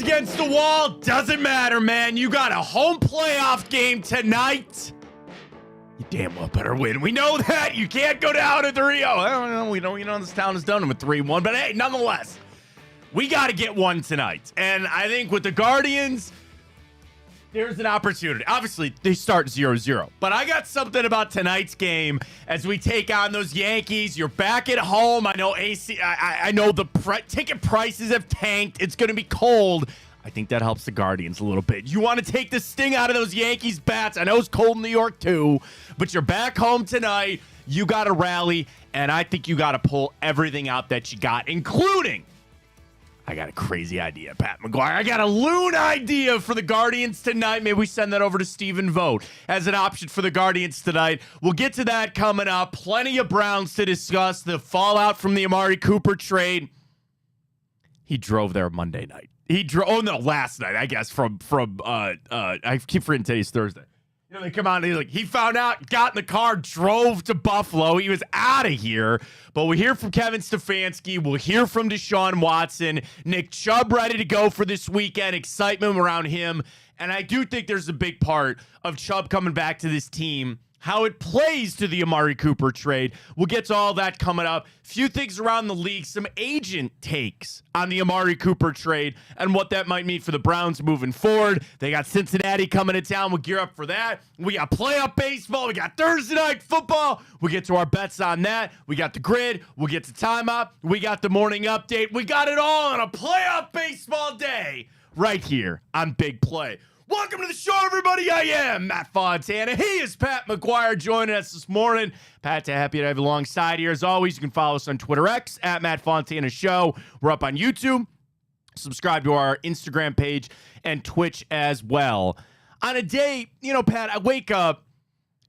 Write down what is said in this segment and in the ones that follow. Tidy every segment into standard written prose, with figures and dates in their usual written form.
against the wall. Doesn't matter, man. You got a home playoff game tonight. You damn well better win. We know that. You can't go down to 3-0. I don't know. We know, this town has done them with 3-1. But hey, nonetheless, we got to get one tonight. And I think with the Guardians, there's an opportunity. Obviously, they start 0-0. But I got something about tonight's game as we take on those Yankees. You're back at home. I know I know the ticket prices have tanked. It's going to be cold. I think that helps the Guardians a little bit. You want to take the sting out of those Yankees bats. I know it's cold in New York too, but you're back home tonight. You got to rally, and I think you got to pull everything out that you got, including, I got a crazy idea, Pat McGuire. I got a loon idea for the Guardians tonight. Maybe we send that over to Stephen Vogt as an option for the Guardians tonight. We'll get to that coming up. Plenty of Browns to discuss. The fallout from the Amari Cooper trade. He drove there Monday night. Last night, I guess, from I keep forgetting today's Thursday. You know, they come out and he found out, got in the car, drove to Buffalo. He was out of here. But we'll hear from Kevin Stefanski. We'll hear from Deshaun Watson. Nick Chubb ready to go for this weekend. Excitement around him. And I do think there's a big part of Chubb coming back to this team, how it plays to the Amari Cooper trade. We'll get to all that coming up. Few things around the league, some agent takes on the Amari Cooper trade and what that might mean for the Browns moving forward. They got Cincinnati coming to town. We'll gear up for that. We got playoff baseball. We got Thursday night football. We'll get to our bets on that. We got the grid. We'll get to timeout. We got the morning update. We got it all on a playoff baseball day right here on Big Play. Welcome to the show, everybody. I am Matt Fontana. He is Pat McGuire joining us this morning. Pat, happy to have you alongside here. As always, you can follow us on Twitter X at Matt Fontana Show. We're up on YouTube. Subscribe to our Instagram page and Twitch as well. On a day, Pat, I wake up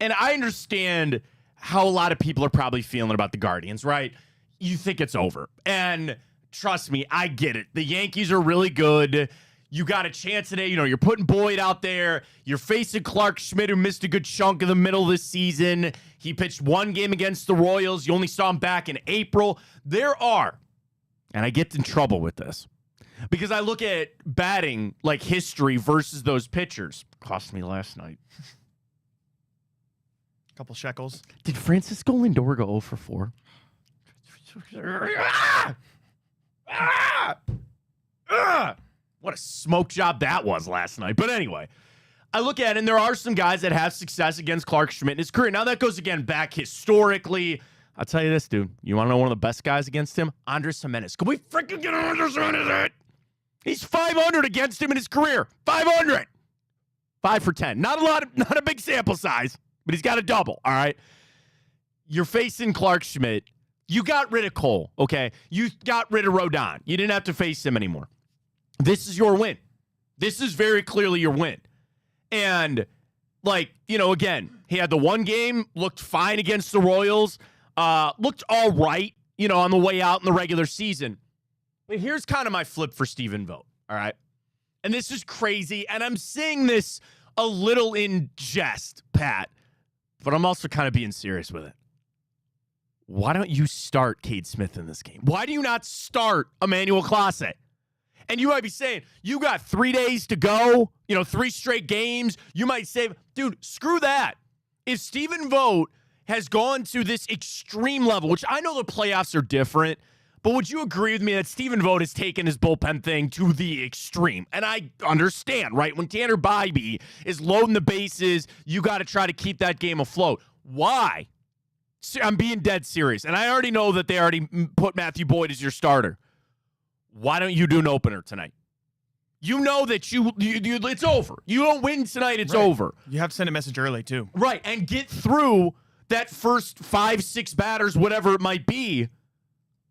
and I understand how a lot of people are probably feeling about the Guardians, right? You think it's over. And trust me, I get it. The Yankees are really good. You got a chance today. You're putting Boyd out there. You're facing Clark Schmidt, who missed a good chunk of the middle of this season. He pitched one game against the Royals. You only saw him back in April. There are, and I get in trouble with this, because I look at batting like history versus those pitchers. Cost me last night. Couple shekels. Did Francisco Lindor go 0 for 4? What a smoke job that was last night. But anyway, I look at it, and there are some guys that have success against Clark Schmidt in his career. Now, that goes, again, back historically. I'll tell you this, dude. You want to know one of the best guys against him? Andres Gimenez. Can we freaking get Andres Gimenez? He's 500 against him in his career. 500. 5 for 10. Not a big sample size, but he's got a double, all right? You're facing Clark Schmidt. You got rid of Cole, okay? You got rid of Rodon. You didn't have to face him anymore. This is your win. This is very clearly your win. And, again, he had the one game, looked fine against the Royals, looked all right, on the way out in the regular season. But here's kind of my flip for Stephen Vogt, all right? And this is crazy, and I'm saying this a little in jest, Pat, but I'm also kind of being serious with it. Why don't you start Cade Smith in this game? Why do you not start Emmanuel Clase? And you might be saying, you got 3 days to go, 3 straight games. You might say, dude, screw that. If Stephen Vogt has gone to this extreme level, which I know the playoffs are different, but would you agree with me that Stephen Vogt has taken his bullpen thing to the extreme? And I understand, right? When Tanner Bybee is loading the bases, you got to try to keep that game afloat. Why? I'm being dead serious. And I already know that they already put Matthew Boyd as your starter. Why don't you do an opener tonight? You know that it's over. You don't win tonight, it's over. You have to send a message early, too. Right, and get through that first 5-6 batters, whatever it might be.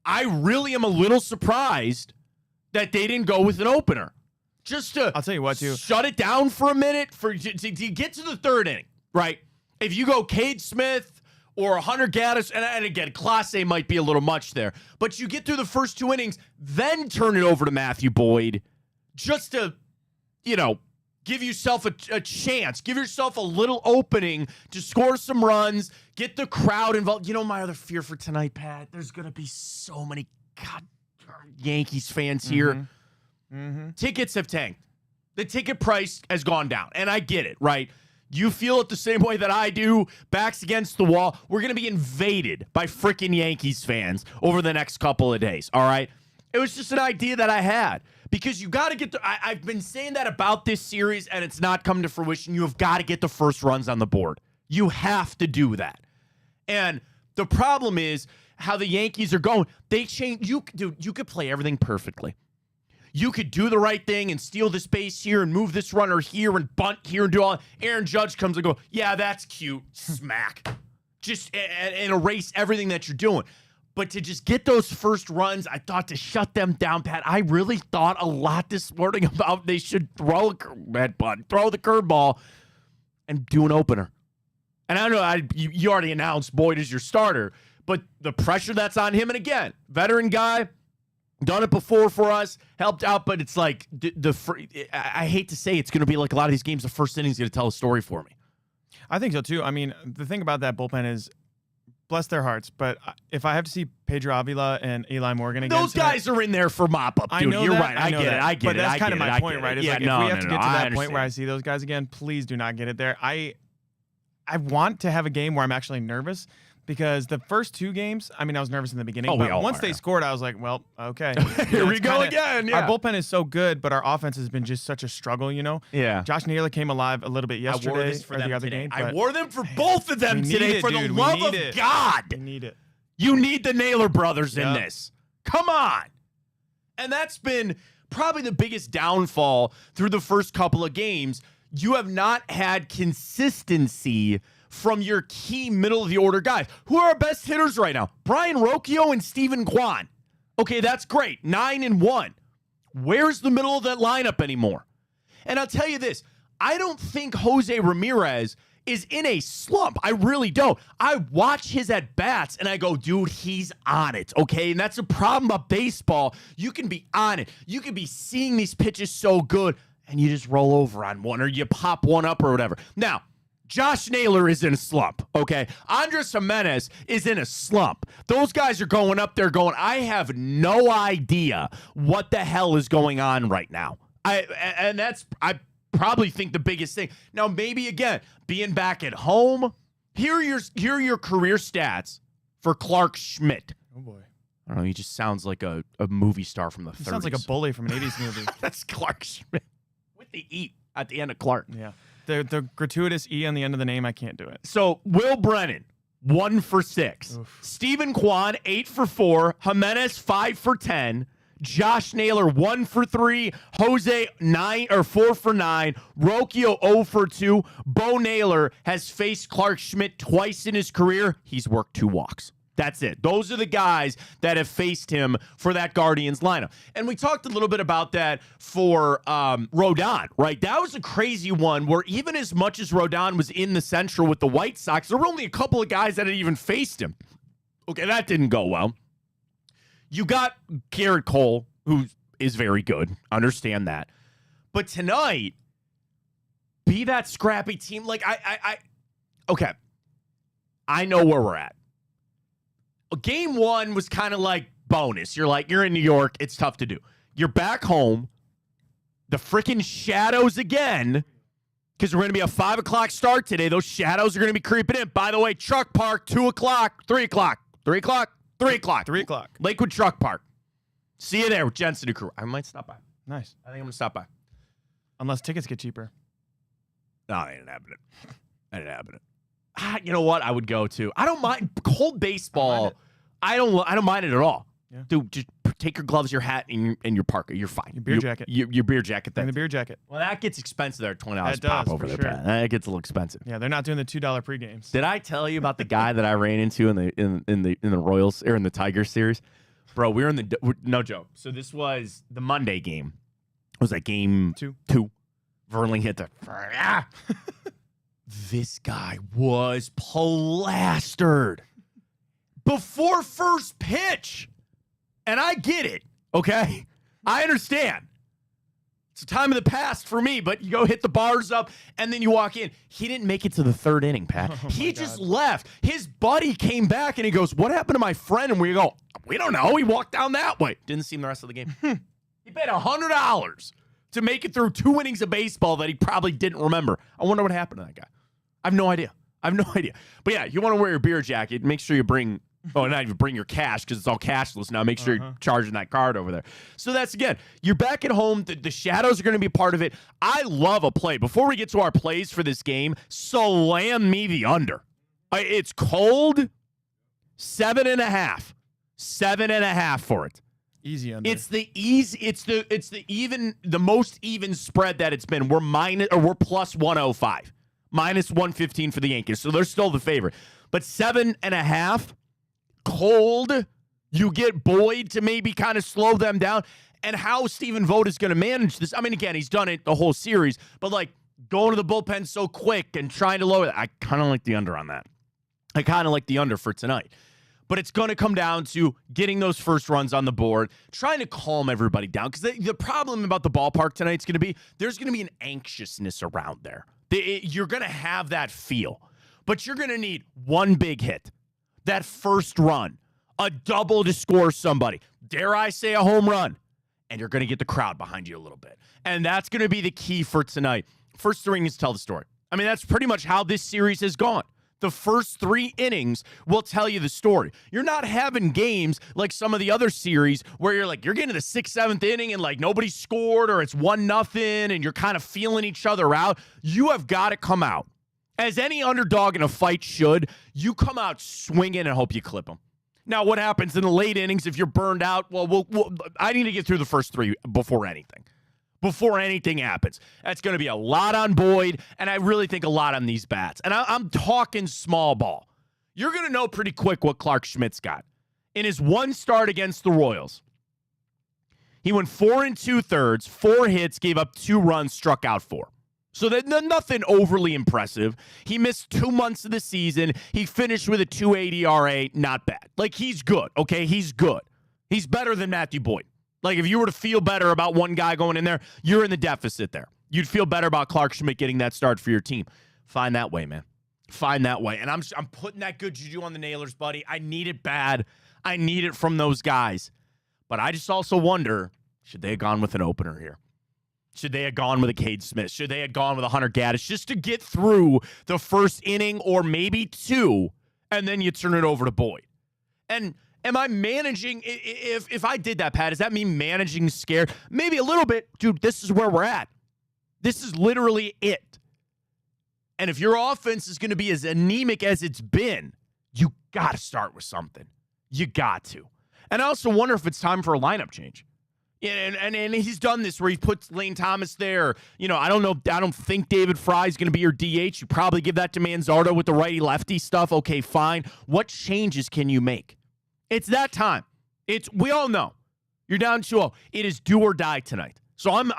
I really am a little surprised that they didn't go with an opener. Just to I'll tell you what, too. Shut it down for a minute to get to the third inning, right? If you go Cade Smith or Hunter Gaddis, and again, Clase might be a little much there, but you get through the first 2 innings, then turn it over to Matthew Boyd just to, give yourself a chance, give yourself a little opening to score some runs, get the crowd involved. My other fear for tonight, Pat, there's going to be so many Yankees fans here. Tickets have tanked. The ticket price has gone down, and I get it, right? You feel it the same way that I do. Backs against the wall. We're going to be invaded by freaking Yankees fans over the next couple of days, all right? It was just an idea that I had because you got to get I've been saying that about this series, and it's not come to fruition. You have got to get the first runs on the board. You have to do that. And the problem is how the Yankees are going. They change. You could play everything perfectly. You could do the right thing and steal this base here and move this runner here and bunt here and do all. Aaron Judge comes and go, yeah, that's cute. Smack. Just and erase everything that you're doing. But to just get those first runs, I thought to shut them down, Pat. I really thought a lot this morning about they should throw the curveball and do an opener. And I don't know, you already announced Boyd as your starter, but the pressure that's on him, and again, veteran guy, done it before for us, helped out, but it's like I hate to say it's going to be like a lot of these games, the first inning is going to tell a story for me. I think so too. I mean, the thing about that bullpen is, bless their hearts, but if I have to see Pedro Avila and Eli Morgan again, those guys are in there for mop-up, dude. You're right. I get it. I get it. But that's kind of my point, right? It's like if we have to get to that point where I understand. see those guys again, please do not get it there. I want to have a game where I'm actually nervous. Because the first two games, I mean, I was nervous in the beginning, but once they scored, I was like, well, okay. Here we go again. Yeah. Our bullpen is so good, but our offense has been just such a struggle, you know? Yeah. Josh Naylor came alive a little bit yesterday. I wore this for or them the other today. game. I wore them for both of them today, for the love of God. We need it. You need the Naylor brothers in this. Come on. And that's been probably the biggest downfall through the first couple of games. You have not had consistency from your key middle-of-the-order guys. Who are our best hitters right now? Brian Rocchio and Steven Kwan. Okay, that's great. 9-1. Where's the middle of that lineup anymore? And I'll tell you this. I don't think Jose Ramirez is in a slump. I really don't. I watch his at-bats, and I go, dude, he's on it, okay? And that's a problem about baseball. You can be on it. You can be seeing these pitches so good, and you just roll over on one, or you pop one up or whatever. Now, Josh Naylor is in a slump, okay? Andres Jimenez is in a slump. Those guys are going up there going, I have no idea what the hell is going on right now. I probably think the biggest thing. Now, maybe, again, being back at home, here are your career stats for Clark Schmidt. Oh, boy. I don't know, he just sounds like a movie star from the 30s. He sounds like a bully from an 80s movie. That's Clark Schmidt. With the E at the end of Clark. Yeah. The gratuitous E on the end of the name, I can't do it. So, Will Brennan, 1 for 6. Oof. Steven Kwan, 8 for 4. Jimenez, 5 for 10. Josh Naylor, 1 for 3. Jose, 4 for 9. Rocchio, 0 for 2. Bo Naylor has faced Clark Schmidt twice in his career. He's worked 2 walks. That's it. Those are the guys that have faced him for that Guardians lineup. And we talked a little bit about that for Rodon, right? That was a crazy one where even as much as Rodon was in the Central with the White Sox, there were only a couple of guys that had even faced him. Okay, that didn't go well. You got Garrett Cole, who is very good. Understand that. But tonight, be that scrappy team. Like, okay. I know where we're at. Game 1 was kind of like bonus. You're in New York. It's tough to do. You're back home. The freaking shadows again, because we're going to be a 5 o'clock start today. Those shadows are going to be creeping in. By the way, Truck Park, 2 o'clock, 3 o'clock, 3 o'clock, 3 o'clock. 3 o'clock. Lakewood Truck Park. See you there with Jensen and crew. I might stop by. Nice. I think I'm going to stop by. Unless tickets get cheaper. No, I ain't having it. You know what? I would go to. I don't mind cold baseball. I don't mind it at all. Yeah. Dude, just take your gloves, your hat, and your parka. You're fine. Your beer jacket. Your beer jacket. And the beer jacket. Well, that gets expensive there. $20 It pop does, over for there. sure. Pat. That gets a little expensive. Yeah, they're not doing the $2 pre-games. Did I tell you about the guy that I ran into in the Royals or in the Tigers series? Bro, we were in the no joke. So this was the Monday game. Was that game 2? Verling hit the. This guy was plastered before first pitch. And I get it, okay? I understand. It's a time of the past for me, but you go hit the bars up, and then you walk in. He didn't make it to the 3rd inning, Pat. He just left. His buddy came back, and he goes, what happened to my friend? And we go, we don't know. He walked down that way. Didn't see him the rest of the game. He bet $100 to make it through 2 innings of baseball that he probably didn't remember. I wonder what happened to that guy. I have no idea. But yeah, you want to wear your beer jacket, make sure you bring, not even bring your cash because it's all cashless now. Make sure you're charging that card over there. So that's, again, you're back at home. The shadows are going to be a part of it. I love a play. Before we get to our plays for this game, slam me the under. It's cold, 7.5. 7.5 for it. Easy under. It's the most even spread that it's been. We're plus 105. Minus 115 for the Yankees. So they're still the favorite. But 7.5, cold. You get Boyd to maybe kind of slow them down. And how Stephen Vogt is going to manage this. I mean, again, he's done it the whole series. But, like, going to the bullpen so quick and trying to lower it, I kind of like the under on that. I kind of like the under for tonight. But it's going to come down to getting those first runs on the board, trying to calm everybody down. Because the problem about the ballpark tonight is going to be there's going to be an anxiousness around there. You're going to have that feel. But you're going to need one big hit, that first run, a double to score somebody. Dare I say a home run? And you're going to get the crowd behind you a little bit. And that's going to be the key for tonight. First 3 innings tell the story. I mean, that's pretty much how this series has gone. The first 3 innings will tell you the story. You're not having games like some of the other series where you're getting to the 6th, 7th inning and like nobody scored or it's 1-0 and you're kind of feeling each other out. You have got to come out. As any underdog in a fight should, you come out swinging and hope you clip them. Now, what happens in the late innings if you're burned out? Well, I need to get through the first 3 before anything. Before anything happens. That's going to be a lot on Boyd, and I really think a lot on these bats. And I'm talking small ball. You're going to know pretty quick what Clark Schmidt's got. In his one start against the Royals, he went 4 2/3, 4 hits, gave up 2 runs, struck out 4. So nothing overly impressive. He missed 2 months of the season. He finished with a 2.8 ERA. Not bad. Like, he's good, okay? He's good. He's better than Matthew Boyd. Like, if you were to feel better about one guy going in there, you're in the deficit there. You'd feel better about Clark Schmidt getting that start for your team. Find that way, man. Find that way. And I'm putting that good juju on the Nailers, buddy. I need it bad. I need it from those guys. But I just also wonder, should they have gone with an opener here? Should they have gone with a Cade Smith? Should they have gone with a Hunter Gaddis just to get through the first inning or maybe 2, and then you turn it over to Boyd? And am I managing, if I did that, Pat, does that mean managing scared? Maybe a little bit. Dude, this is where we're at. This is literally it. And if your offense is going to be as anemic as it's been, you got to start with something. You got to. And I also wonder if it's time for a lineup change. And he's done this where he puts Lane Thomas there. You know, I don't know. I don't think David Fry is going to be your DH. You probably give that to Manzardo with the righty-lefty stuff. Okay, fine. What changes can you make? It's that time. We all know. You're down 2-0. It is do or die tonight. So I'm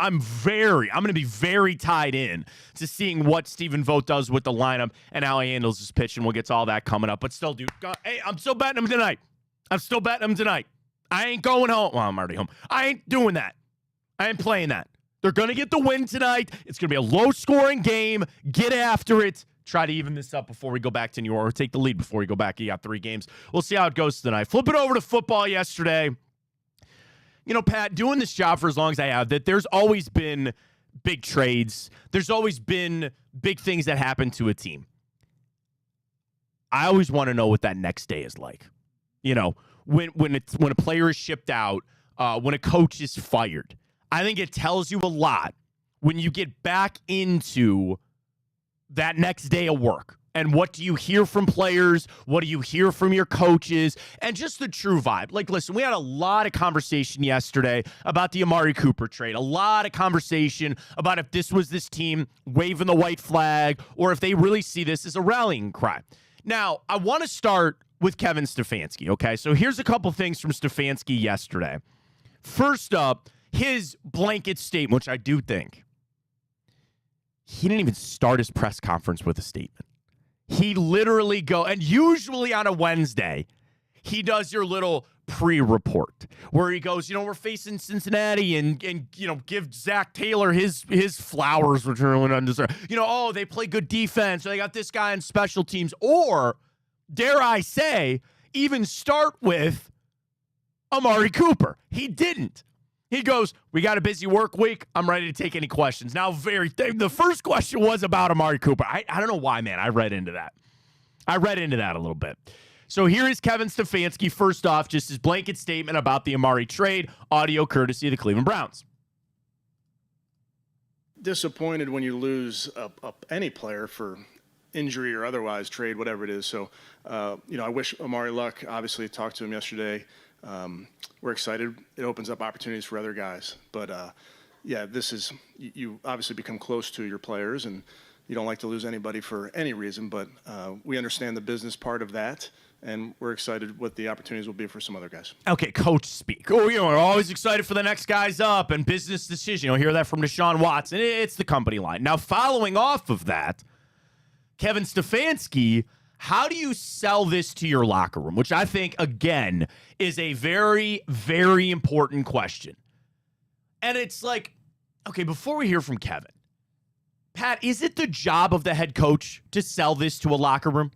going to be very tied in to seeing what Stephen Vogt does with the lineup and how he handles his pitch, and we'll get to all that coming up. But still, dude, hey, I'm still betting him tonight. I ain't going home. Well, I'm already home. I ain't doing that. I ain't playing that. They're going to get the win tonight. It's going to be a low-scoring game. Get after it. Try to even this up before we go back to New York, or take the lead before we go back. You got 3 games. We'll see how it goes tonight. Flip it over to football yesterday. You know, Pat, doing this job for as long as I have, that there's always been big trades. There's always been big things that happen to a team. I always want to know what that next day is like. You know, when a player is shipped out, when a coach is fired. I think it tells you a lot when you get back into that next day of work. And what do you hear from players? What do you hear from your coaches? And just the true vibe. Like, listen, we had a lot of conversation yesterday about the Amari Cooper trade. A lot of conversation about if this was this team waving the white flag or if they really see this as a rallying cry. Now, I want to start with Kevin Stefanski, okay? So here's a couple things from Stefanski yesterday. First up, his blanket statement, which I do think, he didn't even start his press conference with a statement. He literally and usually on a Wednesday, he does your little pre-report where he goes, you know, we're facing Cincinnati and you know, give Zach Taylor his flowers, which are really undeserved. You know, oh, they play good defense, or they got this guy on special teams, or dare I say, even start with Amari Cooper. He didn't. He goes, we got a busy work week. I'm ready to take any questions. Now, the first question was about Amari Cooper. I don't know why, man. I read into that a little bit. So here is Kevin Stefanski. First off, just his blanket statement about the Amari trade. Audio courtesy of the Cleveland Browns. Disappointed when you lose any player for injury or otherwise, trade, whatever it is. So, I wish Amari luck. Obviously, talked to him yesterday. We're excited. It opens up opportunities for other guys. But, you obviously become close to your players, and you don't like to lose anybody for any reason. But we understand the business part of that, and we're excited what the opportunities will be for some other guys. Okay, coach speak. We're always excited for the next guys up and business decision. You'll hear that from Deshaun Watson. It's the company line. Now, following off of that, Kevin Stefanski, how do you sell this to your locker room? Which I think, again, is a very, very important question. And it's like, okay, before we hear from Kevin, Pat, is it the job of the head coach to sell this to a locker room?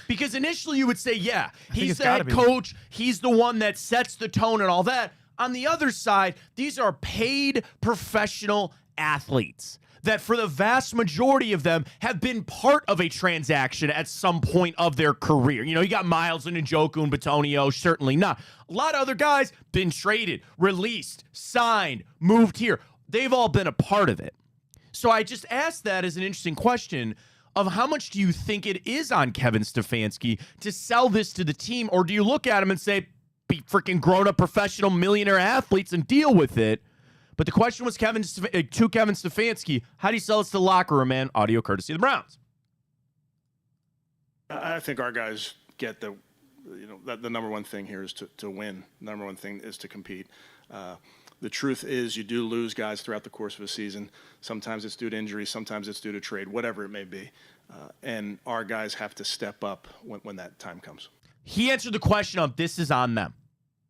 Because initially you would say, yeah, he's the head coach. He's the one that sets the tone and all that. On the other side, these are paid professional athletes that for the vast majority of them have been part of a transaction at some point of their career. You got Miles and Njoku and Bitonio, certainly not. A lot of other guys been traded, released, signed, moved here. They've all been a part of it. So I just asked that as an interesting question of how much do you think it is on Kevin Stefanski to sell this to the team, or do you look at him and say, be freaking grown-up professional millionaire athletes and deal with it? But the question was to Kevin Stefanski, how do you sell this to the locker room, man? Audio courtesy of the Browns. I think our guys get the number one thing here is to win. The number one thing is to compete. The truth is you do lose guys throughout the course of a season. Sometimes it's due to injury. Sometimes it's due to trade, whatever it may be. And our guys have to step up when that time comes. He answered the question of this is on them.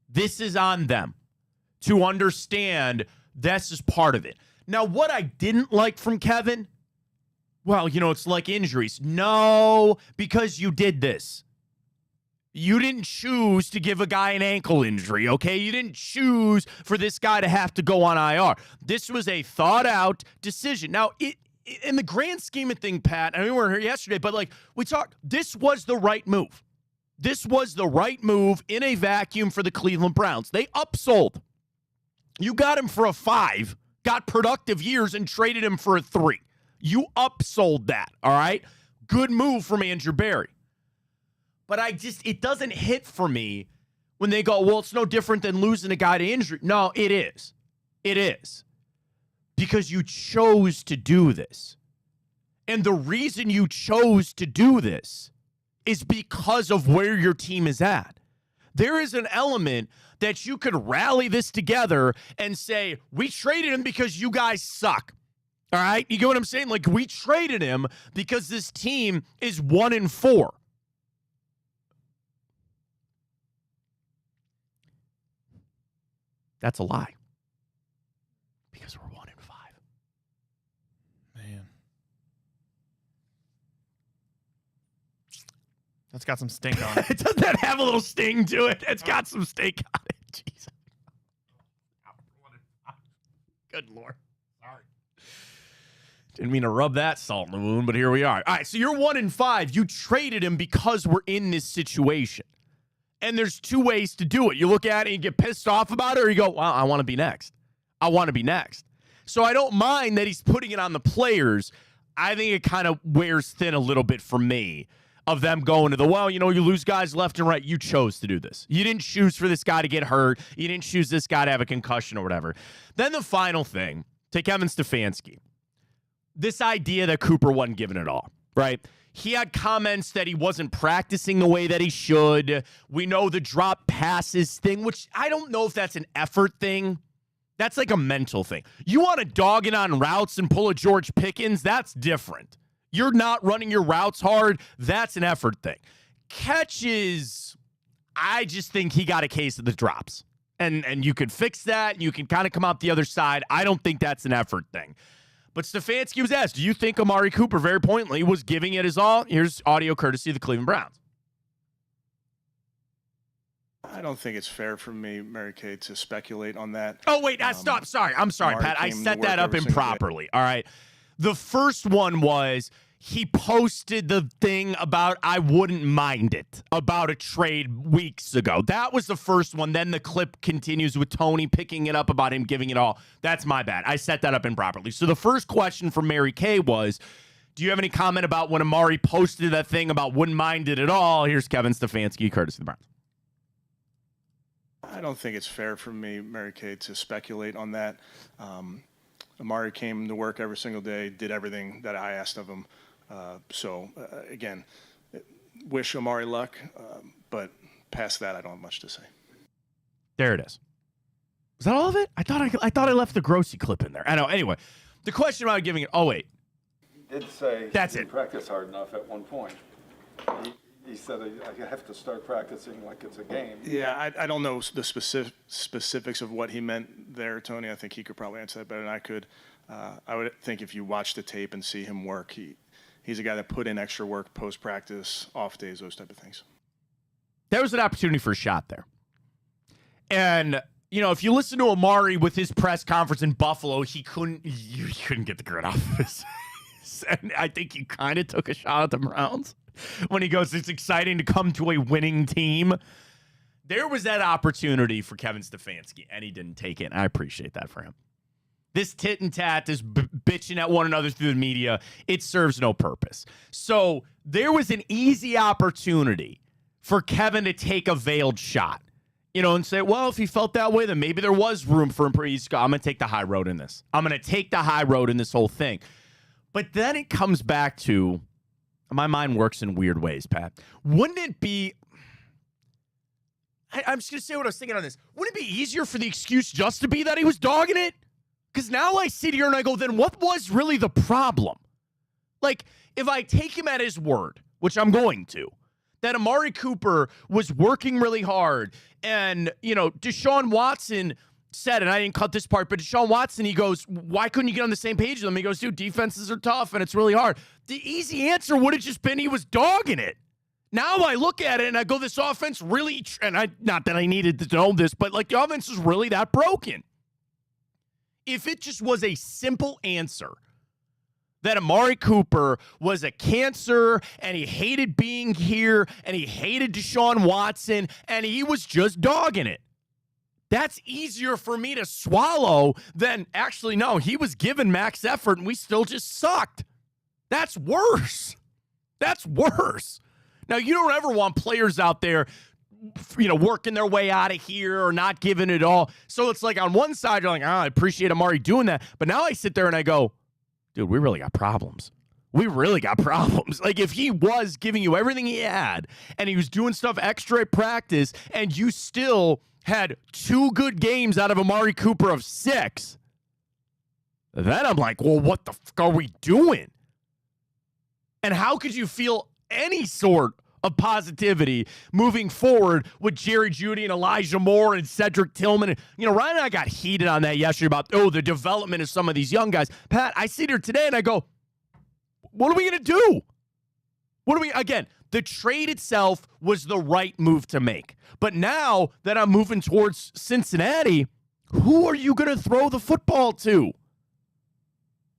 This is on them to understand this is part of it. Now, what I didn't like from Kevin, well, it's like injuries. No, because you did this. You didn't choose to give a guy an ankle injury, okay? You didn't choose for this guy to have to go on IR. This was a thought-out decision. Now, in the grand scheme of things, Pat, I mean, we weren't here yesterday, but we talked, this was the right move. This was the right move in a vacuum for the Cleveland Browns. They upsold. You got him for a 5, got productive years, and traded him for a 3. You upsold that, all right? Good move from Andrew Berry. But it doesn't hit for me when they go, well, it's no different than losing a guy to injury. No, it is. It is. Because you chose to do this. And the reason you chose to do this is because of where your team is at. There is an element that you could rally this together and say, we traded him because you guys suck. All right? You get what I'm saying? We traded him because this team is 1-4. That's a lie. Because we're 1-5. Man. That's got some stink on it. Doesn't that have a little sting to it? It's got some stink on it. Jesus. Good Lord. Sorry. Didn't mean to rub that salt in the wound, but here we are. All right, so you're 1-5. You traded him because we're in this situation. And there's 2 ways to do it. You look at it and you get pissed off about it, or you go, well, I want to be next. I want to be next. So I don't mind that he's putting it on the players. I think it kind of wears thin a little bit for me of them going to you lose guys left and right. You chose to do this. You didn't choose for this guy to get hurt. You didn't choose this guy to have a concussion or whatever. Then the final thing, to Kevin Stefanski, this idea that Cooper wasn't given it all, right? He had comments that he wasn't practicing the way that he should. We know the drop passes thing, which I don't know if that's an effort thing. That's like a mental thing. You want to dog it on routes and pull a George Pickens? That's different. You're not running your routes hard. That's an effort thing. Catches, I just think he got a case of the drops. And you could fix that. And you can kind of come out the other side. I don't think that's an effort thing. But Stefanski was asked, do you think Amari Cooper, very pointedly, was giving it his all? Here's audio courtesy of the Cleveland Browns. I don't think it's fair for me, Mary Kay, to speculate on that. Oh, wait, stop. Sorry. I'm sorry, Amari Pat. I came set to work that up every single day. improperly. All right. The first one was he posted the thing about I wouldn't mind it, about a trade weeks ago. That was the first one. Then the clip continues with Tony picking it up about him giving it all. That's my bad. I set that up improperly. So the first question from Mary Kay was, do you have any comment about when Amari posted that thing about wouldn't mind it at all? Here's Kevin Stefanski, courtesy of the Browns. I don't think it's fair for me, Mary Kay, to speculate on that. Amari came to work every single day, did everything that I asked of him. Again, wish Amari luck, but past that, I don't have much to say. There it is. Was that all of it? I thought I left the Grossi clip in there. I know. Anyway, the question about giving it. Oh wait, he did say that's he didn't it. practice hard enough at one point. He said, I have to start practicing like it's a game. Yeah, I don't know the specifics of what he meant there, Tony. I think he could probably answer that better than I could. I would think if you watch the tape and see him work, he's a guy that put in extra work post-practice, off days, those type of things. There was an opportunity for a shot there. And, you know, if you listen to Amari with his press conference in Buffalo, he couldn't get the grit off of his face. And I think he kind of took a shot at the Browns when he goes, it's exciting to come to a winning team. There was that opportunity for Kevin Stefanski, and he didn't take it. And I appreciate that for him. This tit and tat, this bitching at one another through the media, it serves no purpose. So there was an easy opportunity for Kevin to take a veiled shot, you know, and say, well, if he felt that way, then maybe there was room for him. I'm going to take the high road in this. I'm going to take the high road in this whole thing. But then it comes back to, my mind works in weird ways, Pat. Wouldn't it be, I'm just going to say what I was thinking on this. Wouldn't it be easier for the excuse just to be that he was dogging it? Because now I sit here and I go, then what was really the problem? Like, if I take him at his word, which I'm going to, that Amari Cooper was working really hard, and, you know, Deshaun Watson said, and I didn't cut this part, but Deshaun Watson, he goes, why couldn't you get on the same page with him? He goes, dude, defenses are tough, and it's really hard. The easy answer would have just been he was dogging it. Now I look at it, and I go, this offense really, not that I needed to know this, but, like, the offense is really that broken. If it just was a simple answer that Amari Cooper was a cancer and he hated being here and he hated Deshaun Watson and he was just dogging it, that's easier for me to swallow than actually, no, he was giving max effort and we still just sucked. That's worse. That's worse. Now, you don't ever want players out there, you know, working their way out of here or not giving it all. So it's like on one side, you're like, I appreciate Amari doing that. But now I sit there and I go, dude, we really got problems. We really got problems. Like, if he was giving you everything he had and he was doing stuff extra at practice and you still had 2 good games out of Amari Cooper of 6, then I'm like, well, what the fuck are we doing? And how could you feel any sort of positivity moving forward with Jerry Jeudy and Elijah Moore and Cedric Tillman? And, you know, Ryan and I got heated on that yesterday about, the development of some of these young guys. Pat, I sit here today and I go, what are we going to do? Again, the trade itself was the right move to make. But now that I'm moving towards Cincinnati, who are you going to throw the football to?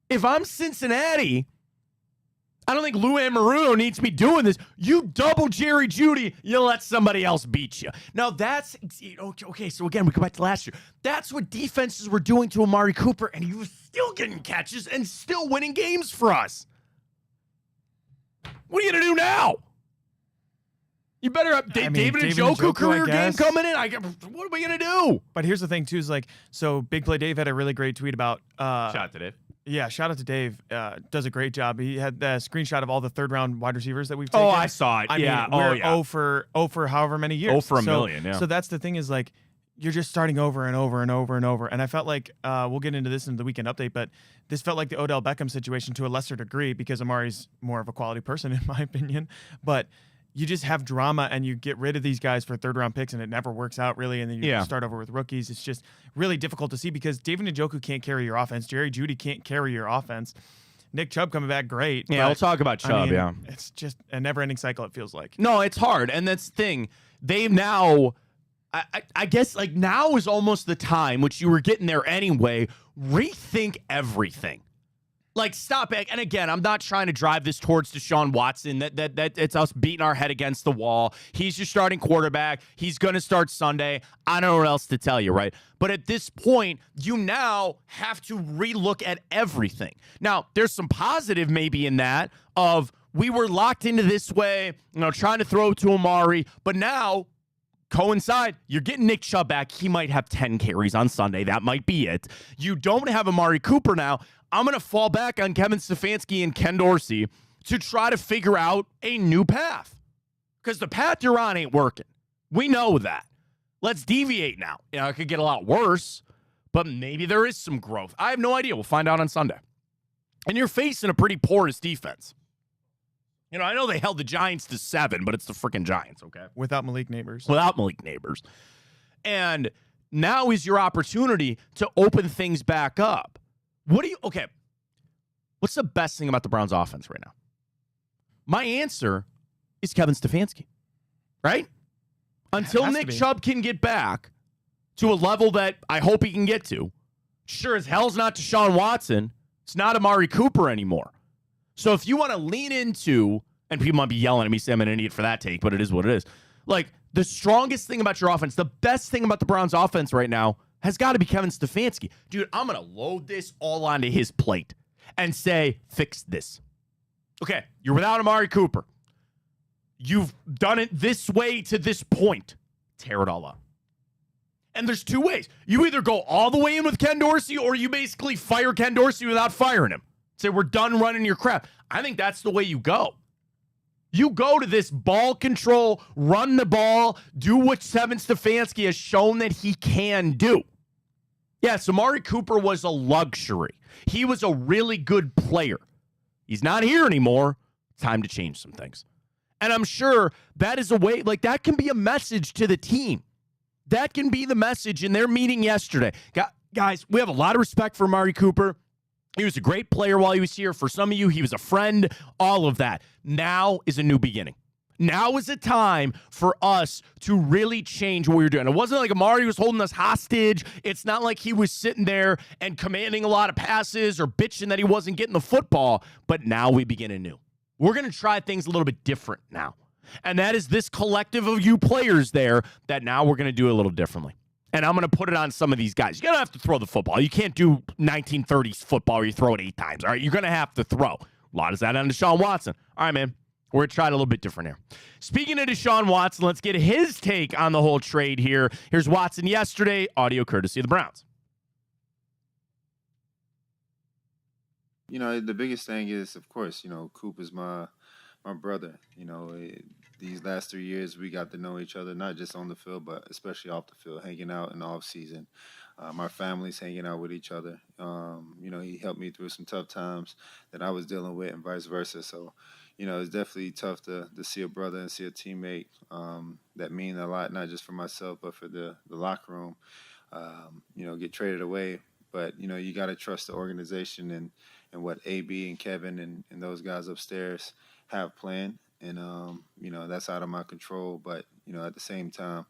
If I'm Cincinnati, I don't think Lou Anarumo needs to be doing this. You double Jerry Jeudy, you let somebody else beat you. Now, that's, okay, so again, we go back to last year. That's what defenses were doing to Amari Cooper, and he was still getting catches and still winning games for us. What are you going to do now? You better have David Njoku career game coming in. What are we going to do? But here's the thing, too, is like, so Big Play Dave had a really great tweet about... Shout out to Dave. Yeah, shout out to Dave. Does a great job. He had the screenshot of all the third-round wide receivers that we've taken. Oh, I saw it. I mean, we're 0 for however many years. 0 for a million, yeah. So that's the thing is, like, you're just starting over and over and over and over. And I felt like, we'll get into this in the weekend update, but this felt like the Odell Beckham situation to a lesser degree because Amari's more of a quality person, in my opinion. But you just have drama and you get rid of these guys for third-round picks and it never works out, really, and then you start over with rookies. It's just really difficult to see because David Njoku can't carry your offense. Jerry Jeudy can't carry your offense. Nick Chubb coming back great. Yeah, we'll talk about Chubb, It's just a never-ending cycle, it feels like. No, it's hard, and that's the thing. They've now... I guess like now is almost the time, which you were getting there anyway, rethink everything. Like, stop it. And again, I'm not trying to drive this towards Deshaun Watson. That it's us beating our head against the wall. He's your starting quarterback. He's going to start Sunday. I don't know what else to tell you, right? But at this point, you now have to relook at everything. Now, there's some positive maybe in that of we were locked into this way, trying to throw to Amari, but now coincide, you're getting Nick Chubb back. He might have 10 carries on Sunday. That might be it. You don't have Amari Cooper now. I'm going to fall back on Kevin Stefanski and Ken Dorsey to try to figure out a new path. Because the path you're on ain't working. We know that. Let's deviate now. It could get a lot worse, but maybe there is some growth. I have no idea. We'll find out on Sunday. And you're facing a pretty porous defense. I know they held the Giants to 7, but it's the freaking Giants, okay? Without Malik Neighbors. And now is your opportunity to open things back up. What's the best thing about the Browns offense right now? My answer is Kevin Stefanski, right? Until Nick Chubb can get back to a level that I hope he can get to. Sure as hell's not Deshaun Watson. It's not Amari Cooper anymore. So if you want to lean into, and people might be yelling at me saying I'm an idiot for that take, but it is what it is. Like, the strongest thing about your offense, the best thing about the Browns offense right now has got to be Kevin Stefanski. Dude, I'm going to load this all onto his plate and say, fix this. Okay, you're without Amari Cooper. You've done it this way to this point. Tear it all up. And there's two ways. You either go all the way in with Ken Dorsey or you basically fire Ken Dorsey without firing him. Say, we're done running your crap. I think that's the way you go. You go to this ball control, run the ball, do what Kevin Stefanski has shown that he can do. Yes, Amari Cooper was a luxury. He was a really good player. He's not here anymore. Time to change some things. And I'm sure that is a way, like that can be a message to the team. That can be the message in their meeting yesterday. Guys, we have a lot of respect for Amari Cooper. He was a great player while he was here. For some of you, he was a friend, all of that. Now is a new beginning. Now is a time for us to really change what we were doing. It wasn't like Amari was holding us hostage. It's not like he was sitting there and commanding a lot of passes or bitching that he wasn't getting the football. But now we begin anew. We're going to try things a little bit different now. And that is this collective of you players there that now we're going to do it a little differently. And I'm going to put it on some of these guys. You're going to have to throw the football. You can't do 1930s football where you throw it 8 times. All right, you're going to have to throw. A lot of that on Deshaun Watson. All right, man. We're going to try it a little bit different here. Speaking of Deshaun Watson, let's get his take on the whole trade here. Here's Watson yesterday, audio courtesy of the Browns. The biggest thing is, of course, Coop is my brother. These last 3 years, we got to know each other, not just on the field, but especially off the field, hanging out in the off season. Our families hanging out with each other. He helped me through some tough times that I was dealing with and vice versa. So, it's definitely tough to see a brother and see a teammate that mean a lot, not just for myself, but for the locker room, get traded away. But, you got to trust the organization and what AB and Kevin and those guys upstairs have planned. And, that's out of my control. But, at the same time,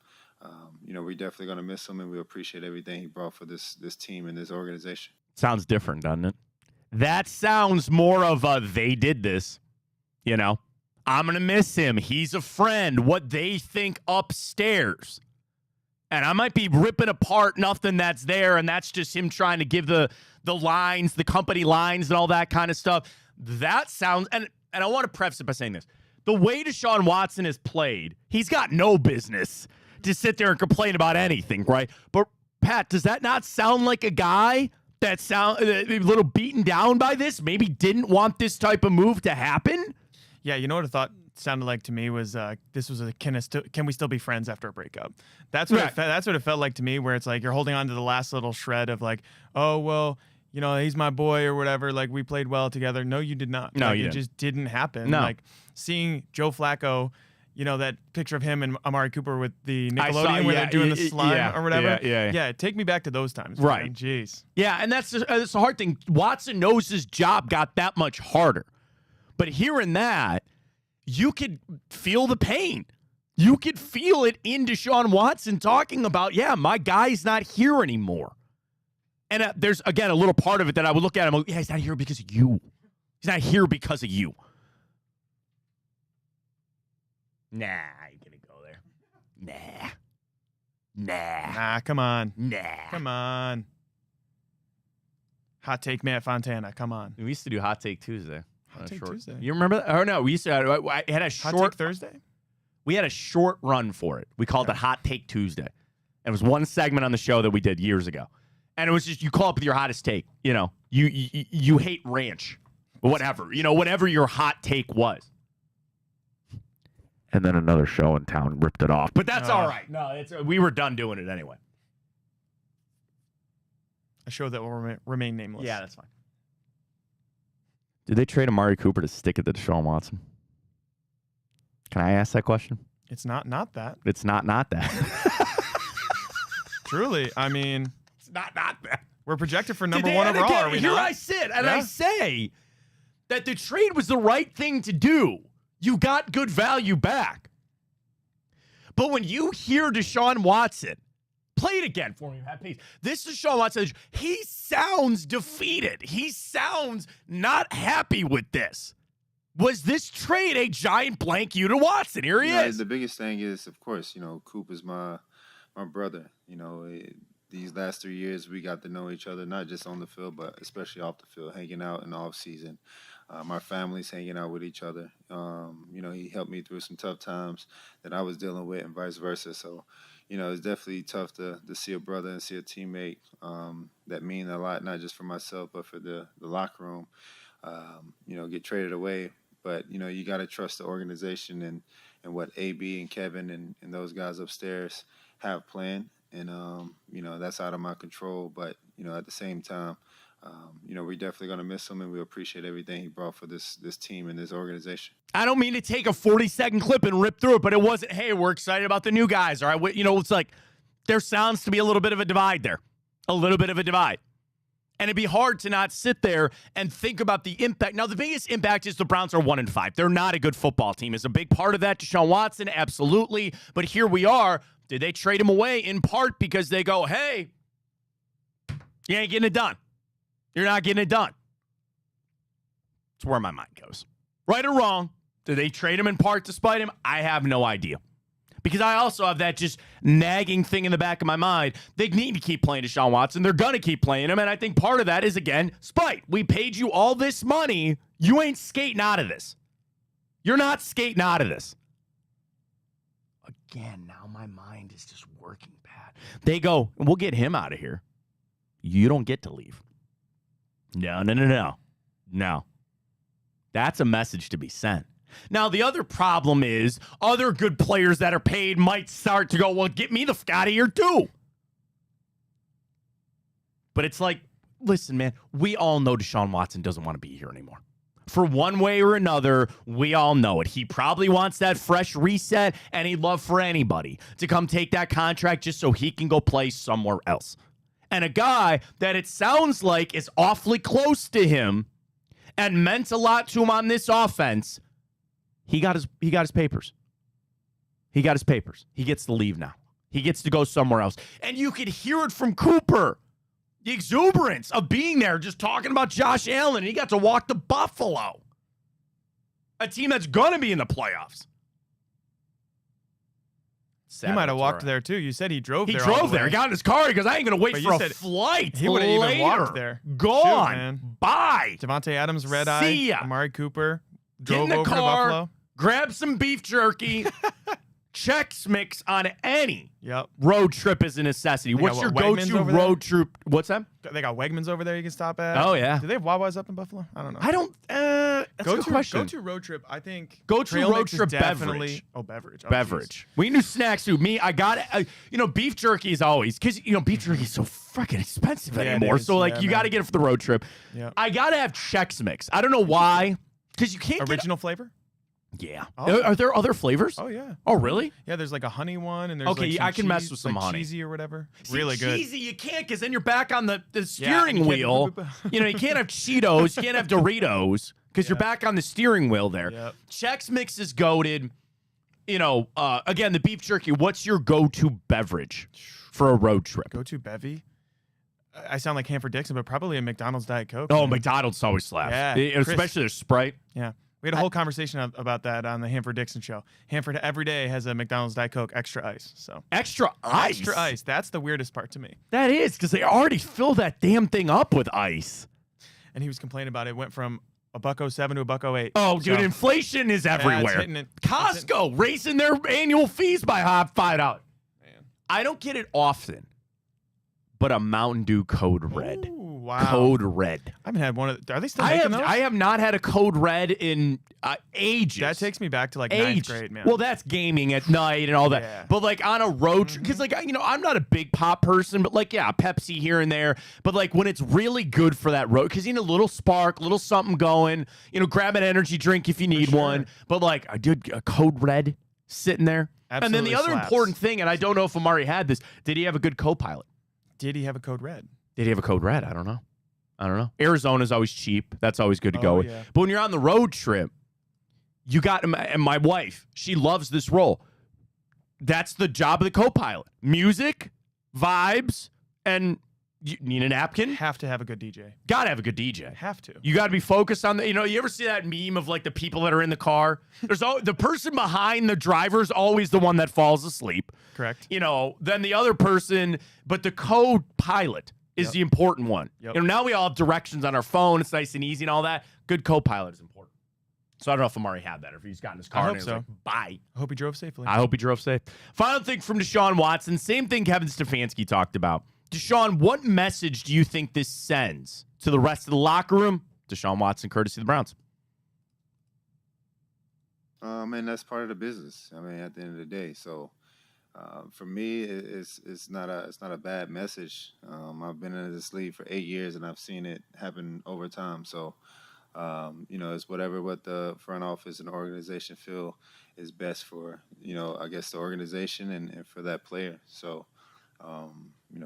we're definitely going to miss him, and we appreciate everything he brought for this team and this organization. Sounds different, doesn't it? That sounds more of a they did this. I'm going to miss him. He's a friend. What they think upstairs. And I might be ripping apart nothing that's there, and that's just him trying to give the lines, the company lines and all that kind of stuff. That sounds, and I want to preface it by saying this. The way Deshaun Watson has played, he's got no business to sit there and complain about anything, right? But, Pat, does that not sound like a guy that a little beaten down by this? Maybe didn't want this type of move to happen? Yeah, you know what I thought sounded like to me was this was can we still be friends after a breakup? That's what that's what it felt like to me, where it's like you're holding on to the last little shred of like, oh, well, he's my boy or whatever. Like, we played well together. No, you did not. No, it just didn't happen. No. Like, seeing Joe Flacco, that picture of him and Amari Cooper with the Nickelodeon where they're doing the slime or whatever. Yeah, take me back to those times. Right. Man. Jeez. Yeah, and that's the hard thing. Watson knows his job got that much harder. But hearing that, you could feel the pain. You could feel it in Deshaun Watson talking about, yeah, my guy's not here anymore. And there's, again, a little part of it that I would look at him, yeah, he's not here because of you. He's not here because of you. Nah, I ain't gonna go there. Nah, Come on. nah. Come on. Hot take, Matt Fontana. Come on. We used to do Hot Take Tuesday. Hot Take Tuesday. You remember that? Oh, no, we used to, I had a Hot short, take Thursday? we had a short run for it. We called it Hot Take Tuesday. And it was one segment on the show that we did years ago. And it was just, you call up with your hottest take. You know, you hate ranch. Whatever. You know, whatever your hot take was. And then another show in town ripped it off. But that's all right. No, we were done doing it anyway. A show that will remain nameless. Yeah, that's fine. Did they trade Amari Cooper to stick it to Deshaun Watson? Can I ask that question? It's not that. It's not that. Truly, I mean, It's not that. we're projected for number one overall. Again, Are we here not? I sit and Yeah. I say that the trade was the right thing to do. You got good value back. But when you hear Deshaun Watson, play it again for me, Matt, please. This is Deshaun Watson. He sounds defeated. He sounds not happy with this. Was this trade a giant blank you to Watson? Here he is. The biggest thing is, of course, Coop is my brother. These last 3 years, we got to know each other, not just on the field, but especially off the field, hanging out in the off season. Our families hanging out with each other. He helped me through some tough times that I was dealing with and vice versa. So, it's definitely tough to see a brother and see a teammate that mean a lot, not just for myself, but for the locker room, get traded away. But, you got to trust the organization and what AB and Kevin and those guys upstairs have planned. And, that's out of my control. But, at the same time, we're definitely going to miss him, and we appreciate everything he brought for this team and this organization. I don't mean to take a 40-second clip and rip through it, but it wasn't, hey, we're excited about the new guys. All right, it's like there sounds to be a little bit of a divide there. A little bit of a divide. And it'd be hard to not sit there and think about the impact. Now, the biggest impact is the Browns are 1-5. They're not a good football team. Is a big part of that Deshaun Watson? Absolutely. But here we are. Did they trade him away in part because they go, hey, you ain't getting it done. You're not getting it done. It's where my mind goes. Right or wrong, did they trade him in part to spite him? I have no idea. Because I also have that just nagging thing in the back of my mind. They need to keep playing Deshaun Watson. They're going to keep playing him. And I think part of that is, again, spite. We paid you all this money. You ain't skating out of this. You're not skating out of this. Again, now my mind is just working bad. They go, we'll get him out of here. You don't get to leave. No. That's a message to be sent. Now, the other problem is other good players that are paid might start to go, well, get me the f*** out of here too. But it's like, listen, man, we all know Deshaun Watson doesn't want to be here anymore. For one way or another, we all know it. He probably wants that fresh reset, and he'd love for anybody to come take that contract just so he can go play somewhere else. And a guy that it sounds like is awfully close to him and meant a lot to him on this offense, he got his papers. He got his papers. He gets to leave now. He gets to go somewhere else. And you could hear it from Cooper. The exuberance of being there, just talking about Josh Allen. And he got to walk to Buffalo, a team that's going to be in the playoffs. He might have walked there, too. You said he drove there. He drove there. He got in his car. He goes, I ain't going to wait for a flight. He would have even walked there. Gone. Shoot, man. Bye. Devontae Adams, red eye. See ya. Amari Cooper Get drove in the over to car, Buffalo. grab some beef jerky. Chex Mix on any Yep. road trip is a necessity. They What's got, your Wegmans go-to over there? road trip? What's that? They got Wegmans over there you can stop at. Oh, yeah. Do they have Wawa's up in Buffalo? I don't know. I don't. That's a good question. Go to road trip. I think. Go-to trail road mix is trip definitely. beverage. Oh, beverage. Oh, Beverage. We can do snacks too. Me, I got beef jerky is always because beef jerky is so freaking expensive Yeah, it anymore. is. So Yeah, you got to man. get it for the road trip. Yeah. I got to have Chex Mix. I don't know why because you can't Original flavor? Yeah. Oh. Are there other flavors? Oh yeah. Oh really? Yeah, there's like a honey one, and there's Okay, like some I can mess cheese, with some like honey. cheesy or whatever. See, Really good. Cheesy, you can't because then you're back on the Yeah, steering and you wheel. can't- You can't have Cheetos, you can't have Doritos because you're Yeah. back on the steering wheel there. Yep. Chex Mix is goated. again, the beef jerky, what's your go-to beverage for a road trip? Go-to bevy? I sound like Hanford Dixon, but probably a McDonald's Diet Coke. Oh, man. McDonald's always slaps. Yeah. Especially their Sprite. Yeah. We had a whole conversation about that on the Hanford Dixon show. Hanford every day has a McDonald's Diet Coke extra ice. So Extra ice? extra ice. That's the weirdest part to me. That is, because they already fill that damn thing up with ice. And he was complaining about it. It went from $1.07 to $1.08. Oh, dude, So, inflation is yeah, everywhere. it's hitting it. Costco raising their annual fees by $5. Man. I don't get it often, but a Mountain Dew Code Red. Ooh, wow. Code Red. I haven't had one of. Are they still I making those? have not had a Code Red in ages. That takes me back to like Age. 9th grade, man. Well, that's gaming at night and all that. Yeah. But like on a road trip, because I'm not a big pop person, but like, yeah, Pepsi here and there. But like when it's really good for that road, because a little spark, little something going, grab an energy drink if you need sure. one. But like I did a Code Red sitting there. And then the Absolutely other slaps. important thing, and I don't know if Amari had this, did he have a good co-pilot? Did he have a Code Red? Did he have a Code Red? I don't know. Arizona's always cheap. That's always good to go with. Yeah. But when you're on the road trip, you got, and my wife, she loves this role. That's the job of the co-pilot. Music, vibes, and you need a napkin? Have to have a good DJ. Gotta have a good DJ. Have to. You got to be focused on you ever see that meme of like the people that are in the car? There's the person behind the driver's always the one that falls asleep. Correct. Then the other person, but the co-pilot is the important one. Yep. Now we all have directions on our phone. It's nice and easy and all that. Good co-pilot is important. So I don't know if Amari had that or if he's got in his car I and hope he was so. like, bye. I hope he drove safely. I hope he drove safe. Final thing from Deshaun Watson. Same thing Kevin Stefanski talked about. Deshaun, what message do you think this sends to the rest of the locker room? Deshaun Watson, courtesy of the Browns. And that's part of the business. I mean, at the end of the day. So for me, it's not a bad message. I've been in this league for 8 years, and I've seen it happen over time. So, it's what the front office and organization feel is best for, I guess the organization and for that player. So,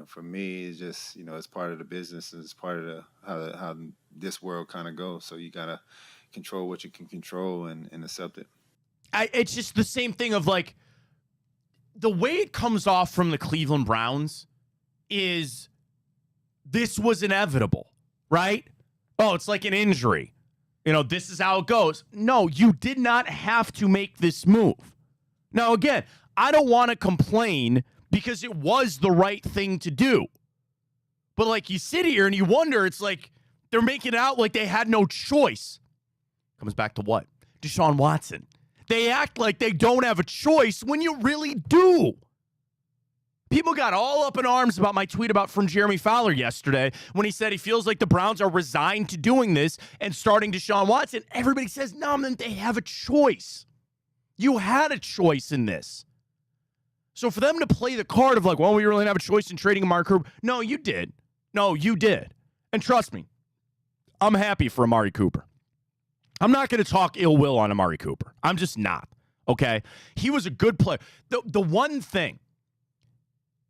for me, it's just, it's part of the business and it's part of how this world kind of goes. So you got to control what you can control and accept it. It's just the same thing of like, the way it comes off from the Cleveland Browns is this was inevitable, right? Oh, it's like an injury. This is how it goes. No, you did not have to make this move. Now, again, I don't want to complain because it was the right thing to do. But like you sit here and you wonder, it's like they're making it out like they had no choice. Comes back to what? Deshaun Watson. They act like they don't have a choice when you really do. People got all up in arms about my tweet from Jeremy Fowler yesterday when he said he feels like the Browns are resigned to doing this and starting Deshaun Watson. Everybody says, no, man, they have a choice. You had a choice in this. So for them to play the card of like, well, we really have a choice in trading Amari Cooper. No, you did. No, you did. And trust me, I'm happy for Amari Cooper. I'm not going to talk ill will on Amari Cooper. I'm just not, okay? He was a good player. The one thing,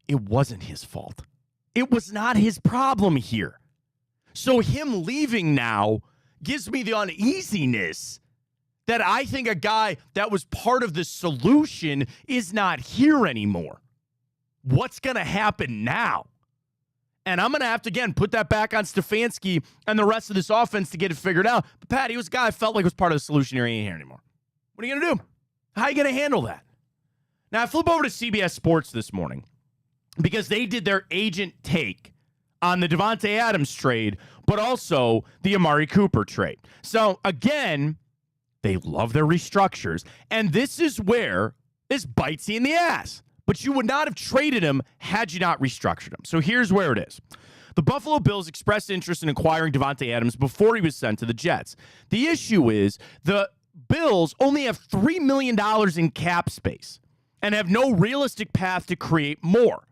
it wasn't his fault. It was not his problem here. So him leaving now gives me the uneasiness that I think a guy that was part of the solution is not here anymore. What's going to happen now? And I'm going to have to, again, put that back on Stefanski and the rest of this offense to get it figured out. But, Pat, he was a guy I felt like was part of the solution here. He ain't here anymore. What are you going to do? How are you going to handle that? Now, I flip over to CBS Sports this morning because they did their agent take on the Davante Adams trade, but also the Amari Cooper trade. So, again, they love their restructures. And this is where this bites you in the ass. But you would not have traded him had you not restructured him. So here's where it is. The Buffalo Bills expressed interest in acquiring Davante Adams before he was sent to the Jets. The issue is the Bills only have $3 million in cap space and have no realistic path to create more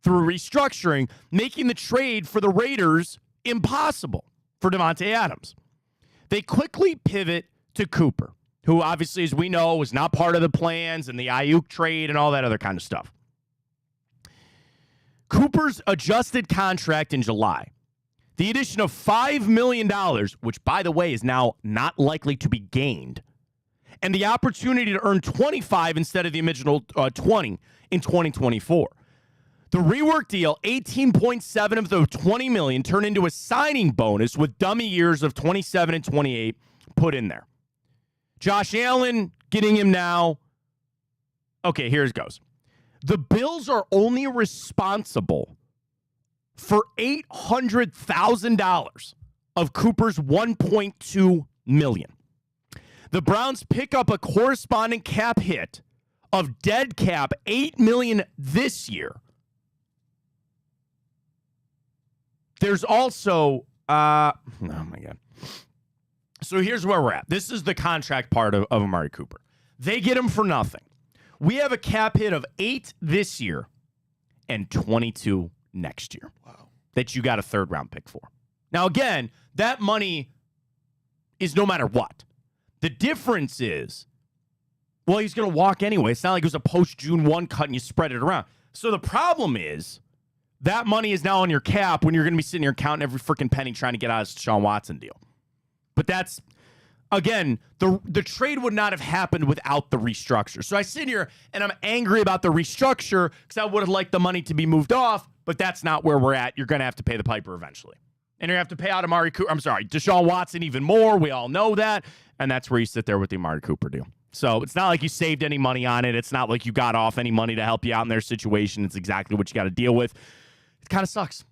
through restructuring, making the trade for the Raiders impossible for Davante Adams. They quickly pivot to Cooper, who obviously, as we know, was not part of the plans and the Ayuk trade and all that other kind of stuff. Cooper's adjusted contract in July, the addition of $5 million, which, by the way, is now not likely to be gained, and the opportunity to earn 25 instead of the original 20 in 2024. The rework deal, 18.7 of the $20 million, turned into a signing bonus with dummy years of 27 and 28 put in there. Josh Allen, getting him now. Okay, here it goes. The Bills are only responsible for $800,000 of Cooper's $1.2 million. The Browns pick up a corresponding cap hit of dead cap $8 million this year. There's also, oh my God. So here's where we're at. This is the contract part of Amari Cooper. They get him for nothing. We have a cap hit of 8 this year and 22 next year. Wow. That you got a 3rd round pick for. Now, again, that money is no matter what. The difference is, well, he's going to walk anyway. It's not like it was a post-June 1 cut and you spread it around. So the problem is, that money is now on your cap when you're going to be sitting here counting every freaking penny trying to get out of the Deshaun Watson deal. But that's, again, the trade would not have happened without the restructure. So I sit here and I'm angry about the restructure because I would have liked the money to be moved off, but that's not where we're at. You're going to have to pay the piper eventually. And you're going to have to pay out Deshaun Watson even more. We all know that. And that's where you sit there with the Amari Cooper deal. So it's not like you saved any money on it. It's not like you got off any money to help you out in their situation. It's exactly what you got to deal with. It kind of sucks.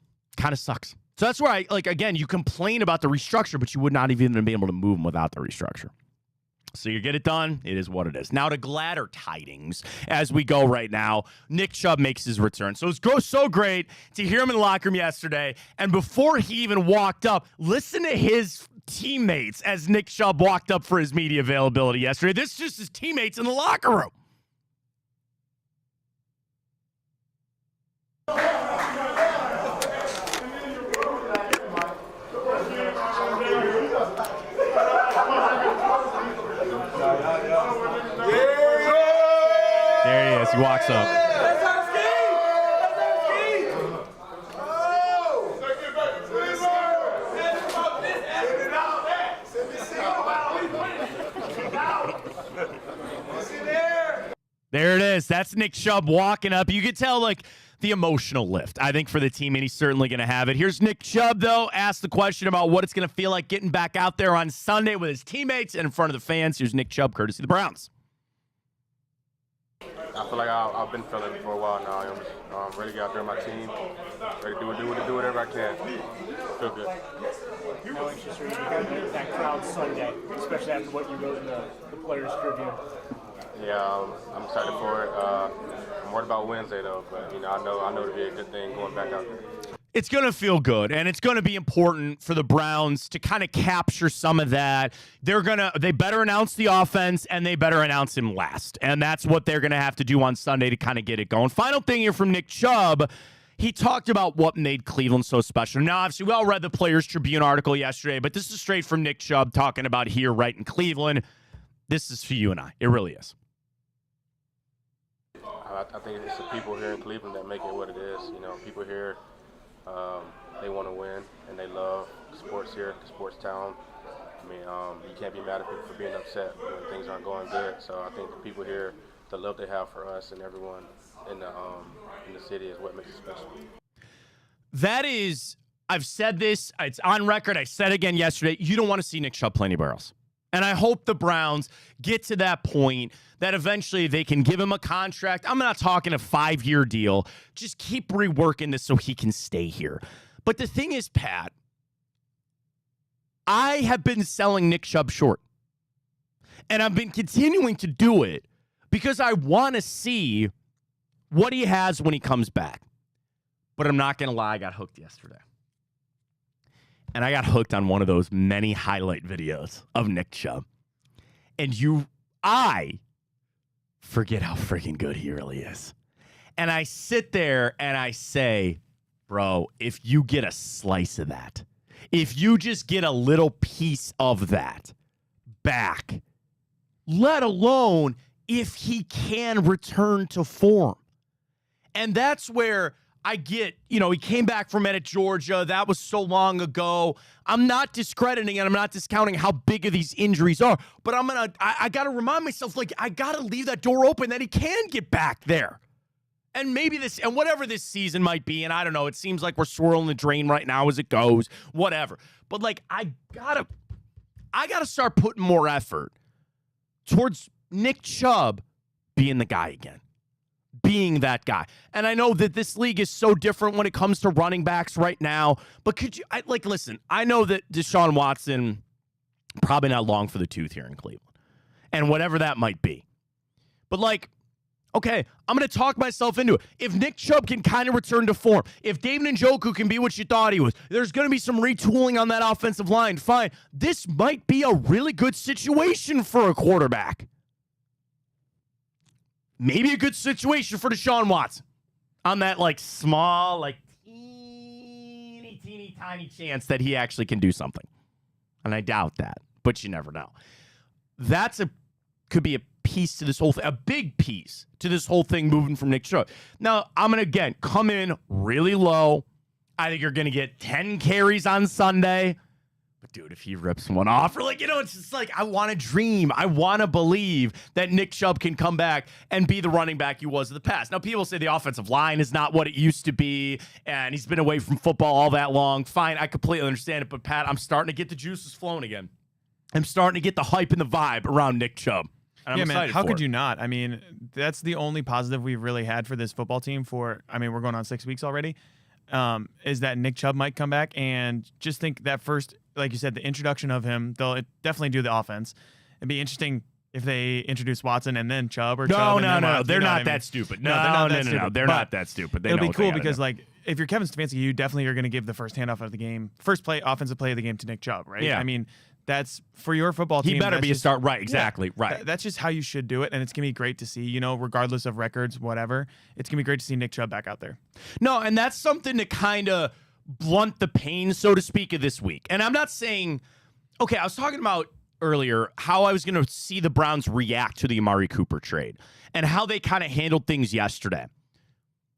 So that's where again, you complain about the restructure, but you would not even be able to move them without the restructure. So you get it done. It is what it is. Now to gladder tidings as we go right now. Nick Chubb makes his return. So it's so great to hear him in the locker room yesterday. And before he even walked up, listen to his teammates as Nick Chubb walked up for his media availability yesterday. This is just his teammates in the locker room. There he is. He walks up. There it is. That's Nick Chubb walking up. You could tell, the emotional lift, I think, for the team, and he's certainly going to have it. Here's Nick Chubb, though, asked the question about what it's going to feel like getting back out there on Sunday with his teammates and in front of the fans. Here's Nick Chubb, courtesy of the Browns. I feel like I've been feeling it for a while now. I'm ready to get out there with my team, ready to do whatever I can. Feel good. How anxious are you to get that crowd Sunday, especially after what you wrote in the Players' Tribune? Yeah, I'm excited for it. I'm worried about Wednesday though, but I know it'll be a good thing going back out there. It's going to feel good, and it's going to be important for the Browns to kind of capture some of that. They better announce the offense, and they better announce him last. And that's what they're going to have to do on Sunday to kind of get it going. Final thing here from Nick Chubb. He talked about what made Cleveland so special. Now, obviously, we all read the Players' Tribune article yesterday, but this is straight from Nick Chubb talking about here right in Cleveland. This is for you and I. It really is. I think it's the people here in Cleveland that make it what it is. People here, they want to win, and they love sports here, the sports town. You can't be mad at people for being upset when things aren't going good. So I think the people here, the love they have for us and everyone in the city is what makes it special. That is, I've said this, it's on record, I said again yesterday, you don't want to see Nick Chubb play anywhere else. And I hope the Browns get to that point that eventually they can give him a contract. I'm not talking a 5-year deal. Just keep reworking this so he can stay here. But the thing is, Pat, I have been selling Nick Chubb short. And I've been continuing to do it because I want to see what he has when he comes back. But I'm not going to lie, I got hooked yesterday. And I got hooked on one of those many highlight videos of Nick Chubb. And I forget how freaking good he really is. And I sit there and I say, bro, if you get a slice of that, if you just get a little piece of that back, let alone if he can return to form. And that's where I get, he came back from it at Georgia. That was so long ago. I'm not discrediting and I'm not discounting how big of these injuries are, but I got to remind myself, I got to leave that door open that he can get back there. And maybe and whatever this season might be, and I don't know, it seems like we're swirling the drain right now as it goes, whatever. But I gotta start putting more effort towards Nick Chubb being the guy again, being that guy. And I know that this league is so different when it comes to running backs right now, but listen, I know that Deshaun Watson probably not long for the tooth here in Cleveland, and whatever that might be. But okay, I'm going to talk myself into it. If Nick Chubb can kind of return to form, if David Njoku can be what you thought he was, there's going to be some retooling on that offensive line. Fine. This might be a really good situation for a quarterback. Maybe a good situation for Deshaun Watson on that small, teeny tiny chance that he actually can do something. And I doubt that, but you never know. Could be a piece to this whole thing, a big piece to this whole thing moving from Nick Chubb. Now, I'm going to, again, come in really low. I think you're going to get 10 carries on Sunday. But, dude, if he rips one off, it's just I want to dream. I want to believe that Nick Chubb can come back and be the running back he was in the past. Now, people say the offensive line is not what it used to be, and he's been away from football all that long. Fine, I completely understand it. But, Pat, I'm starting to get the juices flowing again. I'm starting to get the hype and the vibe around Nick Chubb. Yeah, man, how could you not? I mean, that's the only positive we've really had for this football team we're going on 6 weeks already, is that Nick Chubb might come back. And just think that first, like you said, the introduction of him, they'll definitely do the offense. It'd be interesting if they introduce Watson and then Chubb or Chubb. No. They're not that stupid. No. They're not that stupid. It'll be cool because, if you're Kevin Stefanski, you definitely are going to give the first handoff of the game, offensive play of the game to Nick Chubb, right? Yeah. I mean, that's for your football team. He better be a start. Right, exactly. Yeah, right. That's just how you should do it. And it's going to be great to see, regardless of records, whatever. It's going to be great to see Nick Chubb back out there. No, and that's something to kind of blunt the pain, so to speak, of this week. And I'm not saying, I was talking about earlier how I was going to see the Browns react to the Amari Cooper trade and how they kind of handled things yesterday.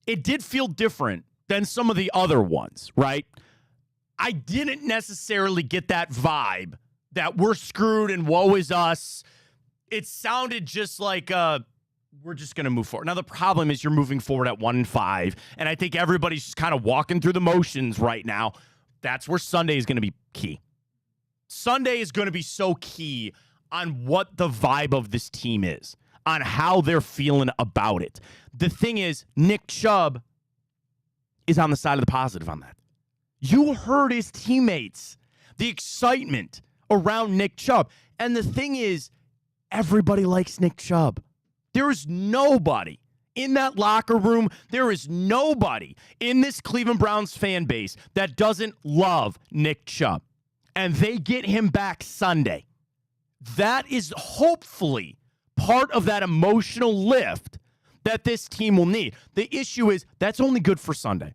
It did feel different than some of the other ones, right? I didn't necessarily get that vibe that we're screwed and woe is us. It sounded just like we're just going to move forward. Now, the problem is you're moving forward at 1-5, and I think everybody's just kind of walking through the motions right now. That's where Sunday is going to be key. Sunday is going to be so key on what the vibe of this team is, on how they're feeling about it. The thing is, Nick Chubb is on the side of the positive on that. You heard his teammates, the excitement around Nick Chubb. And the thing is, everybody likes Nick Chubb. There is nobody in that locker room, there is nobody in this Cleveland Browns fan base that doesn't love Nick Chubb. And they get him back Sunday. That is hopefully part of that emotional lift that this team will need. The issue is that's only good for Sunday.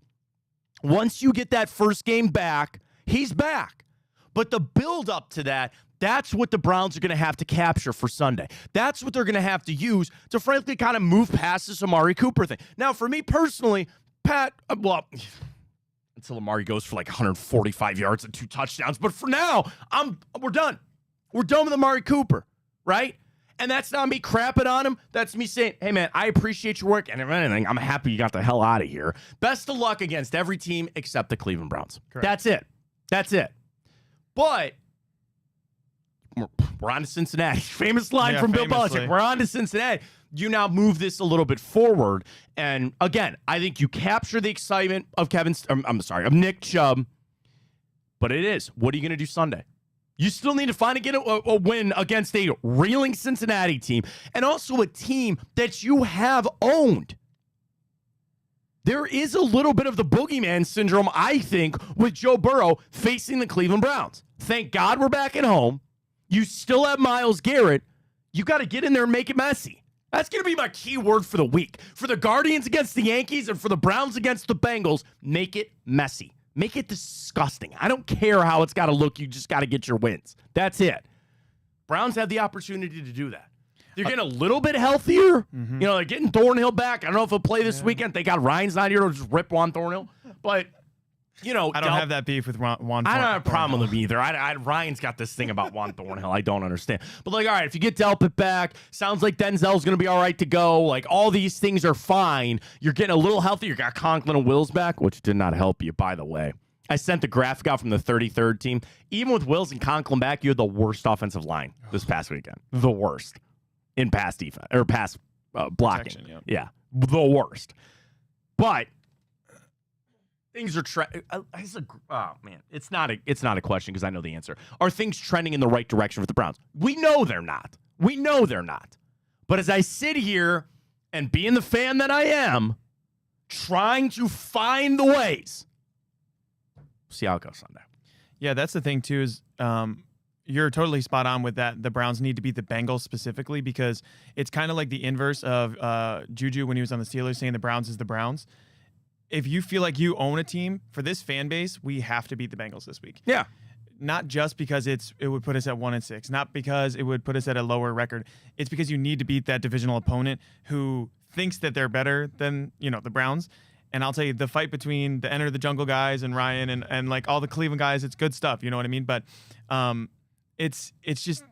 Once you get that first game back, he's back. But the build up to that, that's what the Browns are going to have to capture for Sunday. That's what they're going to have to use to frankly kind of move past this Amari Cooper thing. Now, for me personally, Pat, until Amari goes for 145 yards and 2 touchdowns. But for now, we're done. We're done with Amari Cooper, right? And that's not me crapping on him. That's me saying, hey, man, I appreciate your work. And if anything, I'm happy you got the hell out of here. Best of luck against every team except the Cleveland Browns. Correct. That's it. But we're on to Cincinnati. Famous line from Bill Belichick. We're on to Cincinnati. You now move this a little bit forward. And again, I think you capture the excitement of of Nick Chubb. But it is. What are you going to do Sunday? You still need to get a win against a reeling Cincinnati team and also a team that you have owned. There is a little bit of the boogeyman syndrome, I think, with Joe Burrow facing the Cleveland Browns. Thank God we're back at home. You still have Myles Garrett. You got to get in there and make it messy. That's going to be my key word for the week. For the Guardians against the Yankees and for the Browns against the Bengals, make it messy. Make it disgusting. I don't care how it's got to look. You just got to get your wins. That's it. Browns have the opportunity to do that. They're getting a little bit healthier. You know, like getting Thornhill back. I don't know if he'll play this weekend. They got Ryan's not here to just rip Juan Thornhill. But, you know. I don't have that beef with Juan Thornhill. I don't have a problem with him either. Ryan's got this thing about Juan Thornhill I don't understand. But, like, all right, if you get Delpit back, sounds like Denzel's going to be all right to go. Like, all these things are fine. You're getting a little healthier. You got Conklin and Wills back, which did not help you, by the way. I sent the graphic out from the 33rd team. Even with Wills and Conklin back, you had the worst offensive line this past weekend. The worst in pass defense or pass blocking. Protection, yeah, the worst. But things are oh man, it's not a question because I know the answer. Are things trending in the right direction for the Browns? We know they're not. But as I sit here and being the fan that I am, trying to find the ways. See how it goes Sunday. Yeah, that's the thing too. Is you're totally spot on with that. The Browns need to beat the Bengals specifically because it's kind of like the inverse of Juju when he was on the Steelers saying the Browns is the Browns. If you feel like you own a team, for this fan base, we have to beat the Bengals this week. Yeah. Not just because it would put us at 1-6, not because it would put us at a lower record. It's because you need to beat that divisional opponent who thinks that they're better than, the Browns. And I'll tell you, the fight between the Enter the Jungle guys and Ryan and like all the Cleveland guys, it's good stuff. You know what I mean? But it's just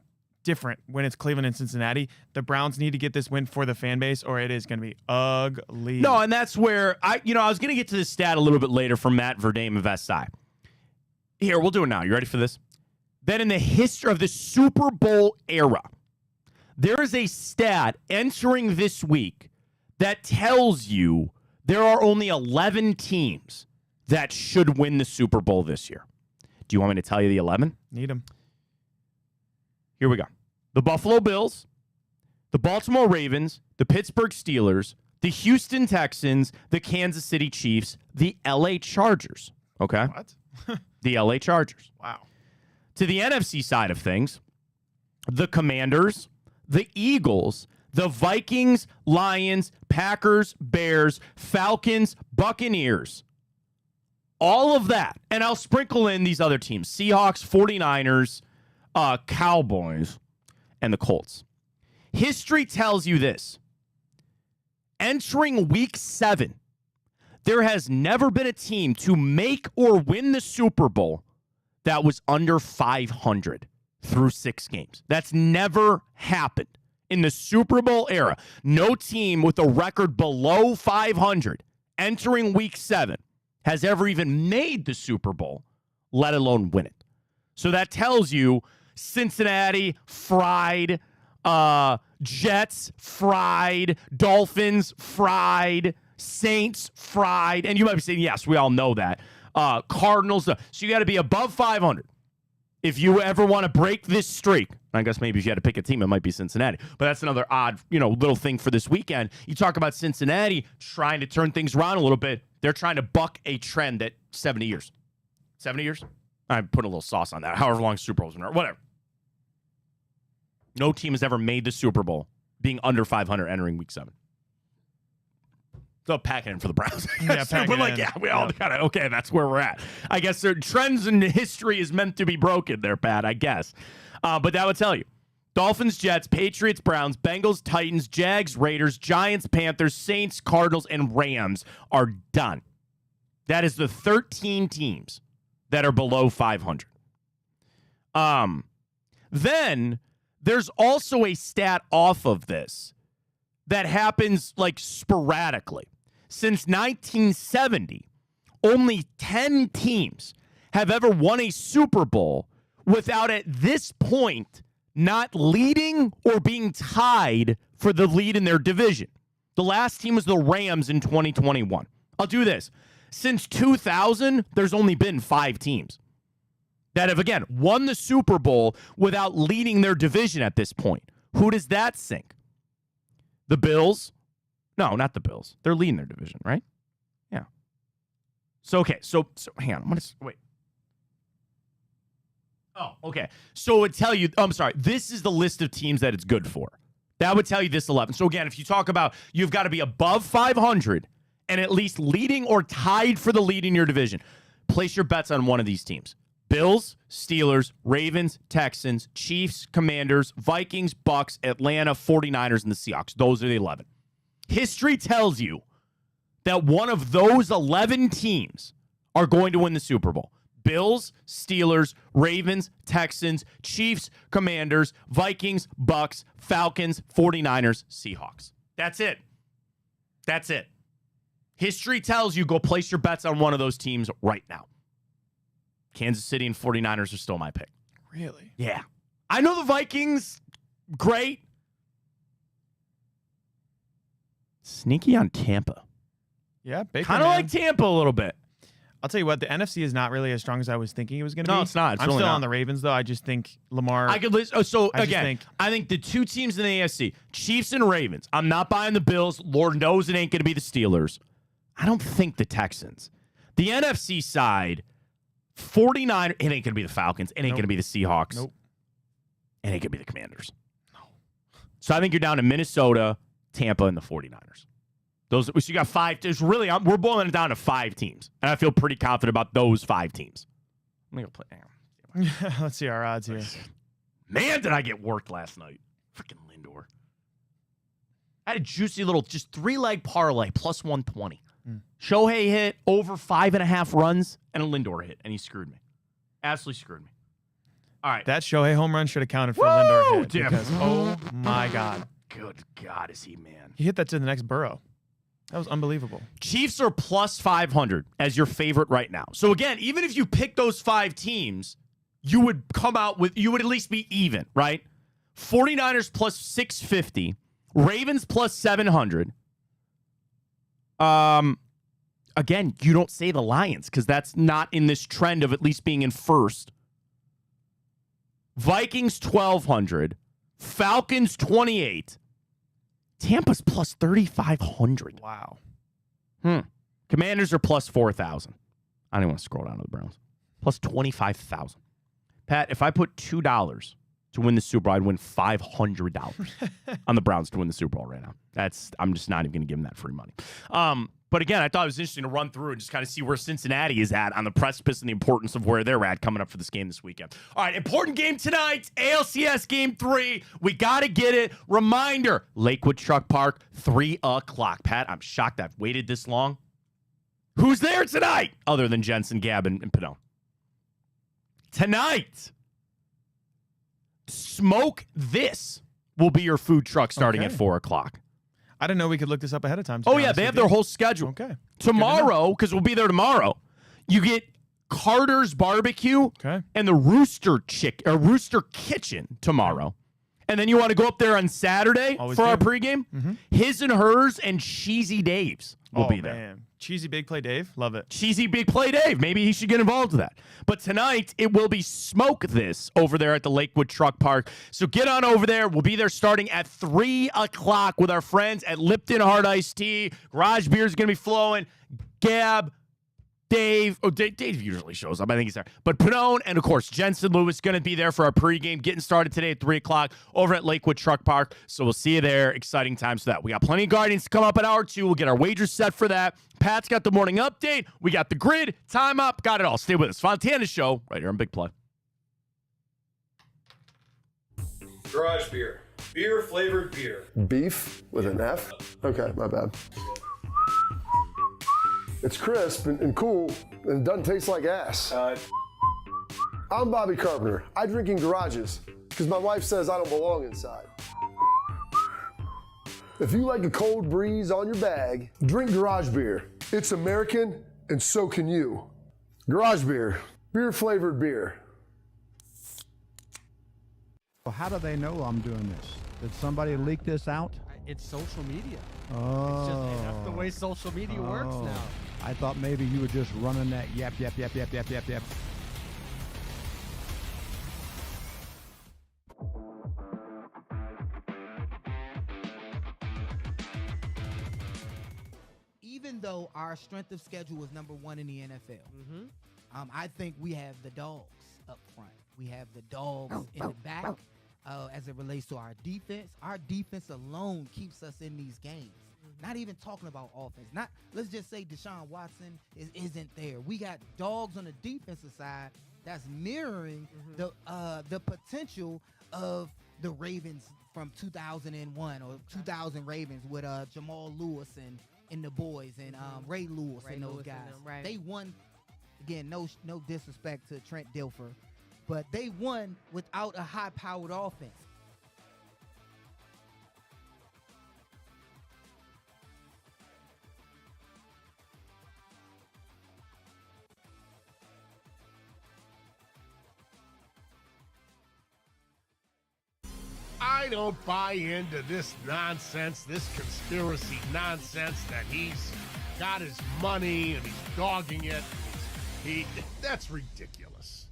different when it's Cleveland and Cincinnati. The Browns need to get this win for the fan base, or it is going to be ugly. No, and that's where I was going to get to this stat a little bit later from Matt Verdame of SI. Here, we'll do it now. You ready for this? That in the history of the Super Bowl era, there is a stat entering this week that tells you there are only 11 teams that should win the Super Bowl this year. Do you want me to tell you the 11? Need them. Here we go. The Buffalo Bills, the Baltimore Ravens, the Pittsburgh Steelers, the Houston Texans, the Kansas City Chiefs, the LA Chargers. Okay? What? The LA Chargers. Wow. To the NFC side of things, the Commanders, the Eagles, the Vikings, Lions, Packers, Bears, Falcons, Buccaneers. All of that. And I'll sprinkle in these other teams. Seahawks, 49ers, Cowboys, and the Colts. History tells you this. Entering week 7, there has never been a team to make or win the Super Bowl that was under 500 through 6 games. That's never happened in the Super Bowl era. No team with a record below 500 entering week 7 has ever even made the Super Bowl, let alone win it. So that tells you Cincinnati, fried, Jets, fried, Dolphins, fried, Saints, fried. And you might be saying, yes, we all know that. Cardinals. So you got to be above 500. If you ever want to break this streak, I guess maybe if you had to pick a team, it might be Cincinnati. But that's another odd, little thing for this weekend. You talk about Cincinnati trying to turn things around a little bit. They're trying to buck a trend at 70 years. 70 years? I put a little sauce on that. However long Super Bowl's been around. Whatever. No team has ever made the Super Bowl being under 500 entering week 7. So packing in for the Browns. Yeah, we're like, we all kind of, okay, that's where we're at. I guess their trends in history is meant to be broken there, Pat, I guess. But that would tell you. Dolphins, Jets, Patriots, Browns, Bengals, Titans, Jags, Raiders, Giants, Panthers, Saints, Cardinals, and Rams are done. That is the 13 teams that are below 500. Then there's also a stat off of this that happens like sporadically. Since 1970, only 10 teams have ever won a Super Bowl without at this point not leading or being tied for the lead in their division. The last team was the Rams in 2021. I'll do this. Since 2000, there's only been 5 teams that have, again, won the Super Bowl without leading their division at this point. Who does that sink? The Bills? No, not the Bills. They're leading their division, right? Yeah. So, okay. So hang on. Wait. Oh, okay. So it would tell you, I'm sorry, this is the list of teams that it's good for. That would tell you this 11. So again, if you talk about you've got to be above 500 and at least leading or tied for the lead in your division, place your bets on one of these teams. Bills, Steelers, Ravens, Texans, Chiefs, Commanders, Vikings, Bucks, Atlanta, 49ers, and the Seahawks. Those are the 11. History tells you that one of those 11 teams are going to win the Super Bowl. Bills, Steelers, Ravens, Texans, Chiefs, Commanders, Vikings, Bucks, Falcons, 49ers, Seahawks. That's it. That's it. History tells you go place your bets on one of those teams right now. Kansas City and 49ers are still my pick. Really? Yeah. I know the Vikings, great. Sneaky on Tampa. Yeah, Baker, Kind of man. like Tampa a little bit. I'll tell you what, the NFC is not really as strong as I was thinking it was going to be. No, it's not. It's I'm really still not. on the Ravens, though. I just think Lamar. I could list. So I just again, think- I think the two teams in the AFC, Chiefs and Ravens. I'm not buying the Bills. Lord knows it ain't going to be the Steelers. I don't think the Texans. The NFC side, 49. It ain't going to be the Falcons. It ain't Nope. going to be the Seahawks. Nope. It ain't going to be the Commanders. No. So I think you're down to Minnesota, Tampa, and the 49ers. Those, so you got 5. There's really, we're boiling it down to 5 teams, and I feel pretty confident about those 5 teams. I'm gonna go play. Hang on. Let's see our odds here. Man, did I get worked last night? Freaking Lindor. I had a juicy little, just 3-leg parlay plus 120. Shohei hit over 5.5 runs, and a Lindor hit, and he screwed me. Absolutely screwed me. All right. That Shohei home run should have counted for Woo! a Lindor hit. Damn. Because, oh my God. Good God, is he man. He hit that to the next Burrow. That was unbelievable. Chiefs are plus 500 as your favorite right now. So again, even if you pick those 5 teams, you would come out with, you would at least be even, right? 49ers plus 650, Ravens plus 700. Again, you don't say the Lions because that's not in this trend of at least being in first. Vikings 1,200, Falcons 28. Tampa's plus 3,500. Wow. Commanders are plus 4,000. I don't even want to scroll down to the Browns. Plus 25,000. Pat, if I put $2 to win the Super Bowl, I'd win $500 on the Browns to win the Super Bowl right now. I'm just not even going to give them that free money. But again, I thought it was interesting to run through and just kind of see where Cincinnati is at on the precipice and the importance of where they're at coming up for this game this weekend. All right, important game tonight, ALCS Game 3. We got to get it. Reminder, Lakewood Truck Park, 3 o'clock. Pat, I'm shocked I've waited this long. Who's there tonight other than Jensen, Gavin, and Pinot? Tonight, Smoke This will be your food truck starting at 4 o'clock. I didn't know we could look this up ahead of time. to Oh, be yeah, honest they with have you. their whole schedule. Okay. Tomorrow, because we'll be there tomorrow, you get Carter's Barbecue Okay. and the Rooster Kitchen tomorrow. And then you want to go up there on Saturday Always for our do. pregame? His and Hers and Cheesy Dave's will be there. Man. Cheesy Big Play Dave. Love it. Cheesy Big Play Dave. Maybe he should get involved with that. But tonight, it will be Smoke This over there at the Lakewood Truck Park. So get on over there. We'll be there starting at 3 o'clock with our friends at Lipton Hard Iced Tea. Garage beer is going to be flowing. Gab, Dave. Oh, Dave usually shows up. I think he's there. But Pinone and, of course, Jensen Lewis going to be there for our pregame, getting started today at 3 o'clock over at Lakewood Truck Park. So we'll see you there. Exciting times for that. We got plenty of Guardians to come up at hour 2. We'll get our wagers set for that. Pat's got the morning update. We got the grid, time up, got it all. Stay with us. Fontana Show right here on Big Play. Garage beer. Beer flavored beer. Beef with an F? Okay, my bad. It's crisp and cool and doesn't taste like ass. I'm Bobby Carpenter. I drink in garages because my wife says I don't belong inside. If you like a cold breeze on your bag, drink garage beer. It's American and so can you. Garage beer. Beer flavored beer. Well, how do they know I'm doing this? Did somebody leak this out? It's social media. Oh. It's just, that's the way social media works now. I thought maybe you were just running that yap. Even though our strength of schedule was #1 in the NFL, I think we have the dogs up front. We have the dogs in the back as it relates to our defense. Our defense alone keeps us in these games. Not even talking about offense. Let's just say Deshaun Watson isn't there. We got dogs on the defensive side that's mirroring the potential of the Ravens from 2001 or 2000 Ravens with Jamal Lewis and the boys and Ray Lewis and those guys. Right. They won, again, no disrespect to Trent Dilfer, but they won without a high-powered offense. I don't buy into this nonsense, this conspiracy nonsense that he's got his money and he's dogging it. That's ridiculous.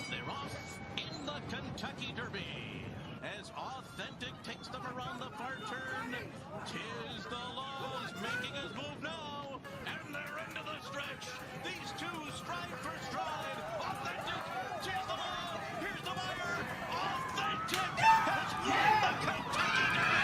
They're off in the Kentucky Derby as Authentic takes them around the far turn. 'Tis the Laws making his move now, and they're into the stretch. These two stride for stride. Authentic, 'tis the Law. Here's the buyer. Authentic has won the Kentucky Derby.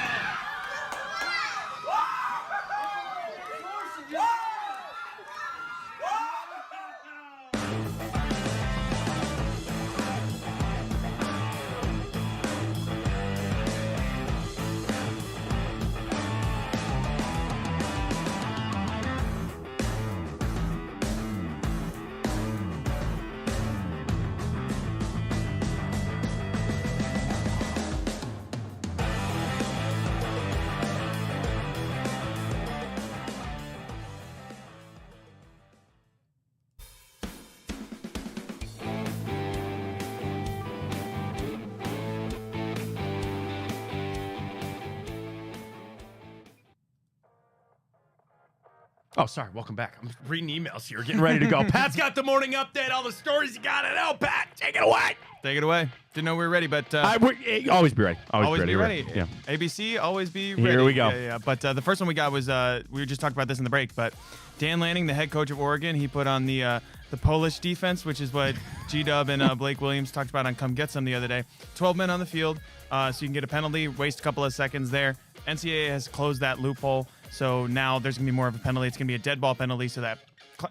Oh, sorry. Welcome back. I'm reading emails here, getting ready to go. Pat's got the morning update. All the stories you got to know. Pat, take it away. Take it away. Didn't know we were ready, but always be ready. Always be ready. Yeah. ABC, always be ready. Here we go. Yeah. But the first one we got was we were just talking about this in the break, but Dan Lanning, the head coach of Oregon, he put on the Polish defense, which is what G-Dub and Blake Williams talked about on Come Get Some the other day. 12 men on the field, so you can get a penalty, waste a couple of seconds there. NCAA has closed that loophole, so now there's going to be more of a penalty. It's going to be a dead ball penalty, so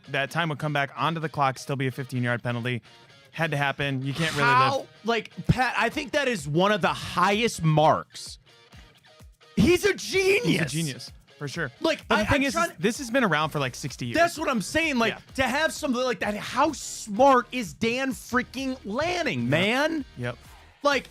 that time will come back onto the clock, still be a 15-yard penalty. Had to happen. You can't really live. Like, Pat, I think that is one of the highest marks. He's a genius. He's a genius, for sure. Like, But the thing is, this has been around for like 60 years. That's what I'm saying. Like, to have something like that, how smart is Dan freaking Lanning, man? Yep. Like,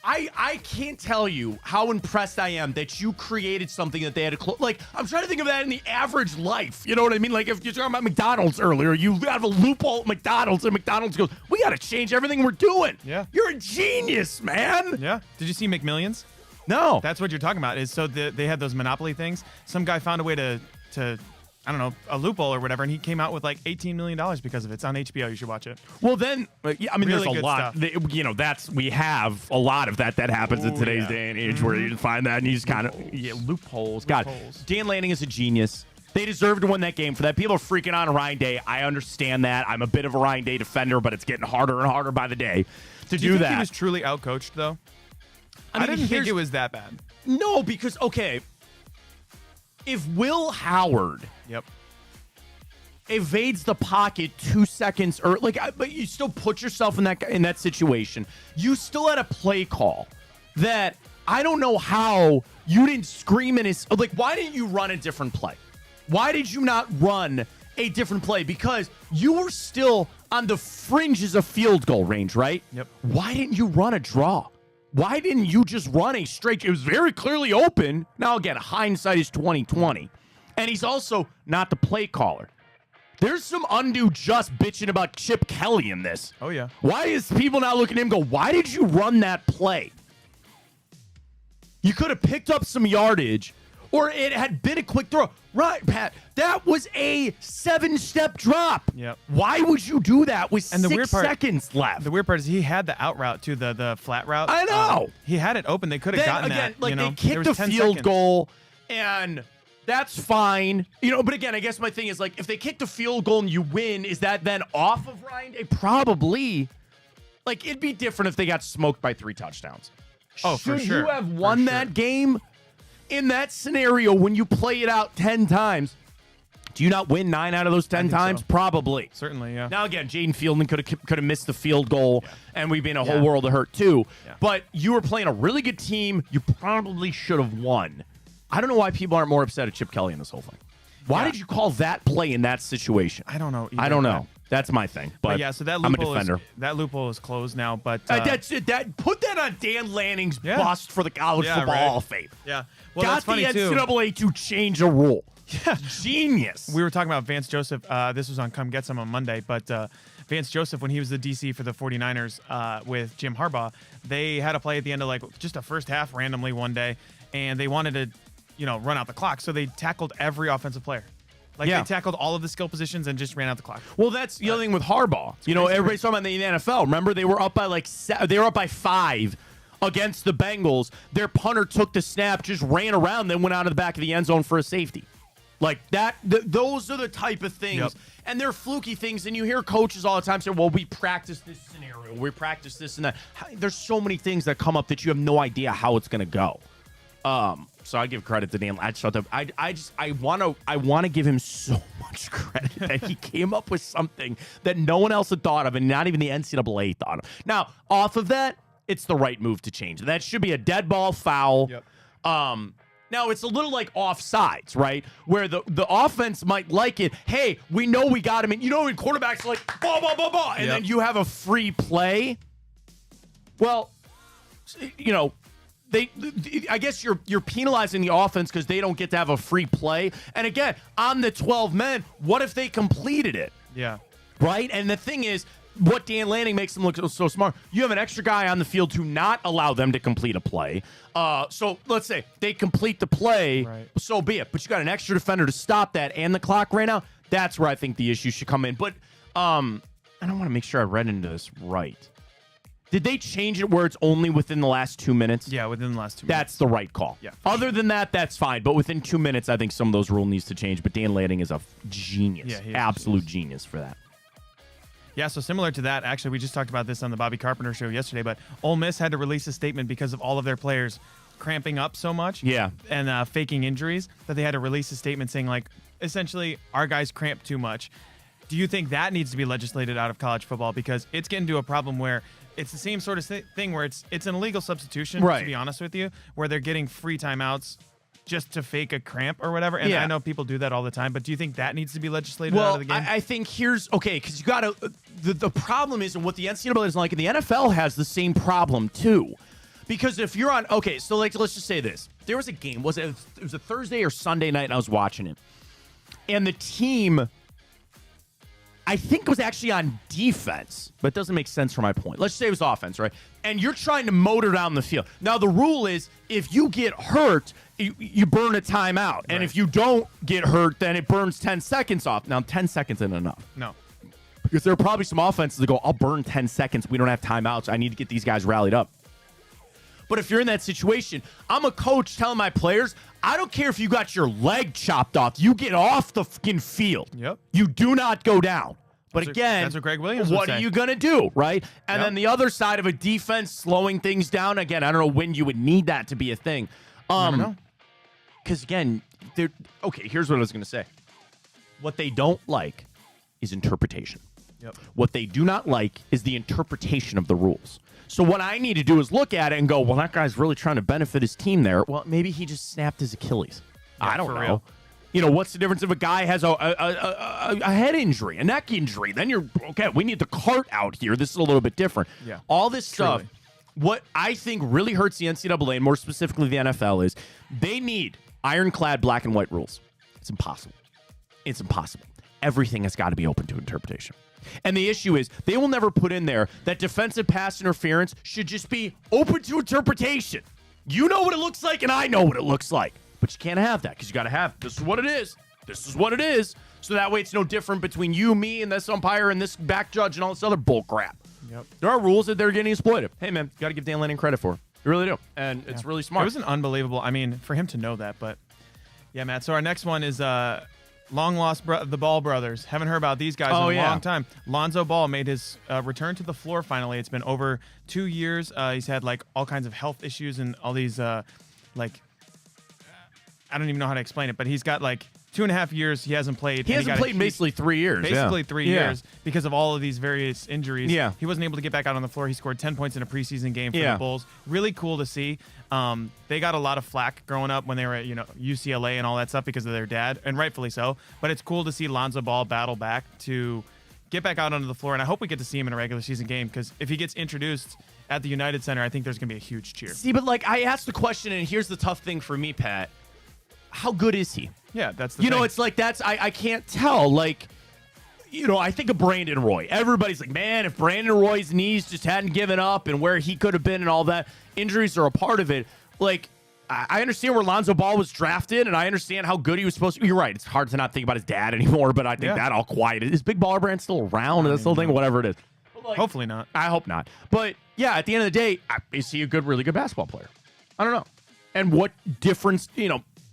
I can't tell you how impressed I am that you created something that they had to close. Like, I'm trying to think of that in the average life. You know what I mean? Like, if you're talking about McDonald's earlier, you have a loophole at McDonald's, and McDonald's goes, we got to change everything we're doing. Yeah. You're a genius, man. Yeah. Did you see McMillions? No. That's what you're talking about. Is so they had those monopoly things. Some guy found a way to I don't know, a loophole or whatever, and he came out with like $18 million because of it. It's on HBO. You should watch it. Well, then, yeah, I mean, Really there's a good lot. We have a lot of that happens in today's day and age where you find that and you just kind of, loopholes. God, Dan Lanning is a genius. They deserve to win that game for that. People are freaking on Ryan Day. I understand that. I'm a bit of a Ryan Day defender, but it's getting harder and harder by the day to do you think that. He was truly outcoached, though? I didn't think it was that bad. No, because, okay, if Will Howard evades the pocket 2 seconds early, but you still put yourself in that situation, you still had a play call that I don't know how you didn't scream in his, like, why didn't you run a different play? Why did you not run a different play? Because you were still on the fringes of field goal range, right? Yep. Why didn't you run a draw? Why didn't you just run a straight? It was very clearly open. Now, again, hindsight is 20/20. And he's also not the play caller. There's some undue just bitching about Chip Kelly in this. Oh, yeah. Why is people now looking at him and go, why did you run that play? You could have picked up some yardage, or it had been a quick throw. Right, Pat, that was a 7-step drop. Yep. Why would you do that with And the 6 weird part, seconds left? The weird part is he had the out route to the flat route. I know. He had it open. They could have gotten again, that. like, they kicked a field goal, and that's fine. But again, I guess my thing is, like, if they kicked a field goal and you win, is that then off of Ryan Day? Probably. Like, it'd be different if they got smoked by 3 touchdowns. Oh, for Should sure. you have won that game in that scenario when you play it out 10 times? Do you not win 9 out of those 10 times? So. Probably. Certainly, yeah. Now, again, Jaden Fielding could have missed the field goal, and we'd be in a whole world of hurt, too. Yeah. But you were playing a really good team. You probably should have won. I don't know why people aren't more upset at Chip Kelly in this whole thing. Why did you call that play in that situation? I don't know. I don't know. That's my thing. But yeah, so that I'm a defender. That loophole is closed now. But that's it. Put that on Dan Lanning's bust for the College Football right. Hall of Fame. Yeah. Well, Got that's funny the too. NCAA to change a rule. Yeah. Genius. We were talking about Vance Joseph. This was on Come Get Some on Monday. But Vance Joseph, when he was the DC for the 49ers with Jim Harbaugh, they had a play at the end of like just a first half randomly one day, and they wanted to, run out the clock. So they tackled every offensive player. They tackled all of the skill positions and just ran out the clock. Well, that's the other thing with Harbaugh. Everybody's talking about the NFL. Remember, they were up by they were up by 5 against the Bengals. Their punter took the snap, just ran around, then went out of the back of the end zone for a safety. Like that. Those are the type of things, and they're fluky things. And you hear coaches all the time say, "Well, we practice this scenario, we practice this and that." There's so many things that come up that you have no idea how it's going to go. So I give credit to Dan. I want to give him so much credit that he came up with something that no one else had thought of, and not even the NCAA thought of. Now, off of that, it's the right move to change. That should be a dead ball foul. Yep. Now, it's a little like offsides, right? Where the offense might like it. Hey, we know we got him. And when quarterbacks are like, blah, blah, blah, blah, and then you have a free play. Well, I guess you're penalizing the offense because they don't get to have a free play. And again, on the 12 men, what if they completed it? Yeah. Right? And the thing is, what Dan Lanning makes them look so smart, you have an extra guy on the field to not allow them to complete a play. So let's say they complete the play, so be it. But you got an extra defender to stop that, and the clock ran out. That's where I think the issue should come in. But I don't want to make sure I read into this right. Did they change it where it's only within the last 2 minutes? Yeah, within the last 2 minutes. That's the right call. Yeah. Other than that, that's fine. But within 2 minutes, I think some of those rules needs to change. But Dan Lanning is a genius. Yeah, he is Absolute genius for that. Yeah, so similar to that, actually, we just talked about this on the Bobby Carpenter show yesterday, but Ole Miss had to release a statement because of all of their players cramping up so much and faking injuries that they had to release a statement saying, like, essentially, our guys cramp too much. Do you think that needs to be legislated out of college football? Because it's getting to a problem where it's the same sort of thing where it's an illegal substitution, to be honest with you, where they're getting free timeouts just to fake a cramp or whatever. And I know people do that all the time, but do you think that needs to be legislated out of the game? I think because you got to the problem is, and what the NCAA is like, and the NFL has the same problem too. Because if you're on, so let's just say this. There was a game, it was a Thursday or Sunday night, and I was watching it. And the team, I think, was actually on defense, but it doesn't make sense for my point. Let's say it was offense, right? And you're trying to motor down the field. Now, the rule is if you get hurt, you burn a timeout. And if you don't get hurt, then it burns 10 seconds off. Now, 10 seconds isn't enough. No. Because there are probably some offenses that go, I'll burn 10 seconds. We don't have timeouts. I need to get these guys rallied up. But if you're in that situation, I'm a coach telling my players, I don't care if you got your leg chopped off. You get off the fucking field. Yep. You do not go down. But again, that's what Greg Williams would what say. are you going to do, right? And then the other side of a defense slowing things down, again, I don't know when you would need that to be a thing. Never know. Because, again, here's what I was going to say. What they don't like is interpretation. Yep. What they do not like is the interpretation of the rules. So what I need to do is look at it and go, well, that guy's really trying to benefit his team there. Well, maybe he just snapped his Achilles. I don't know. Real. What's the difference if a guy has a head injury, a neck injury? Then you're, we need the cart out here. This is a little bit different. Yeah. All this stuff, what I think really hurts the NCAA, and more specifically the NFL, is they need ironclad black and white rules. It's impossible. It's impossible. Everything has got to be open to interpretation. And the issue is they will never put in there that defensive pass interference should just be open to interpretation. You know what it looks like, and I know what it looks like. But you can't have that because you got to have this is what it is. This is what it is. So that way it's no different between you, me, and this umpire and this back judge and all this other bull crap. Yep. There are rules that they're getting exploited. Hey, man, you got to give Dan Lanning credit for it. You really do. And it's really smart. It was an unbelievable, for him to know that. But, yeah, Matt. So our next one is long lost the Ball brothers. Haven't heard about these guys in a long time. Lonzo Ball made his return to the floor finally. It's been over 2 years. He's had, all kinds of health issues and all these, I don't even know how to explain it, but he's got 2.5 years he hasn't played. He hasn't played basically 3 years. Basically yeah. 3 years because of all of these various injuries. Yeah. He wasn't able to get back out on the floor. He scored 10 points in a preseason game for the Bulls. Really cool to see. They got a lot of flack growing up when they were at UCLA and all that stuff because of their dad, and rightfully so. But it's cool to see Lonzo Ball battle back to get back out onto the floor, and I hope we get to see him in a regular season game because if he gets introduced at the United Center, I think there's going to be a huge cheer. See, but like I asked the question, and here's the tough thing for me, Pat. How good is he? Yeah, that's the thing. It's like I can't tell. Like, I think of Brandon Roy. Everybody's like, man, if Brandon Roy's knees just hadn't given up and where he could have been and all that, injuries are a part of it. Like, I understand where Lonzo Ball was drafted, and I understand how good he was supposed to be. You're right. It's hard to not think about his dad anymore, but I think that all quieted. Is Big Baller Brand still around? That's the whole thing, whatever it is. Like, hopefully not. I hope not. But, yeah, at the end of the day, is he a really good basketball player? I don't know. And what difference,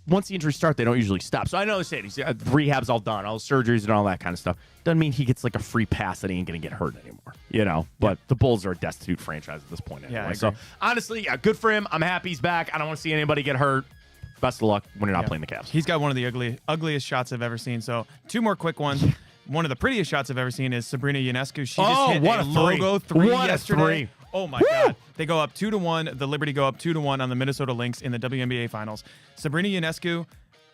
once the injuries start, they don't usually stop. So I know they say rehab's all done, all the surgeries and all that kind of stuff. Doesn't mean he gets like a free pass that he ain't going to get hurt anymore, But the Bulls are a destitute franchise at this point anyway. Yeah, so honestly, good for him. I'm happy he's back. I don't want to see anybody get hurt. Best of luck when you're not playing the Cavs. He's got one of the ugliest shots I've ever seen. So 2 more quick ones. One of the prettiest shots I've ever seen is Sabrina Ionescu. She just hit a logo 3 yesterday. Oh my God. They go up 2-1. The Liberty go up 2-1 on the Minnesota Lynx in the WNBA Finals. Sabrina Ionescu,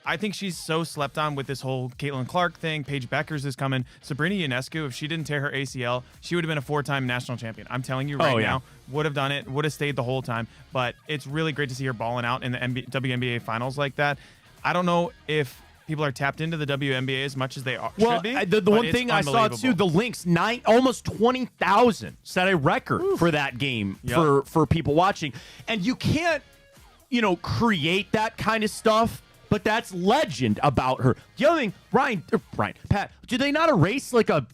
I think she's so slept on with this whole Caitlin Clark thing. Paige Beckers is coming. Sabrina Ionescu, if she didn't tear her ACL, she would have been a 4-time national champion. I'm telling you right now, would have done it, would have stayed the whole time. But it's really great to see her balling out in the WNBA Finals like that. I don't know if people are tapped into the WNBA as much as they should be. The one thing I saw too, the Lynx, almost 20,000 set a record for that game for people watching, and you can't, create that kind of stuff. But that's legend about her. The other thing, Pat, did they not erase like a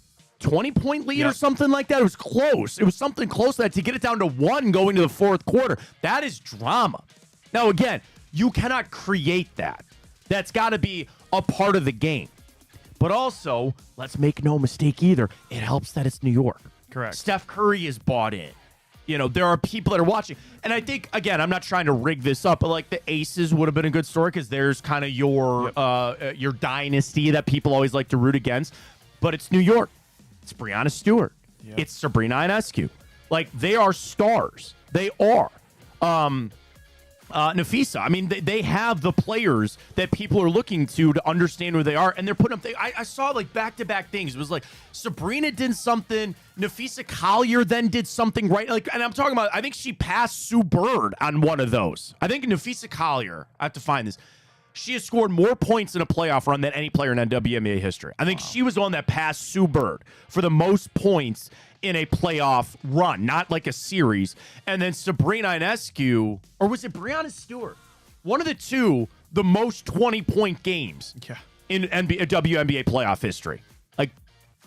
20-point lead or something like that? It was close. It was something close to that to get it down to 1 going to the 4th quarter. That is drama. Now again, you cannot create that. That's got to be a part of the game. But also, let's make no mistake either, it helps that it's New York. Correct. Steph Curry is bought in. There are people that are watching. And I think, again, I'm not trying to rig this up, but like the Aces would have been a good story because there's kind of your dynasty that people always like to root against. But it's New York. It's Breanna Stewart. It's Sabrina Ionescu. Like, they are stars. They are. Nafisa. I mean, they have the players that people are looking to understand who they are, and they're putting up. I saw like back-to-back things. It was like Sabrina did something, Nafisa Collier then did something right. Like, and I'm talking about. I think she passed Sue Bird on one of those. I think Nafisa Collier. I have to find this. She has scored more points in a playoff run than any player in WNBA history. I think she was the one that passed Sue Bird for the most points in a playoff run, not like a series. And then Sabrina Ionescu, or was it Breanna Stewart? One of the two, the most 20-point games in WNBA playoff history. Like,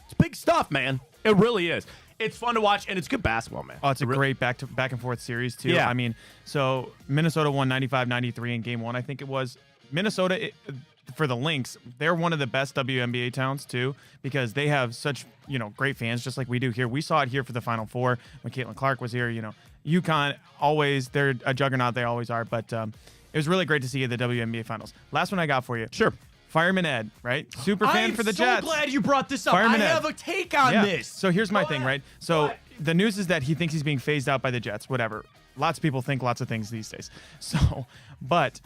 it's big stuff, man. It really is. It's fun to watch, and it's good basketball, man. Oh, it's a great back and forth series, too. Yeah. I mean, so Minnesota won 95-93 in Game 1, I think it was. Minnesota, for the Lynx, they're one of the best WNBA towns, too, because they have such, great fans, just like we do here. We saw it here for the Final Four when Caitlin Clark was here. UConn, always, they're a juggernaut. They always are. But it was really great to see you at the WNBA Finals. Last one I got for you. Sure. Fireman Ed, right? Super fan for the Jets. I'm so glad you brought this up. Fireman I Ed. have a take on this. So here's my thing, right? So the news is that he thinks he's being phased out by the Jets, whatever. Lots of people think lots of things these days. So, but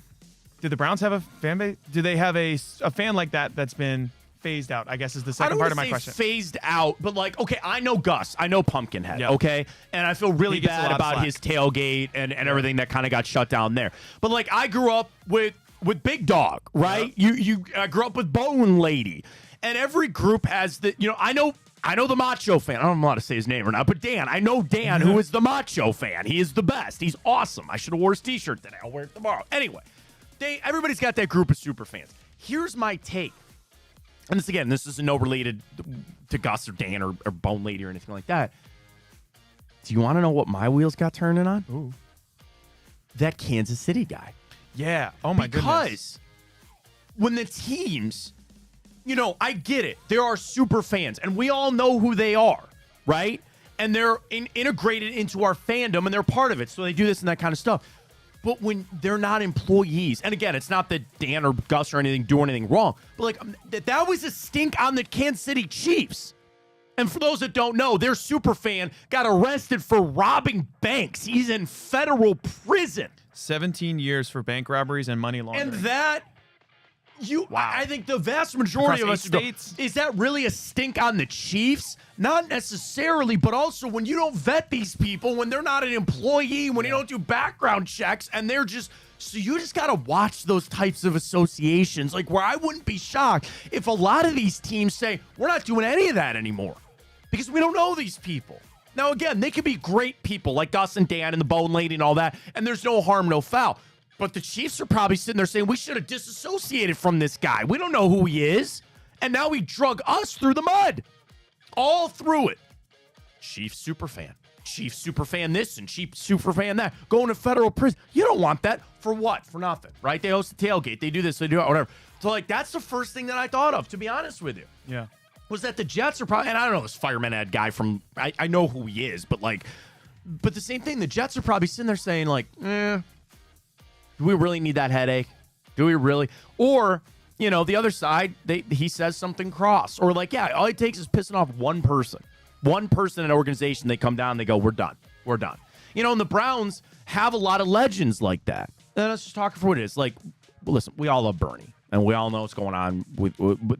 do the Browns have a fan base? Do they have a fan like that that's been phased out? I guess is the second part of my question. Phased out, but like, okay, I know Gus. I know Pumpkinhead, okay? And I feel really He gets a bad lot of about slack. his tailgate and everything that kind of got shut down there. But like, I grew up with Big Dog, right? I grew up with Bone Lady. And every group has the, I know the Macho fan. I don't know how to say his name or not, but Dan. I know Dan, who is the Macho fan. He is the best. He's awesome. I should have wore his t-shirt today. I'll wear it tomorrow. Anyway, everybody's got that group of super fans. Here's my take. And this is no related to Gus or Dan or Bone Lady or anything like that. Do you want to know what my wheels got turning on? Ooh. That Kansas City guy. Yeah. Oh, my goodness. Because when the teams, I get it. There are super fans, and we all know who they are, right? And they're integrated into our fandom, and they're part of it, so they do this and that kind of stuff. But when they're not employees, and again, it's not that Dan or Gus or anything doing anything wrong, but like that was a stink on the Kansas City Chiefs. And for those that don't know, their superfan got arrested for robbing banks. He's in federal prison. 17 years for bank robberies and money laundering. And that, I think the vast majority of us states, is that really a stink on the Chiefs? Not necessarily, but also when you don't vet these people, when they're not an employee, when you don't do background checks, and they're just, so you just got to watch those types of associations, like where I wouldn't be shocked if a lot of these teams say, we're not doing any of that anymore because we don't know these people. Now, again, they could be great people like Gus and Dan and the Bone Lady and all that, and there's no harm, no foul. But the Chiefs are probably sitting there saying, we should have disassociated from this guy. We don't know who he is. And now he drug us through the mud. All through it. Chiefs superfan. Chiefs superfan this and Chiefs superfan that. Going to federal prison. You don't want that. For what? For nothing, right? They host the tailgate. They do this. They do it, whatever. So, like, that's the first thing that I thought of, to be honest with you. Yeah. Was that the Jets are probably, and I don't know this fireman ad guy from, I know who he is, but the same thing, the Jets are probably sitting there saying, like, do we really need that headache? Do we really? Or, the other side, he says something cross. Or like, yeah, all it takes is pissing off one person. One person in an organization, they come down, they go, we're done. We're done. And the Browns have a lot of legends like that. And let's just talk for what it is. Like, listen, we all love Bernie. And we all know what's going on with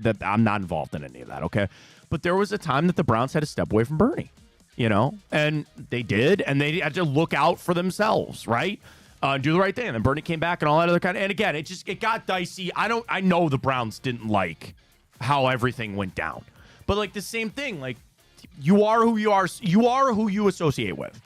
that. I'm not involved in any of that, okay? But there was a time that the Browns had to step away from Bernie, and they did, and they had to look out for themselves, right? Do the right thing. And then Bernie came back and all that other kind of, and again, it got dicey. I know the Browns didn't like how everything went down. But like the same thing, like you are who you are who you associate with.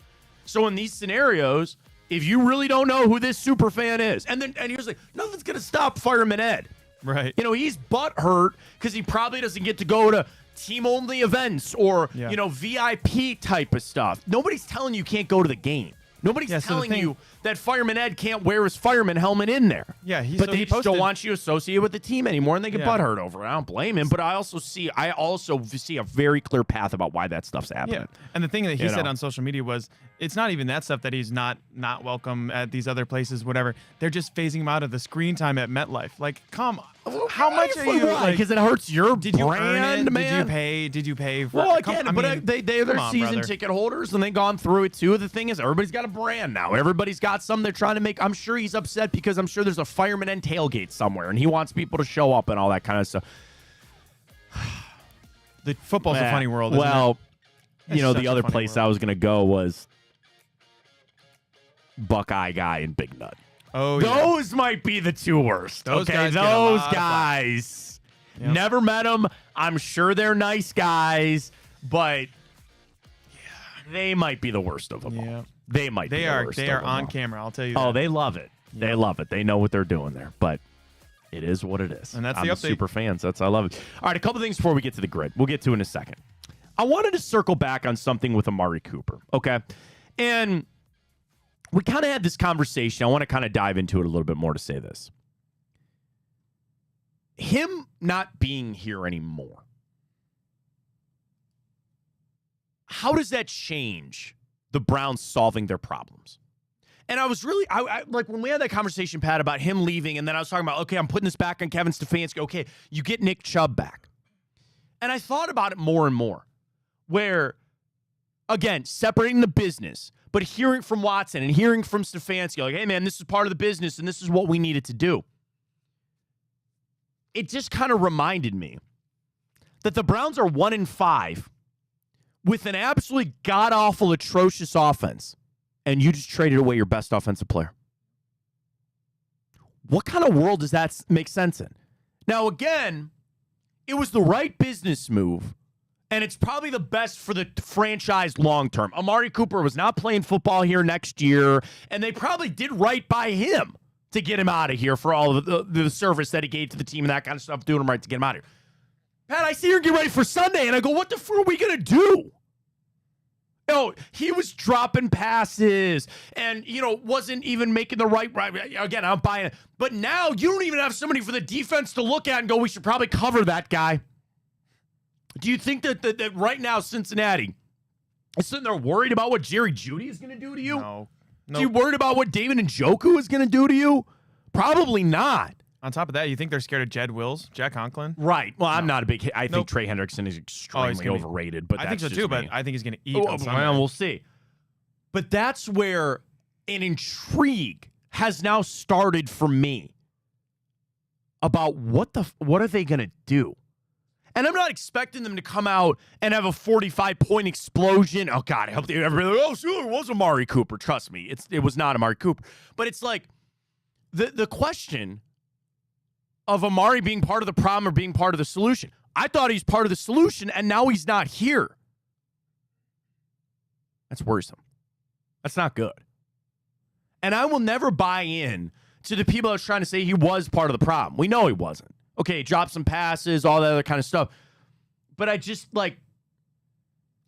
So in these scenarios, if you really don't know who this super fan is, and here's like, nothing's gonna stop Fireman Ed. Right. He's butthurt because he probably doesn't get to go to team-only events or, VIP type of stuff. Nobody's telling you can't go to the game. Nobody's telling you that Fireman Ed can't wear his fireman helmet in there. Yeah, but they just don't want you associated with the team anymore, and they get butthurt over it. I don't blame him, but I also see a very clear path about why that stuff's happening. Yeah, and the thing that he said on social media was, it's not even that stuff that he's not welcome at these other places, whatever. They're just phasing him out of the screen time at MetLife. Like, come on. How much are you? Because it hurts your brand, you earn it? Man. Did you pay? For, well, again, they're season ticket holders, and they've gone through it too. The thing is, everybody's got a brand now. Everybody's got some they're trying to make. I'm sure he's upset because I'm sure there's a Fireman End tailgate somewhere, and he wants people to show up and all that kind of stuff. The football's a funny world. Well, isn't it? the other place I was going to go was Buckeye Guy and Big Nut. Oh, those might be the two worst. Those guys Yep. Never met them. I'm sure they're nice guys, but they might be the worst of them all. They might be the worst. They are on all. camera, I'll tell you Oh, that. they love it. Yeah. They love it. They know what they're doing there, but it is what it is. And that's I'm the a update. super fans. I love it. All right, a couple things before we get to the grid. We'll get to in a second. I wanted to circle back on something with Amari Cooper, okay? And we kind of had this conversation. I want to kind of dive into it a little bit more to say this. Him not being here anymore, how does that change the Browns solving their problems? And I was really, I like when we had that conversation, Pat, about him leaving, and then I was talking about, okay, I'm putting this back on Kevin Stefanski. Okay, you get Nick Chubb back. And I thought about it more and more, where, again, separating the business, but hearing from Watson and hearing from Stefanski, like, hey, man, this is part of the business, and this is what we needed to do. It just kind of reminded me that the Browns are 1-5 with an absolutely god-awful, atrocious offense, and you just traded away your best offensive player. What kind of world does that make sense in? Now, again, it was the right business move, and it's probably the best for the franchise long-term. Amari Cooper was not playing football here next year, and they probably did right by him to get him out of here for all of the service that he gave to the team and that kind of stuff, doing him right to get him out of here. Pat, I see her get ready for Sunday, and I go, what the fuck are we going to do? He was dropping passes and, wasn't even making the right. Again, I'm buying it. But now you don't even have somebody for the defense to look at and go, we should probably cover that guy. Do you think that right now Cincinnati is sitting there worried about what Jerry Jeudy is going to do to you? Nope. Do you worried about what David Njoku is going to do to you? Probably not. On top of that, you think they're scared of Jed Wills, Jack Conklin? Right. Well, I'm not a big. I think Trey Hendrickson is extremely gonna overrated. But I think so that's too. just But me. I think he's going to eat. Oh, on Sunday. well, we'll see. But that's where an intrigue has now started for me about what are they going to do? And I'm not expecting them to come out and have a 45-point explosion. Oh, God, I hope they everybody. Oh, sure, it was Amari Cooper. Trust me, it was not Amari Cooper. But it's like the question of Amari being part of the problem or being part of the solution. I thought he's part of the solution, and now he's not here. That's worrisome. That's not good. And I will never buy in to the people that are trying to say he was part of the problem. We know he wasn't. Okay, he dropped some passes, all that other kind of stuff. But I just, like,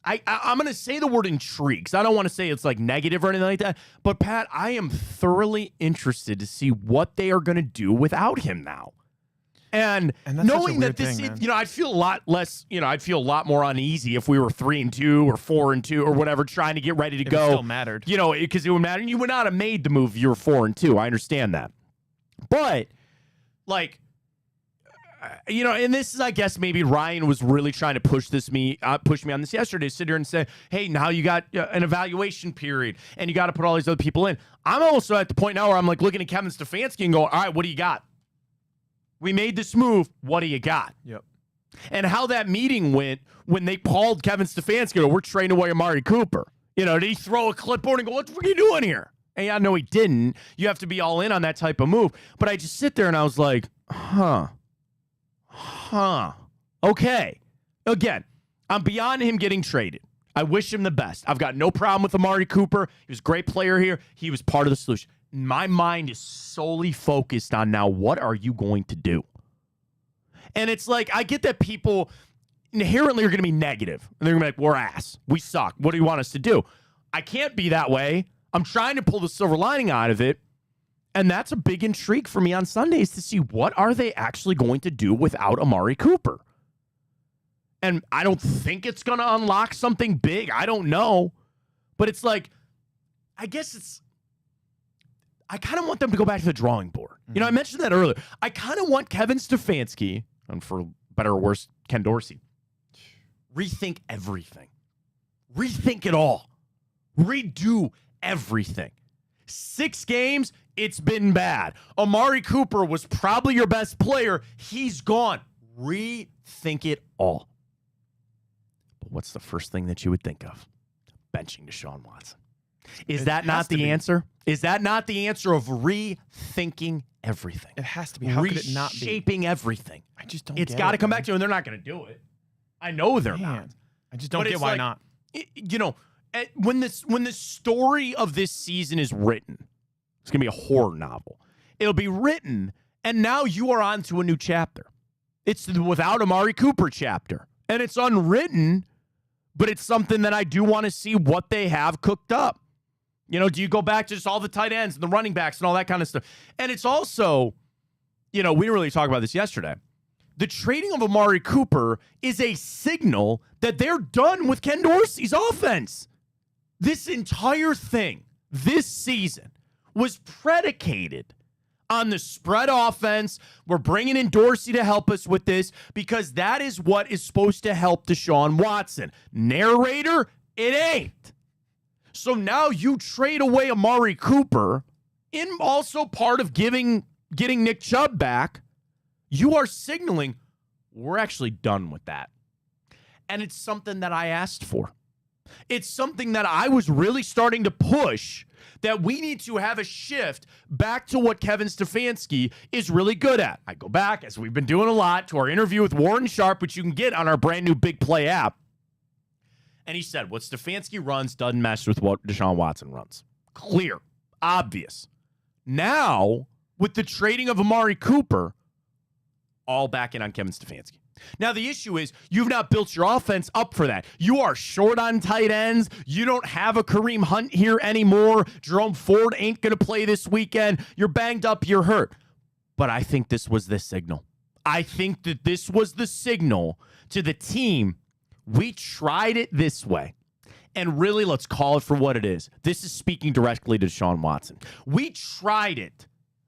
I'm going to say the word intrigue, because I don't want to say it's, like, negative or anything like that. But, Pat, I am thoroughly interested to see what they are going to do without him now. And that's knowing such a that weird this, thing, man. you know, I'd feel a lot less, you know, I'd feel a lot more uneasy if we were 3-2 or 4-2 or whatever, trying to get ready to If go. it still mattered. You know, because it would matter. You would not have made the move if you were 4-2. I understand that. But, like, you know, and this is, I guess, maybe Ryan was really trying to push me on this yesterday, sit here and say, hey, now you got an evaluation period and you got to put all these other people in. I'm also at the point now where I'm like looking at Kevin Stefanski and going, all right, what do you got? We made this move. What do you got? Yep. And how that meeting went when they called Kevin Stefanski, we're trading away Amari Cooper. You know, did he throw a clipboard and go, what are you doing here? And yeah, no, he didn't. You have to be all in on that type of move. But I just sit there and I was like, okay. Again, I'm beyond him getting traded. I wish him the best. I've got no problem with Amari Cooper. He was a great player here. He was part of the solution. My mind is solely focused on now, what are you going to do? And it's like, I get that people inherently are going to be negative. And they're going to be like, we're ass. We suck. What do you want us to do? I can't be that way. I'm trying to pull the silver lining out of it. And that's a big intrigue for me on Sundays to see what are they actually going to do without Amari Cooper. And I don't think it's going to unlock something big. I don't know. But it's like, I guess I kind of want them to go back to the drawing board. You know, I mentioned that earlier. I kind of want Kevin Stefanski, and for better or worse, Ken Dorsey, rethink everything. Rethink it all. Redo everything. 6 games, it's been bad. Amari Cooper was probably your best player. He's gone. Rethink it all. But what's the first thing that you would think of? Benching Deshaun Watson. Is that not the answer? Is that not the answer of rethinking everything? It has to be. How could it not be? Reshaping everything. I just don't It's get got to it, come man. back to you, and they're not going to do it. I know they're not. I just don't But get it's why like, not. You know, when the story of this season is written, it's going to be a horror novel. It'll be written, and now you are on to a new chapter. It's the without Amari Cooper chapter. And it's unwritten, but it's something that I do want to see what they have cooked up. You know, do you go back to just all the tight ends and the running backs and all that kind of stuff? And it's also, you know, we didn't really talk about this yesterday. The trading of Amari Cooper is a signal that they're done with Ken Dorsey's offense. This entire thing, this season, was predicated on the spread offense. We're bringing in Dorsey to help us with this because that is what is supposed to help Deshaun Watson. Narrator, it ain't. So now you trade away Amari Cooper, in also part of getting Nick Chubb back. You are signaling we're actually done with that. And it's something that I asked for. It's something that I was really starting to push, that we need to have a shift back to what Kevin Stefanski is really good at. I go back, as we've been doing a lot, to our interview with Warren Sharp, which you can get on our brand new Big Play app. And he said, what Stefanski runs doesn't mesh with what Deshaun Watson runs. Clear. Obvious. Now, with the trading of Amari Cooper, all back in on Kevin Stefanski. Now, the issue is you've not built your offense up for that. You are short on tight ends. You don't have a Kareem Hunt here anymore. Jerome Ford ain't going to play this weekend. You're banged up. You're hurt. But I think this was the signal. I think that this was the signal to the team. We tried it this way. And really, let's call it for what it is. This is speaking directly to Deshaun Watson. We tried it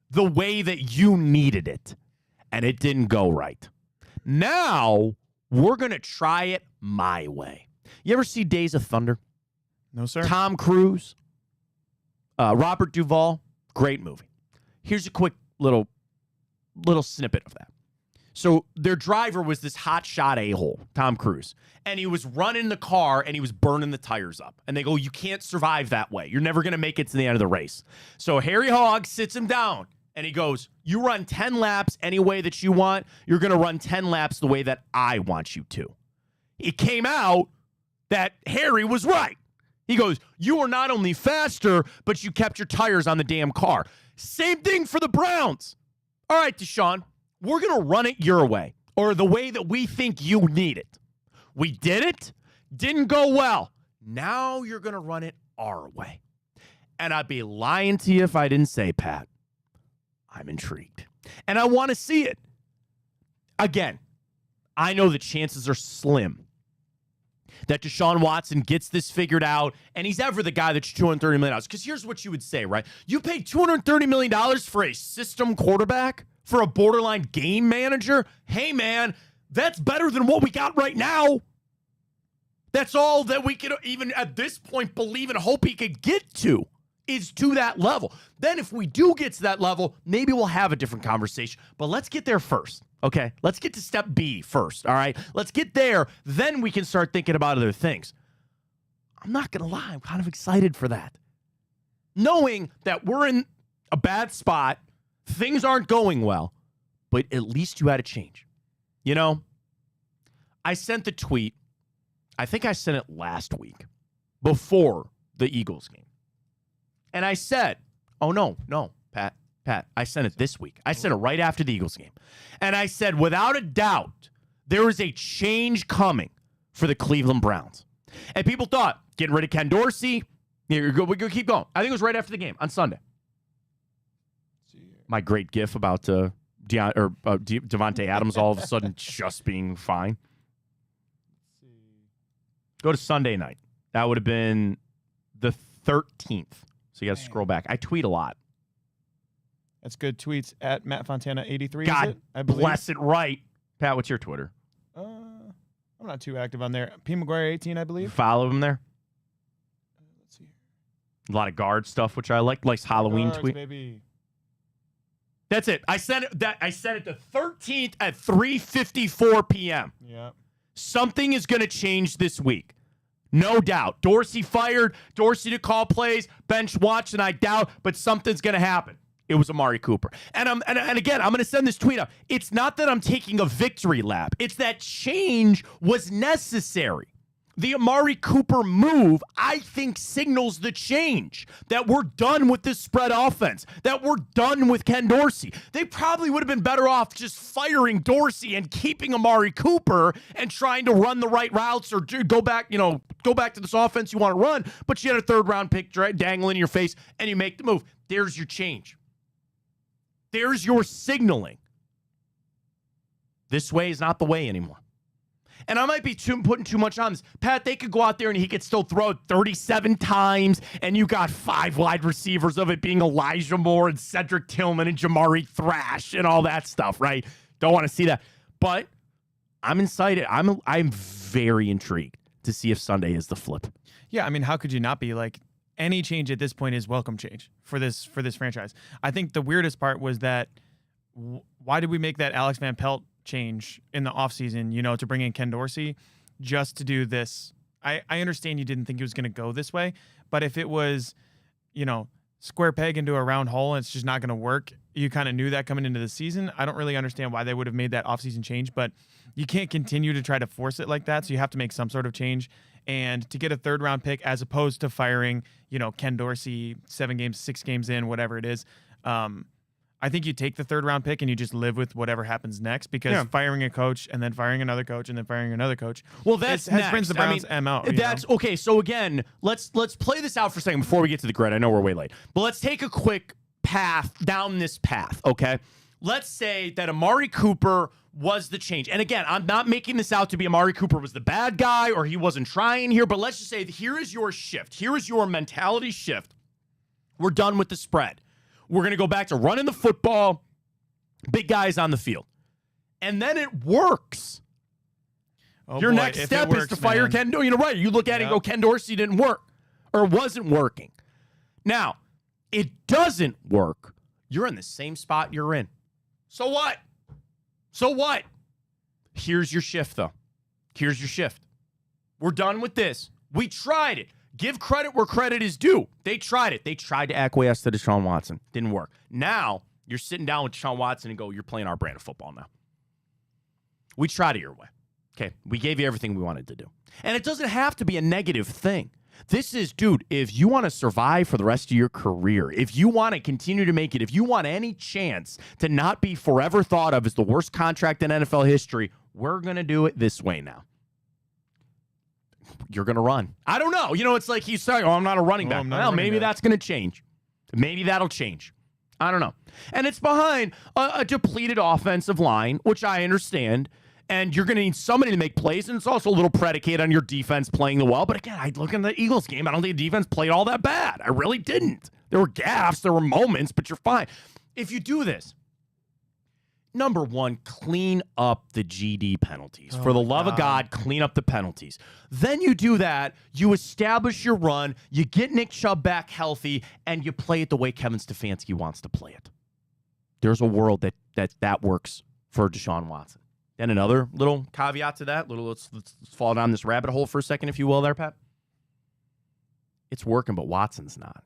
the way that you needed it, and it didn't go right. Now, we're going to try it my way. You ever see Days of Thunder? No, sir. Tom Cruise, Robert Duvall, great movie. Here's a quick little snippet of that. So their driver was this hotshot a-hole, Tom Cruise, and he was running the car and he was burning the tires up. And they go, you can't survive that way. You're never going to make it to the end of the race. So Harry Hogg sits him down and he goes, you run 10 laps any way that you want. You're going to run 10 laps the way that I want you to. It came out that Harry was right. He goes, you are not only faster, but you kept your tires on the damn car. Same thing for the Browns. All right, Deshaun, we're going to run it your way or the way that we think you need it. We did it. Didn't go well. Now you're going to run it our way. And I'd be lying to you if I didn't say, Pat, I'm intrigued. And I want to see it. Again, I know the chances are slim that Deshaun Watson gets this figured out and he's ever the guy that's $230 million. Because here's what you would say, right? You paid $230 million for a system quarterback, for a borderline game manager. Hey, man, that's better than what we got right now. That's all that we could even at this point believe and hope he could get to is to that level. Then if we do get to that level, maybe we'll have a different conversation. But let's get there first. Okay, let's get to step B first, all right? Let's get there, then we can start thinking about other things. I'm not going to lie, I'm kind of excited for that. Knowing that we're in a bad spot, things aren't going well, but at least you had a change. You know, I sent the tweet, I think I sent it last week, before the Eagles game. And I said, oh, no, Pat, I sent it this week. I sent it right after the Eagles game. And I said, without a doubt, there is a change coming for the Cleveland Browns. And people thought, getting rid of Ken Dorsey, we're going to keep going. I think it was right after the game on Sunday. My great gif about Devontae Adams all of a sudden just being fine. Go to Sunday night. That would have been the 13th. So you got to scroll back. I tweet a lot. That's good tweets at Matt Fontana 83. God is it? I believe. bless it right. Pat, what's your Twitter? I'm not too active on there. P. McGuire 18, I believe. Follow him there. Let's see. A lot of guard stuff, which I like. Likes Halloween Guards, tweet. baby. That's it. I sent it the 13th at 3:54 p.m. Yeah. Something is going to change this week. No doubt. Dorsey fired. Dorsey to call plays. Bench Watson, I doubt, but something's going to happen. It was Amari Cooper. And again, I'm going to send this tweet out. It's not that I'm taking a victory lap. It's that change was necessary. The Amari Cooper move, I think, signals the change. That we're done with this spread offense. That we're done with Ken Dorsey. They probably would have been better off just firing Dorsey and keeping Amari Cooper and trying to run the right routes or go back to this offense you want to run. But you had a third-round pick dangling in your face, and you make the move. There's your change. There's your signaling. This way is not the way anymore. And I might be putting too much on this. Pat, they could go out there and he could still throw it 37 times, and you got 5 wide receivers of it being Elijah Moore and Cedric Tillman and Jamari Thrash and all that stuff, right? Don't want to see that. But I'm excited. I'm very intrigued to see if Sunday is the flip. Yeah, I mean, how could you not be? Like, any change at this point is welcome change for this franchise. I think the weirdest part was that why did we make that Alex Van Pelt change in the offseason, to bring in Ken Dorsey just to do this? I understand you didn't think it was going to go this way, but if it was, square peg into a round hole and it's just not going to work, you kind of knew that coming into the season. I don't really understand why they would have made that offseason change, but you can't continue to try to force it like that, so you have to make some sort of change. And to get a third-round pick as opposed to firing, Ken Dorsey 7 games, 6 games in, whatever it is, I think you take the third-round pick and you just live with whatever happens next, because firing a coach and then firing another coach and then firing another coach, well, that's brings the Browns MO. That's okay. So again, let's play this out for a second before we get to the grid. I know we're way late, but let's take a quick path down this path. Okay, let's say that Amari Cooper was the change. And again, I'm not making this out to be Amari Cooper was the bad guy or he wasn't trying here, but let's just say here is your shift. Here is your mentality shift. We're done with the spread. We're going to go back to running the football, big guys on the field. And then it works. Oh your boy, next if step it works, is to fire man. Ken Dorsey. You know, right. You look at it and go, Ken Dorsey didn't work or wasn't working. Now, it doesn't work. You're in the same spot you're in. So what? So what? Here's your shift, though. Here's your shift. We're done with this. We tried it. Give credit where credit is due. They tried it. They tried to acquiesce to Deshaun Watson. Didn't work. Now, you're sitting down with Deshaun Watson and go, you're playing our brand of football now. We tried it your way. Okay, we gave you everything we wanted to do. And it doesn't have to be a negative thing. This is, dude, if you want to survive for the rest of your career, if you want to continue to make it, if you want any chance to not be forever thought of as the worst contract in NFL history, we're going to do it this way now. You're going to run. I don't know. You know, it's like he's saying, I'm not a running back. Well, maybe that's going to change. Maybe that'll change. I don't know. And it's behind a depleted offensive line, which I understand. And you're going to need somebody to make plays, and it's also a little predicated on your defense playing the well. But again, I look at the Eagles game. I don't think the defense played all that bad. I really didn't. There were gaffes, there were moments, but you're fine. If you do this, number one, clean up the GD penalties. For the love of God, clean up the penalties. Then you do that, you establish your run, you get Nick Chubb back healthy, and you play it the way Kevin Stefanski wants to play it. There's a world that works for Deshaun Watson. And another little caveat to that, let's fall down this rabbit hole for a second, if you will, there, Pat. It's working, but Watson's not.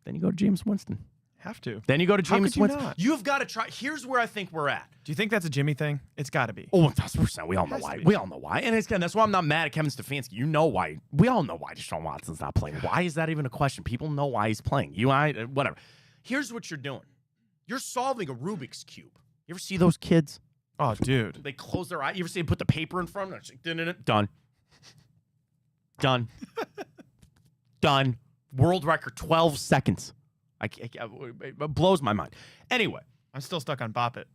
Then you go to Jameis Winston. Have to. Then you go to How Jameis could you Winston. not? You've got to try. Here's where I think we're at. Do you think that's a Jimmy thing? It's got to be. Oh, 1,000%. We all know why. We all know why. And again, that's why I'm not mad at Kevin Stefanski. You know why. We all know why Deshaun Watson's not playing. Why is that even a question? People know why he's playing. Whatever. Here's what you're doing. You're solving a Rubik's Cube. You ever see those kids? Oh, dude. They close their eye. You ever see them put the paper in front of them? Done. Done. Done. World record, 12 seconds. It blows my mind. Anyway. I'm still stuck on Bop It.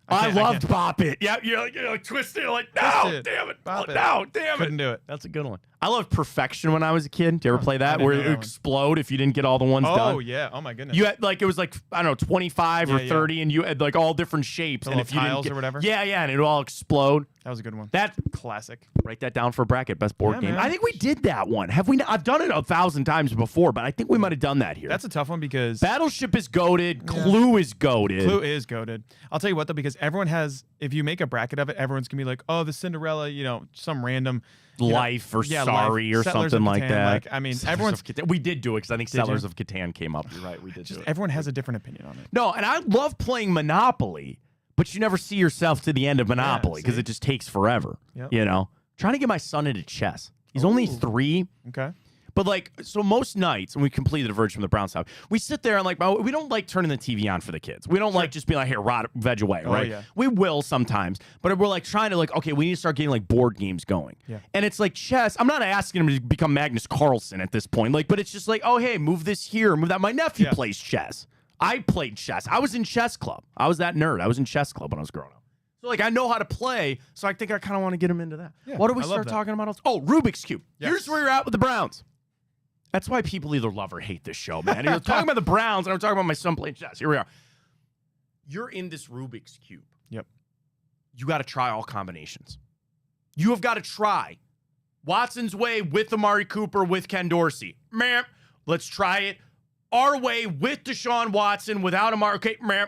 I loved Bop It. Yeah, you're like twisted. You're like, no, damn it. Bop it. No, damn it. Couldn't do it. That's a good one. I loved Perfection when I was a kid. Did you ever play that? Where it would explode if you didn't get all the ones done? Oh, yeah. Oh, my goodness. You had, like, it was like, I don't know, 25 or 30, and you had, like, all different shapes. The and little if you tiles didn't or whatever? Yeah, and it would all explode. That was a good one. That classic. Write that down for a bracket. Best board Yeah, game. man. I think we did that one. Have we not? I've done it 1,000 times before, but I think we might have done that here. That's a tough one because Battleship is goated. Clue is goated. Clue is goated. I'll tell you what, though, because everyone has, if you make a bracket of it, everyone's going to be like, oh, the Cinderella, some random Life or Sorry or Settlers something of like Catan, that. I mean, Settlers everyone's. of Catan. We did do it because I think Did Settlers you? of Catan came up. You're right. We did do it. Everyone has a different opinion on it. No, and I love playing Monopoly, but you never see yourself to the end of Monopoly because it just takes forever. Yep. Trying to get my son into chess. He's only 3. Okay. But so most nights, when we complete the Diverge from the Browns side, we sit there and we don't like turning the TV on for the kids. We don't like just being like, here, rot, veg away, right? Yeah. We will sometimes, but we're like trying to okay, we need to start getting board games going. Yeah. And it's like chess. I'm not asking him to become Magnus Carlsen at this point, but it's just like, oh, hey, move this here, move that. My nephew plays chess. I played chess. I was in chess club. I was that nerd. I was in chess club when I was growing up. So I know how to play, so I think I kind of want to get him into that. Yeah, What do we I love start that. talking about else? Oh, Rubik's Cube. Yes. Here's where you're at with the Browns. That's why people either love or hate this show, man. You're talking about the Browns, and I'm talking about my son playing chess. Here we are. You're in this Rubik's Cube. Yep. You got to try all combinations. You have got to try Watson's way with Amari Cooper, with Ken Dorsey. Meh. Let's try it our way with Deshaun Watson, without Amari. Okay, meh.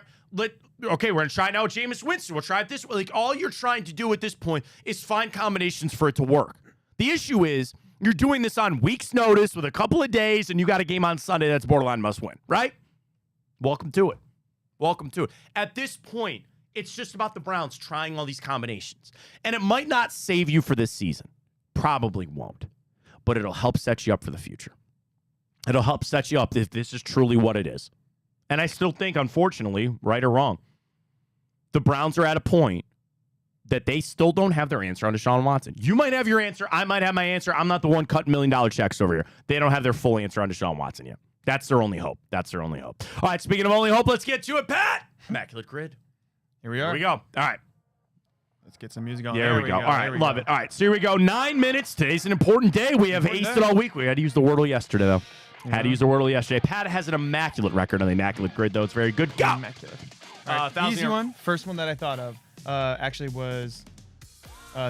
Okay, we're going to try it now with Jameis Winston. We'll try it this way. All you're trying to do at this point is find combinations for it to work. The issue is, you're doing this on week's notice with a couple of days, and you got a game on Sunday that's borderline must win, right? Welcome to it. Welcome to it. At this point, it's just about the Browns trying all these combinations. And it might not save you for this season. Probably won't. But it'll help set you up for the future. It'll help set you up if this is truly what it is. And I still think, unfortunately, right or wrong, the Browns are at a point that they still don't have their answer on Deshaun Watson. You might have your answer. I might have my answer. I'm not the one cutting $1 million checks over here. They don't have their full answer on Deshaun Watson yet. That's their only hope. That's their only hope. All right, speaking of only hope, let's get to it, Pat. Immaculate Grid. Here we are. Here we go. All right. Let's get some music on. There we go. All right, love go. it. All right, so here we go. 9 minutes. Today's an important day. We have aced it all week. We had to use the Wordle yesterday, though. Had to use the Wordle yesterday. Pat has an immaculate record on the immaculate grid, though. It's very good. Go. Immaculate. Easy one. First one that I thought of actually was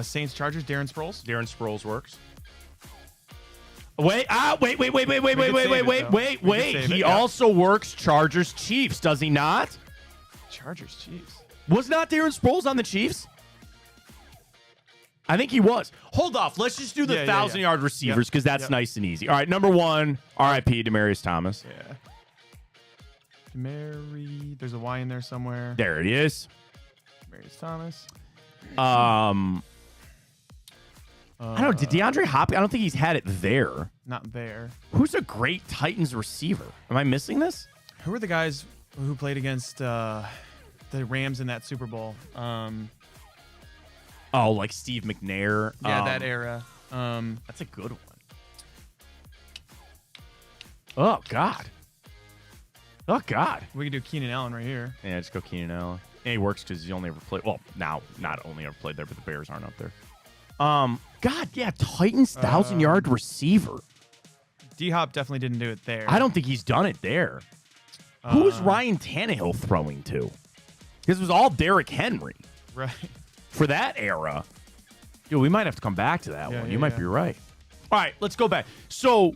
Saints Chargers. Darren Sproles. Darren Sproles works. Wait. He also works Chargers Chiefs, does he not? Chargers Chiefs. Was not Darren Sproles on the Chiefs? I think he was. Hold off. Let's just do the 1,000-yard receivers because that's nice and easy. All right, number 1, R.I.P. Demaryius Thomas. Yeah. There's a Y in there somewhere. There it is. Demaryius Thomas. I don't know. Did DeAndre Hopkins? I don't think he's had it there. Not there. Who's a great Titans receiver? Am I missing this? Who are the guys who played against the Rams in that Super Bowl? Like Steve McNair. Yeah, that era. That's a good one. Oh, God. Oh, God. We could do Keenan Allen right here. Yeah, just go Keenan Allen. And he works because he's only ever played. Well, now, not only ever played there, but the Bears aren't up there. God, yeah, Titans 1,000-yard receiver. D-Hop definitely didn't do it there. I don't think he's done it there. Who was Ryan Tannehill throwing to? Because it was all Derrick Henry. Right. For that era. Dude, we might have to come back to that one. You might be right. All right, let's go back. So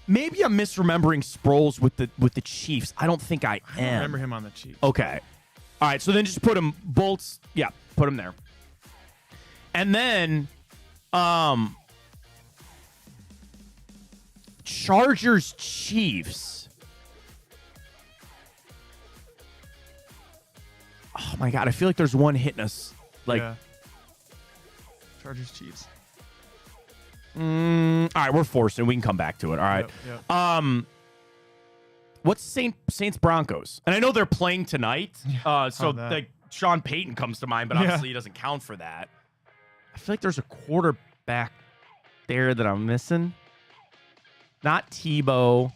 maybe I'm misremembering Sproles with the Chiefs. I don't think I am. I remember him on the Chiefs. Okay. All right, so then just put him bolts. Yeah, put him there. And then Chargers Chiefs. Oh my God, I feel like there's one hitting us. Like Chargers Chiefs. All right, we're forcing. We can come back to it. All right. Yep. What's Saints Broncos? And I know they're playing tonight. So like Sean Payton comes to mind, but obviously he doesn't count for that. I feel like there's a quarterback there that I'm missing. Not Tebow.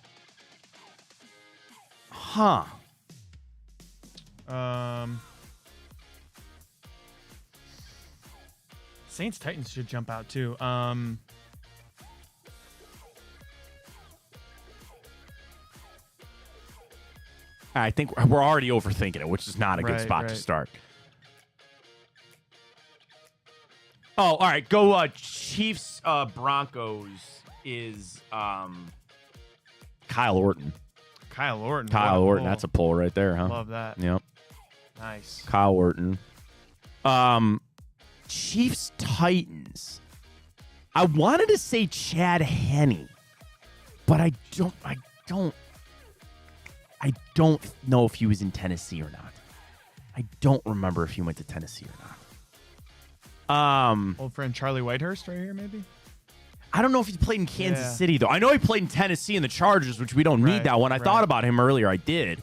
Huh. Saints Titans should jump out too. I think we're already overthinking it, which is not a good spot to start. Oh, all right. Go Chiefs Broncos is Kyle Orton. Kyle Orton. Kyle Orton. That's a pull right there, huh? Love that. Yep. Nice. Kyle Orton. Chiefs Titans. I wanted to say Chad Henne, but I don't know if he was in Tennessee or not. I don't remember if he went to Tennessee or not. Old friend Charlie Whitehurst right here, maybe? I don't know if he played in Kansas City, though. I know he played in Tennessee in the Chargers, which we don't need that one. I thought about him earlier. I did.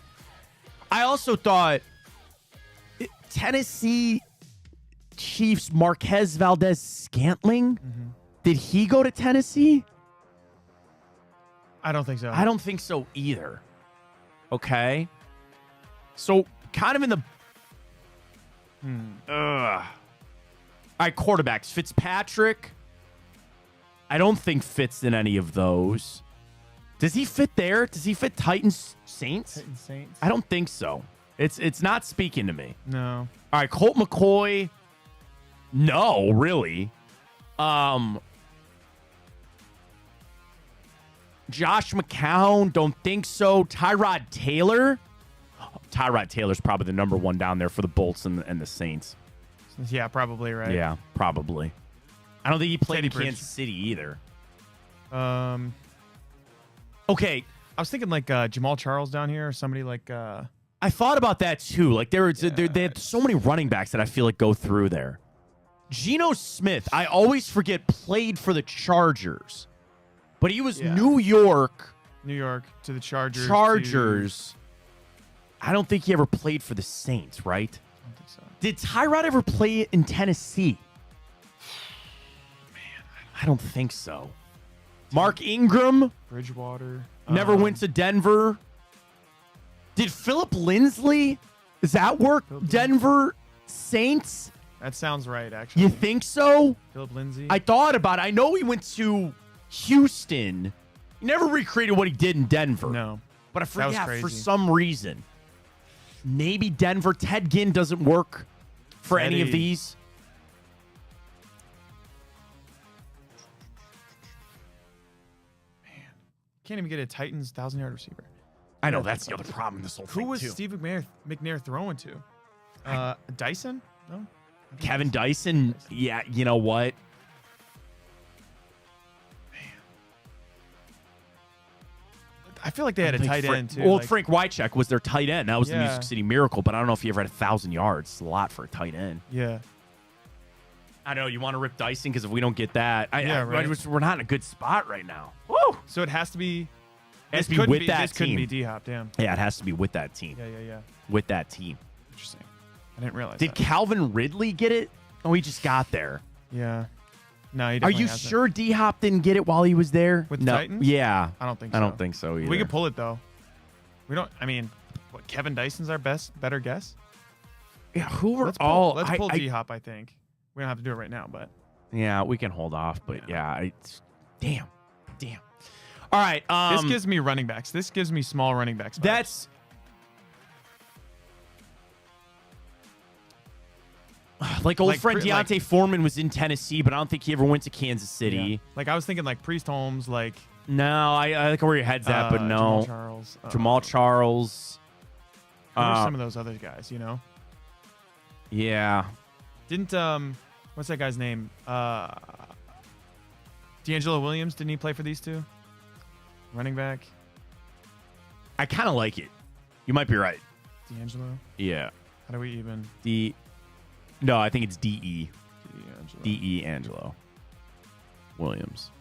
I also thought Tennessee Chiefs Marquez Valdez-Scantling. Did he go to Tennessee? I don't think so. I don't think so either. Okay. So kind of in the... All right, quarterbacks. Fitzpatrick. I don't think fits in any of those. Does he fit there? Does he fit Titans Saints? Titans Saints. I don't think so. It's not speaking to me. No. All right, Colt McCoy. No, really. Josh McCown. Don't think so. Tyrod Taylor. Tyrod Taylor's probably the number one down there for the Bolts and the Saints. Yeah, probably, right? Yeah, probably. I don't think he played in Teddy Kansas City either. Okay. I was thinking like Jamal Charles down here or somebody like... I thought about that too. Like they had so many running backs that I feel like go through there. Geno Smith, I always forget, played for the Chargers. But he was New York to the Chargers. Chargers. I don't think he ever played for the Saints, right? I don't think so. Did Tyrod ever play in Tennessee? Man, I don't think so. Mark Ingram. Bridgewater. Never went to Denver. Did Philip Lindsay? Does that work? Denver Saints? That sounds right, actually. You think so? Philip Lindsay. I thought about it. I know he went to Houston. He never recreated what he did in Denver. No. But I forget crazy. for some reason. Maybe Denver. Ted Ginn doesn't work for any of Teddy. these. Can't even get a Titans 1,000-yard receiver. I know that's the other problem in this whole thing. Who was too. Steve McNair throwing to? Dyson? No. Kevin Dyson? Yeah, you know what? I feel like they had a tight end too. Old like- Frank Wycheck was their tight end. That was the Yeah. Music City Miracle, but I don't know if he ever had 1,000 yards. It's a lot for a tight end. Yeah. I know you want to rip Dyson because if we don't get that, right. we're not in a good spot right now. Woo! So it has to be. It has This to be couldn't with that This couldn't team. be D-Hop. Damn. Yeah, it has to be with that team. Yeah. With that team. Interesting. I didn't realize. Did that. Calvin Ridley get it? Oh, he just got there. Yeah. No, he Are definitely you hasn't. sure D Hop didn't get it while he was there? With the no. Titans? Yeah. I don't think. I don't think so either. We could pull it though. We don't. I mean, what? Kevin Dyson's our better guess. Yeah. Who were Let's all? Let's pull D-Hop. I think we don't have to do it right now, but Yeah, we can hold off, but it's damn. All right. this gives me running backs. This gives me small running backs. vibes. That's like old friend Deontay Foreman was in Tennessee, but I don't think he ever went to Kansas City. Yeah. Like I was thinking, like Priest Holmes, like No, I like where your head's at, but no. Jamal Charles. Jamal Charles. Who are some of those other guys? You know. Yeah. Didn't what's that guy's name? D'Angelo Williams. Didn't he play for these two? Running back. I kind of like it. You might be right. D'Angelo. Yeah. How do we even? No, I think it's D.E. D'Angelo. D.E. Angelo Williams.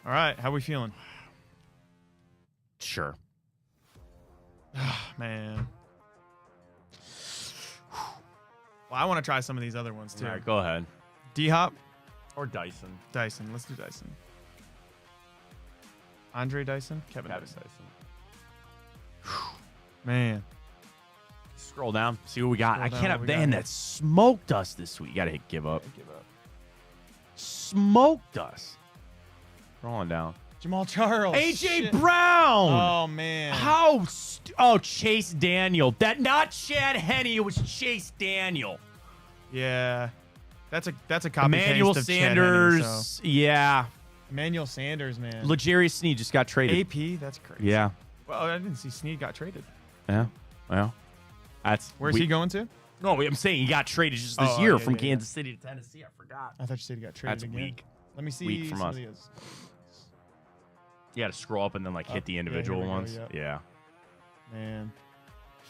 All right. How we feeling? Sure. Man. Well, I want to try some of these other ones too. All right, go ahead. D-Hop or Dyson. Dyson. Let's do Dyson. Andre Dyson? Kevin Dyson. Man. Scroll down. See what we got. Scroll I down, can't what have we got band here. that smoked us this week. You got to hit give up. Smoked us. Scrolling down. Jamal Charles. A.J. Shit. Brown. Oh, man. Chase Daniel. Not Chad Henne. It was Chase Daniel. Yeah. That's a copy Emmanuel paste of Sanders. Chad Henne, so. Yeah. Emmanuel Sanders, man. L'Jarius Sneed just got traded. AP, that's crazy. Yeah. Well, I didn't see Sneed got traded. Yeah. Well, that's Where's he going to? No, I'm saying he got traded just this Oh, year yeah, from yeah, Kansas City to Tennessee. I forgot. I thought you said he got traded That's again. weak. Let me see Weak from some us. of these. You got to scroll up and then hit the individual here we go, ones. yep. Yeah. Man.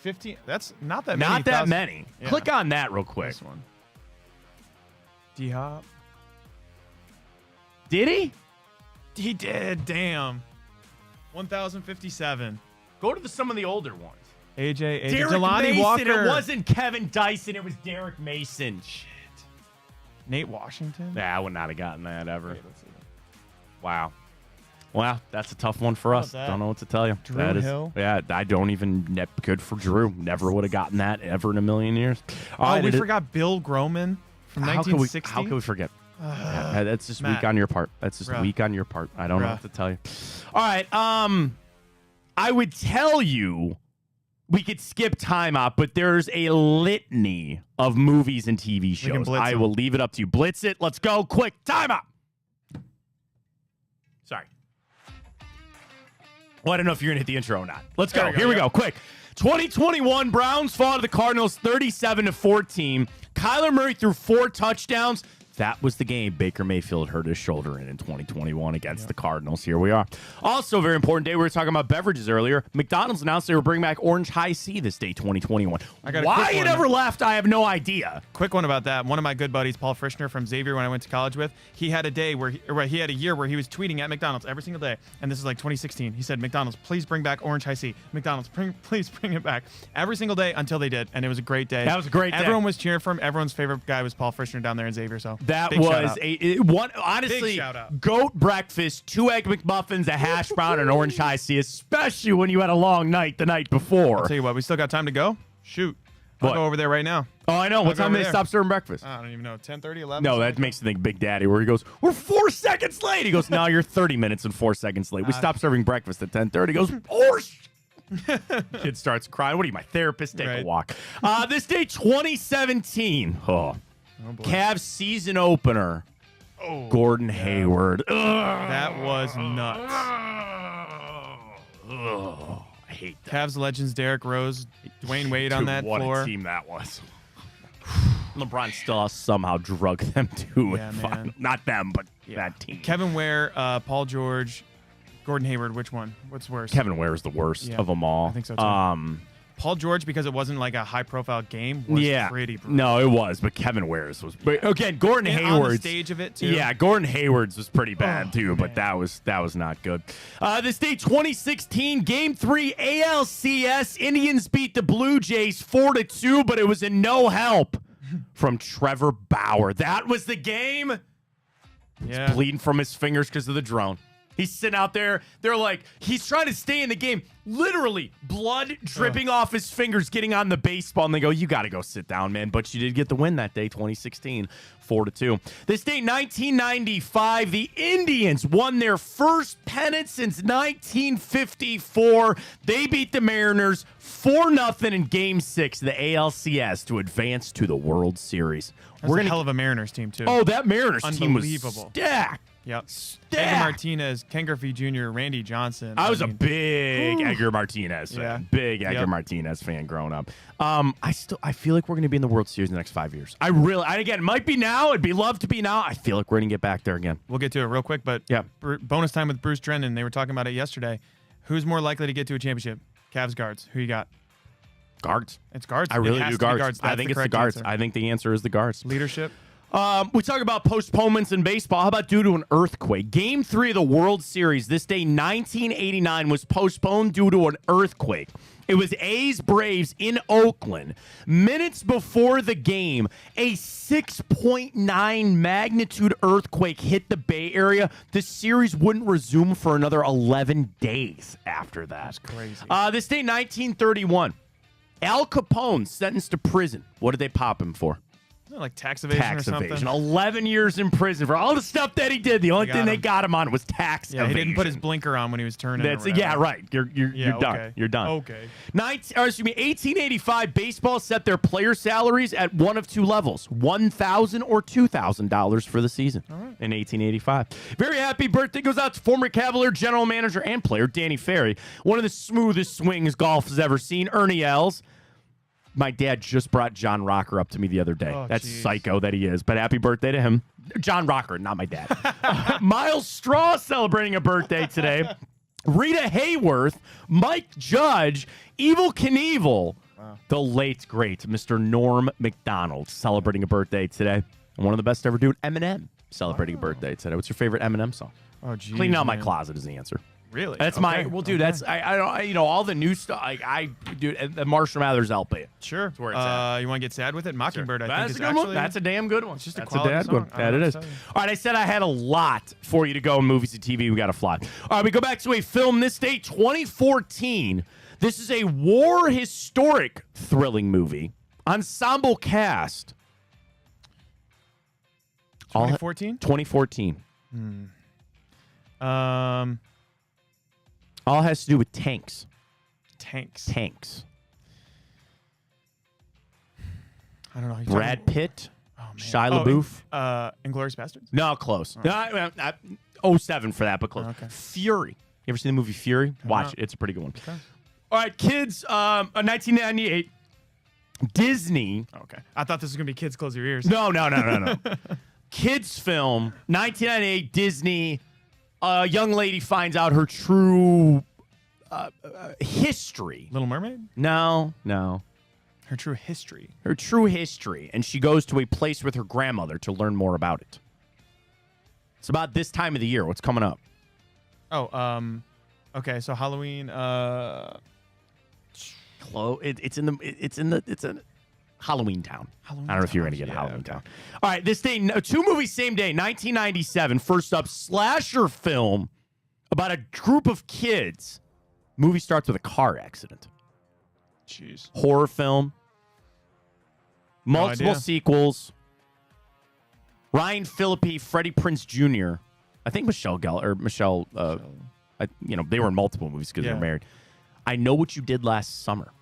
15. That's not that many. Not that many. Yeah. Click on that real quick. This one. D-Hop. Did he? He did. Damn. 1,057. Go to some of the older ones. AJ. Derek Jelani Mason. Walker. It wasn't Kevin Dyson. It was Derek Mason. Shit. Nate Washington. Nah, I would not have gotten that ever. Wait, let's see. Wow. Wow, that's a tough one for How us. about that? Don't know what to tell you. Drew That is, Hill? Yeah, I don't even. Good for Drew. Never would have gotten that ever in a million years. Oh, we forgot Bill Groman from How could 1960. how could we forget? Yeah, that's just Matt. weak on your part. That's just Bruh. weak on your part. I don't know Bruh. what to tell you. All right. I would tell you we could skip timeout, but there's a litany of movies and TV can shows. blitz I them. will leave it up to you. Blitz it. Let's go. Quick. Timeout. Sorry. Well, I don't know if you're going to hit the intro or not. Let's go. There we go, Here we yep. go. Quick. 2021 Browns fall to the Cardinals 37-14. Kyler Murray threw 4 touchdowns. That was the game Baker Mayfield hurt his shoulder in 2021 against the Cardinals. Here we are. Also, a very important day. We were talking about beverages earlier. McDonald's announced they were bringing back Orange High C this day, 2021. I got a Why quick it one. ever left, I have no idea. Quick one about that. One of my good buddies, Paul Frischner from Xavier, when I went to college with, he had a day where he had a year where he was tweeting at McDonald's every single day. And this is like 2016. He said, McDonald's, please bring back Orange High C. McDonald's, please bring it back. Every single day until they did. And it was a great day. That was a great day. Everyone was cheering for him. Everyone's favorite guy was Paul Frischner down there in Xavier. So That big shout was out. honestly, Big shout out. goat breakfast, 2 Egg McMuffins, a hash brown, and Orange High C, especially when you had a long night the night before. I'll tell you what, we still got time to go. Shoot. I'll What? go over there right now. Oh, I know. What I'll go time over they there. stop serving breakfast? I don't even know. 10:30, 11? No, something that like makes me think Big Daddy, where he goes, we're 4 seconds late. He goes, no, you're 30 minutes and 4 seconds late. We stopped serving breakfast at 10:30. He goes, horse. Kid starts crying. What are you, my therapist? Take a walk. This day, 2017. Oh, boy. Cavs season opener. Oh, Gordon Hayward. Ugh. That was nuts. Ugh. I hate that. Cavs legends Derrick Rose, Dwayne Wade on Dude, that what floor. a team that was. LeBron still somehow drug them to Yeah, it. man. Not them, but that team. Kevin Ware, Paul George, Gordon Hayward. Which one? What's worse? Kevin Ware is the worst of them all. I think so too. Paul George, because it wasn't like a high-profile game, was pretty brutal. No, it was, but Kevin Ware's was. But again, Gordon And Hayward's on the stage of it too. Yeah, Gordon Hayward's was pretty bad too, but that was not good. This day, 2016, Game 3 ALCS. Indians beat the Blue Jays 4-2, but it was a no help from Trevor Bauer. That was the game. Yeah. He's bleeding from his fingers because of the drone. He's sitting out there. They're like, he's trying to stay in the game. Literally, blood dripping off his fingers, getting on the baseball. And they go, you got to go sit down, man. But you did get the win that day, 2016, 4-2. This day, 1995, the Indians won their first pennant since 1954. They beat the Mariners 4-0 in Game 6 of the ALCS to advance to the World Series. We're a hell of a Mariners team too. Oh, that Mariners team was unbelievable. stacked. Yep. Edgar Martinez, Ken Griffey Jr., Randy Johnson. I was a big Edgar Martinez fan. Yeah. Big Edgar Martinez fan growing up. I feel like we're going to be in the World Series in the next 5 years. Again, it might be now. It'd be love to be now. I feel like we're going to get back there again. We'll get to it real quick, but bonus time with Bruce Drennan. They were talking about it yesterday. Who's more likely to get to a championship? Cavs guards. Who you got? Guards. It's guards. I really It has do to be guards. I That's think the it's the correct guards. answer. I think the answer is the guards. Leadership. We talk about postponements in baseball. How about due to an earthquake? Game 3 of the World Series this day, 1989, was postponed due to an earthquake. It was A's Braves in Oakland. Minutes before the game, a 6.9 magnitude earthquake hit the Bay Area. The series wouldn't resume for another 11 days after that. That's crazy. This day, 1931, Al Capone sentenced to prison. What did they pop him for? Isn't it like tax evasion or something? 11 years in prison for all the stuff that he did. The only They thing got they him. got him on was tax Yeah, evasion. he didn't put his blinker on when he was turning. or whatever. Yeah, right. You're done. okay. You're done. Okay. 1885, baseball set their player salaries at one of two levels: $1,000 or $2,000 for the season. In 1885. Very happy birthday goes out to former Cavalier general manager and player Danny Ferry. One of the smoothest swings golf has ever seen. Ernie Els. My dad just brought John Rocker up to me the other day. Oh, That's geez. psycho that he is. But happy birthday to him. John Rocker, not my dad. Miles Straw celebrating a birthday today. Rita Hayworth, Mike Judge, Evel Knievel, the late, great Mr. Norm MacDonald celebrating a birthday today. And one of the best ever dude, Eminem, celebrating a birthday today. What's your favorite Eminem song? Oh, geez, Cleaning out my man. closet is the answer. Really? That's Okay. dude. That's I don't all the new stuff. Dude, the Marshall Mathers LP. Sure. That's where it's at. You want to get sad with it? Mockingbird, I That's think, a is good actually. one. That's a damn good one. It's just a That's quality damn song. good one. I don't That know it is. what to tell you. All right, I said I had a lot for you to go in movies and TV. We got to fly. All right, we go back to a film this day, 2014. This is a war historic thrilling movie. Ensemble cast. 2014? 2014. All has to do with tanks. Tanks. I don't know. You're Brad talking- Pitt. Oh, man. Shia Oh, LaBeouf. Inglourious Bastards? No, close. Oh. No, 07 for that, but close. Okay. Fury. You ever seen the movie Fury? Watch not. it. It's a pretty good one. Okay. All right, kids. 1998. Disney. Okay. I thought this was going to be Kids Close Your Ears. No. Kids film. 1998. Disney. A young lady finds out her true history. Little Mermaid? No. Her true history. Her true history, and she goes to a place with her grandmother to learn more about it. It's about this time of the year. What's coming up? Oh, okay. So Halloween. It's in Halloween Town. I don't know if you're gonna get Halloween okay. Town. All right, this day, two movies same day. 1997. First up, slasher film about a group of kids. Movie starts with a car accident. Jeez. Horror film. Multiple idea. sequels. Ryan Phillippe, Freddie Prinze Jr. I think Michelle they were in multiple movies because they're married. I Know What You Did Last Summer.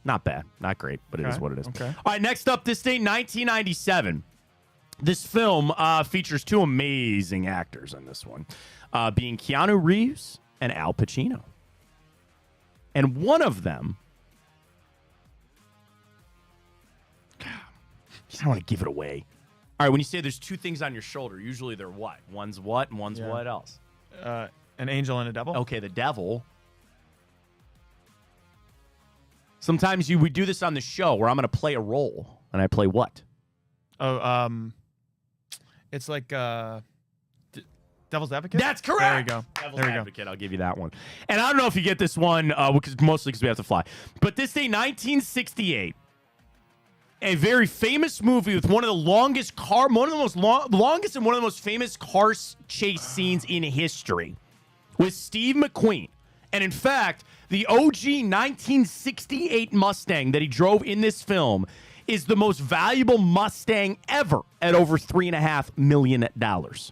Not bad. Not great, but it is what it is. Okay. All right, next up, this date, 1997. This film features two amazing actors in this one, being Keanu Reeves and Al Pacino. And one of them, I don't want to give it away. All right, when you say there's two things on your shoulder, usually they're what? One's what and one's what else? An angel and a devil. Okay, the devil. Sometimes we do this on the show where I'm going to play a role, and I play what? It's like Devil's Advocate. That's correct. There we go. Devil's Advocate. I'll give you that one. And I don't know if you get this one, mostly because we have to fly. But this day, 1968. A very famous movie with one of the longest and one of the most famous car chase scenes in history with Steve McQueen. And in fact, the OG 1968 Mustang that he drove in this film is the most valuable Mustang ever at over $3.5 million. Have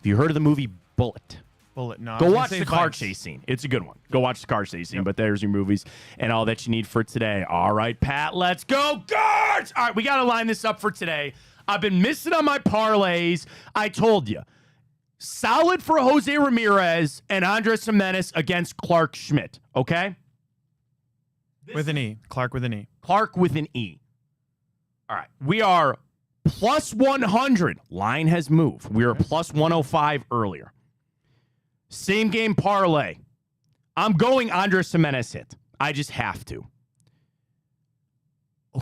you heard of the movie Bullet? Bullet, no. Go watch the car chase scene. It's a good one. Go watch the car chase scene. But there's your movies and all that you need for today. All right, Pat, let's go. Guards! All right, we got to line this up for today. I've been missing on my parlays. I told you. Solid for Jose Ramirez and Andres Jimenez against Clark Schmidt. Okay? With an E. Clark with an E. Clark with an E. All right. We are plus 100. Line has moved. We were plus 105 earlier. Same game parlay. I'm going Andres Jimenez hit. I just have to.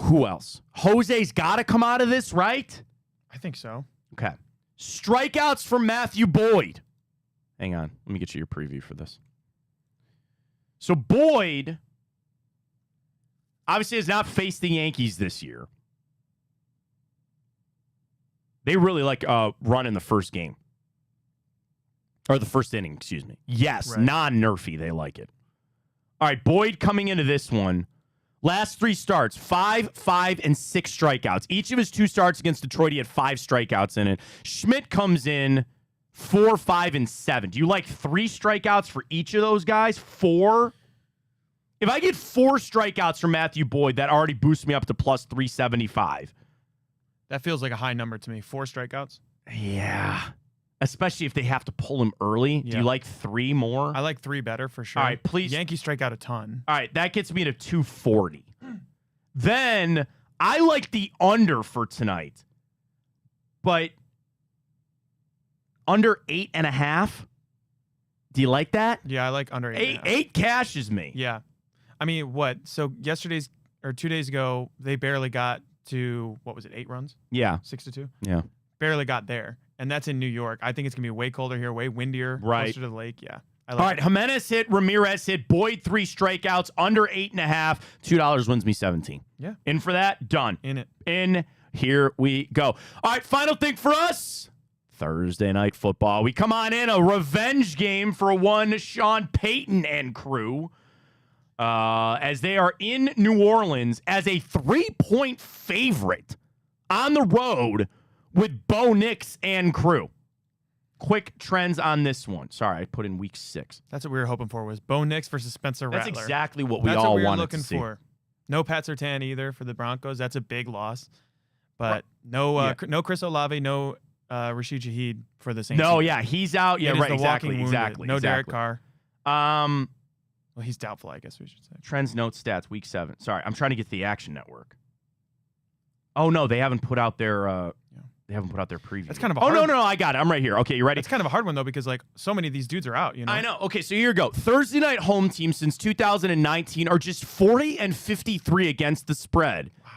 Who else? Jose's got to come out of this, right? I think so. Okay. Strikeouts from Matthew Boyd. Hang on. Let me get you your preview for this. So Boyd obviously has not faced the Yankees this year. They really like run in the first game. Or the first inning, excuse me. Yes, right. Non-nerfy, they like it. All right, Boyd coming into this one. Last three starts, 5, 5, and 6 strikeouts. Each of his 2 starts against Detroit, he had 5 strikeouts in it. Schmidt comes in 4, 5, and 7. Do you like 3 strikeouts for each of those guys? 4? If I get 4 strikeouts from Matthew Boyd, that already boosts me up to plus 375. That feels like a high number to me. 4 strikeouts? Yeah. Especially if they have to pull him early. Yeah. Do you like 3 more? I like 3 better for sure. All right, please. Yankees strike out a ton. All right, that gets me to 240. Then I like the under for tonight. But under 8.5. Do you like that? Yeah, I like under 8.5. 8 cashes me. Yeah. I mean, what? So 2 days ago, they barely got to, what was it, 8 runs? Yeah. 6-2? Yeah. Barely got there. And that's in New York. I think it's going to be way colder here, way windier, closer to the lake. Yeah. All right, Jimenez hit, Ramirez hit, Boyd 3 strikeouts, under 8.5. $2 wins me 17. Yeah. In for that? Done. In it. In. Here we go. All right, final thing for us. Thursday night football. We come on in, a revenge game for one Sean Payton and crew. As they are in New Orleans as a 3-point favorite on the road with Bo Nix and crew. Quick trends on this one. Sorry, I put in week 6. That's what we were hoping for, was Bo Nix versus Spencer Rattler. That's exactly what we all wanted to see. For. No Pat Surtain either for the Broncos. That's a big loss. But no Chris Olave, no Rashid Shaheed for the Saints. No, yeah, he's out. Yeah, right, exactly. No Derek Carr. Well, he's doubtful, I guess we should say. Trends, notes, stats, week 7. Sorry, I'm trying to get the Action Network. Oh no, they haven't put out their they haven't put out their preview. That's kind of a hard no, I got it. I'm right here. Okay, you ready? It's kind of a hard one though, because like so many of these dudes are out, you know. I know. Okay, so here you go. Thursday night home teams since 2019 are just 40 and 53 against the spread. Wow.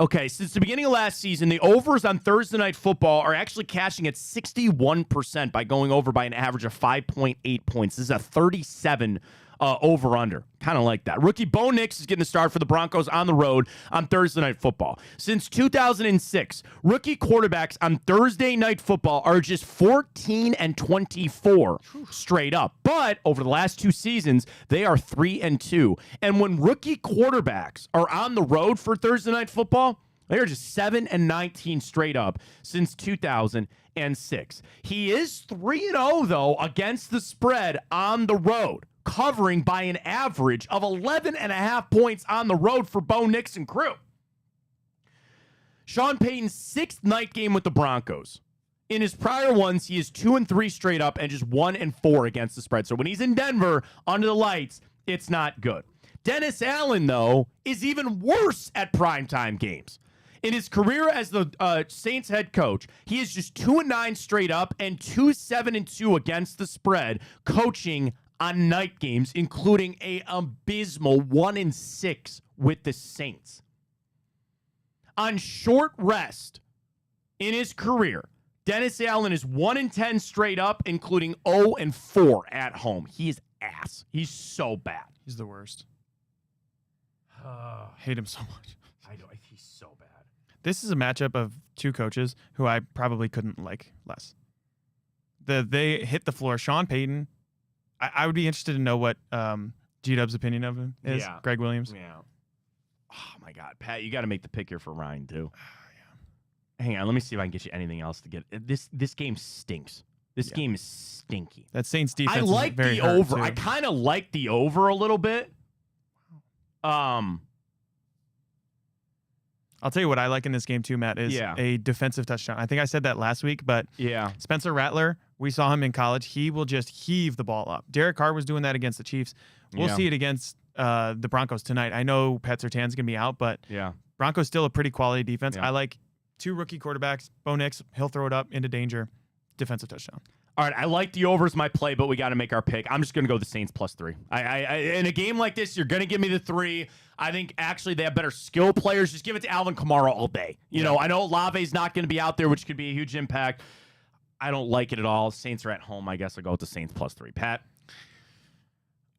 Okay, since the beginning of last season, the overs on Thursday night football are actually cashing at 61% by going over by an average of 5.8 points. This is a 37 over-under. Kind of like that. Rookie Bo Nix is getting a start for the Broncos on the road on Thursday Night Football. Since 2006, rookie quarterbacks on Thursday Night Football are just 14-24 straight up. But over the last 2 seasons, they are 3-2. And when rookie quarterbacks are on the road for Thursday Night Football, they are just 7-19 straight up since 2006. He is 3-0, though, against the spread on the road, covering by an average of 11.5 points on the road for Bo Nix and crew. Sean Payton's 6th night game with the Broncos. In his prior ones, he is 2-3 straight up and just 1-4 against the spread. So when he's in Denver, under the lights, it's not good. Dennis Allen, though, is even worse at primetime games. In his career as the Saints head coach, he is just 2-9 straight up and 2-7-2 against the spread, coaching on night games, including a abysmal 1-6 with the Saints. On short rest in his career, Dennis Allen is 1-10 straight up, including 0-4 at home. He is ass. He's so bad. He's the worst. Hate him so much. I know. He's so bad. This is a matchup of 2 coaches who I probably couldn't like less. They hit the floor. Sean Payton, I would be interested to know what G-Dub's opinion of him is. Yeah. Greg Williams. Yeah. Oh, my God. Pat, you got to make the pick here for Ryan, too. Hang on. Let me see if I can get you anything else to get. This game stinks. This game is stinky. That Saints defense I like is very the hurt, over. too. I kind of like the over a little bit. I'll tell you what I like in this game too, Matt, is a defensive touchdown. I think I said that last week, but Spencer Rattler, we saw him in college. He will just heave the ball up. Derek Carr was doing that against the Chiefs. We'll see it against the Broncos tonight. I know Pat Surtain's going to be out, but Broncos still a pretty quality defense. I like 2 rookie quarterbacks. Bo Nix, he'll throw it up into danger. Defensive touchdown. All right, I like the overs my play, but we got to make our pick. I'm just going to go the Saints +3. In a game like this, you're going to give me the 3. I think actually they have better skill players. Just give it to Alvin Kamara all day. You know, I know Olave's not going to be out there, which could be a huge impact. I don't like it at all. Saints are at home. I guess I'll go with the Saints +3. Pat?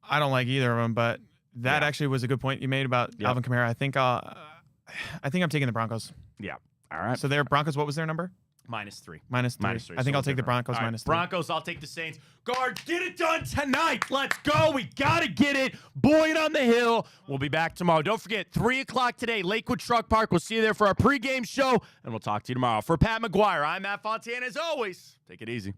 I don't like either of them, but that actually was a good point you made about Alvin Kamara. I think I'm taking the Broncos. Yeah. All right. So their Broncos, what was their number? -3. -3. I think I'll take the Broncos -3. Broncos, I'll take the Saints. Guard, get it done tonight. Let's go. We got to get it. Boyd on the hill. We'll be back tomorrow. Don't forget, 3 o'clock today, Lakewood Truck Park. We'll see you there for our pregame show, and we'll talk to you tomorrow. For Pat McGuire, I'm Matt Fontana. As always, take it easy.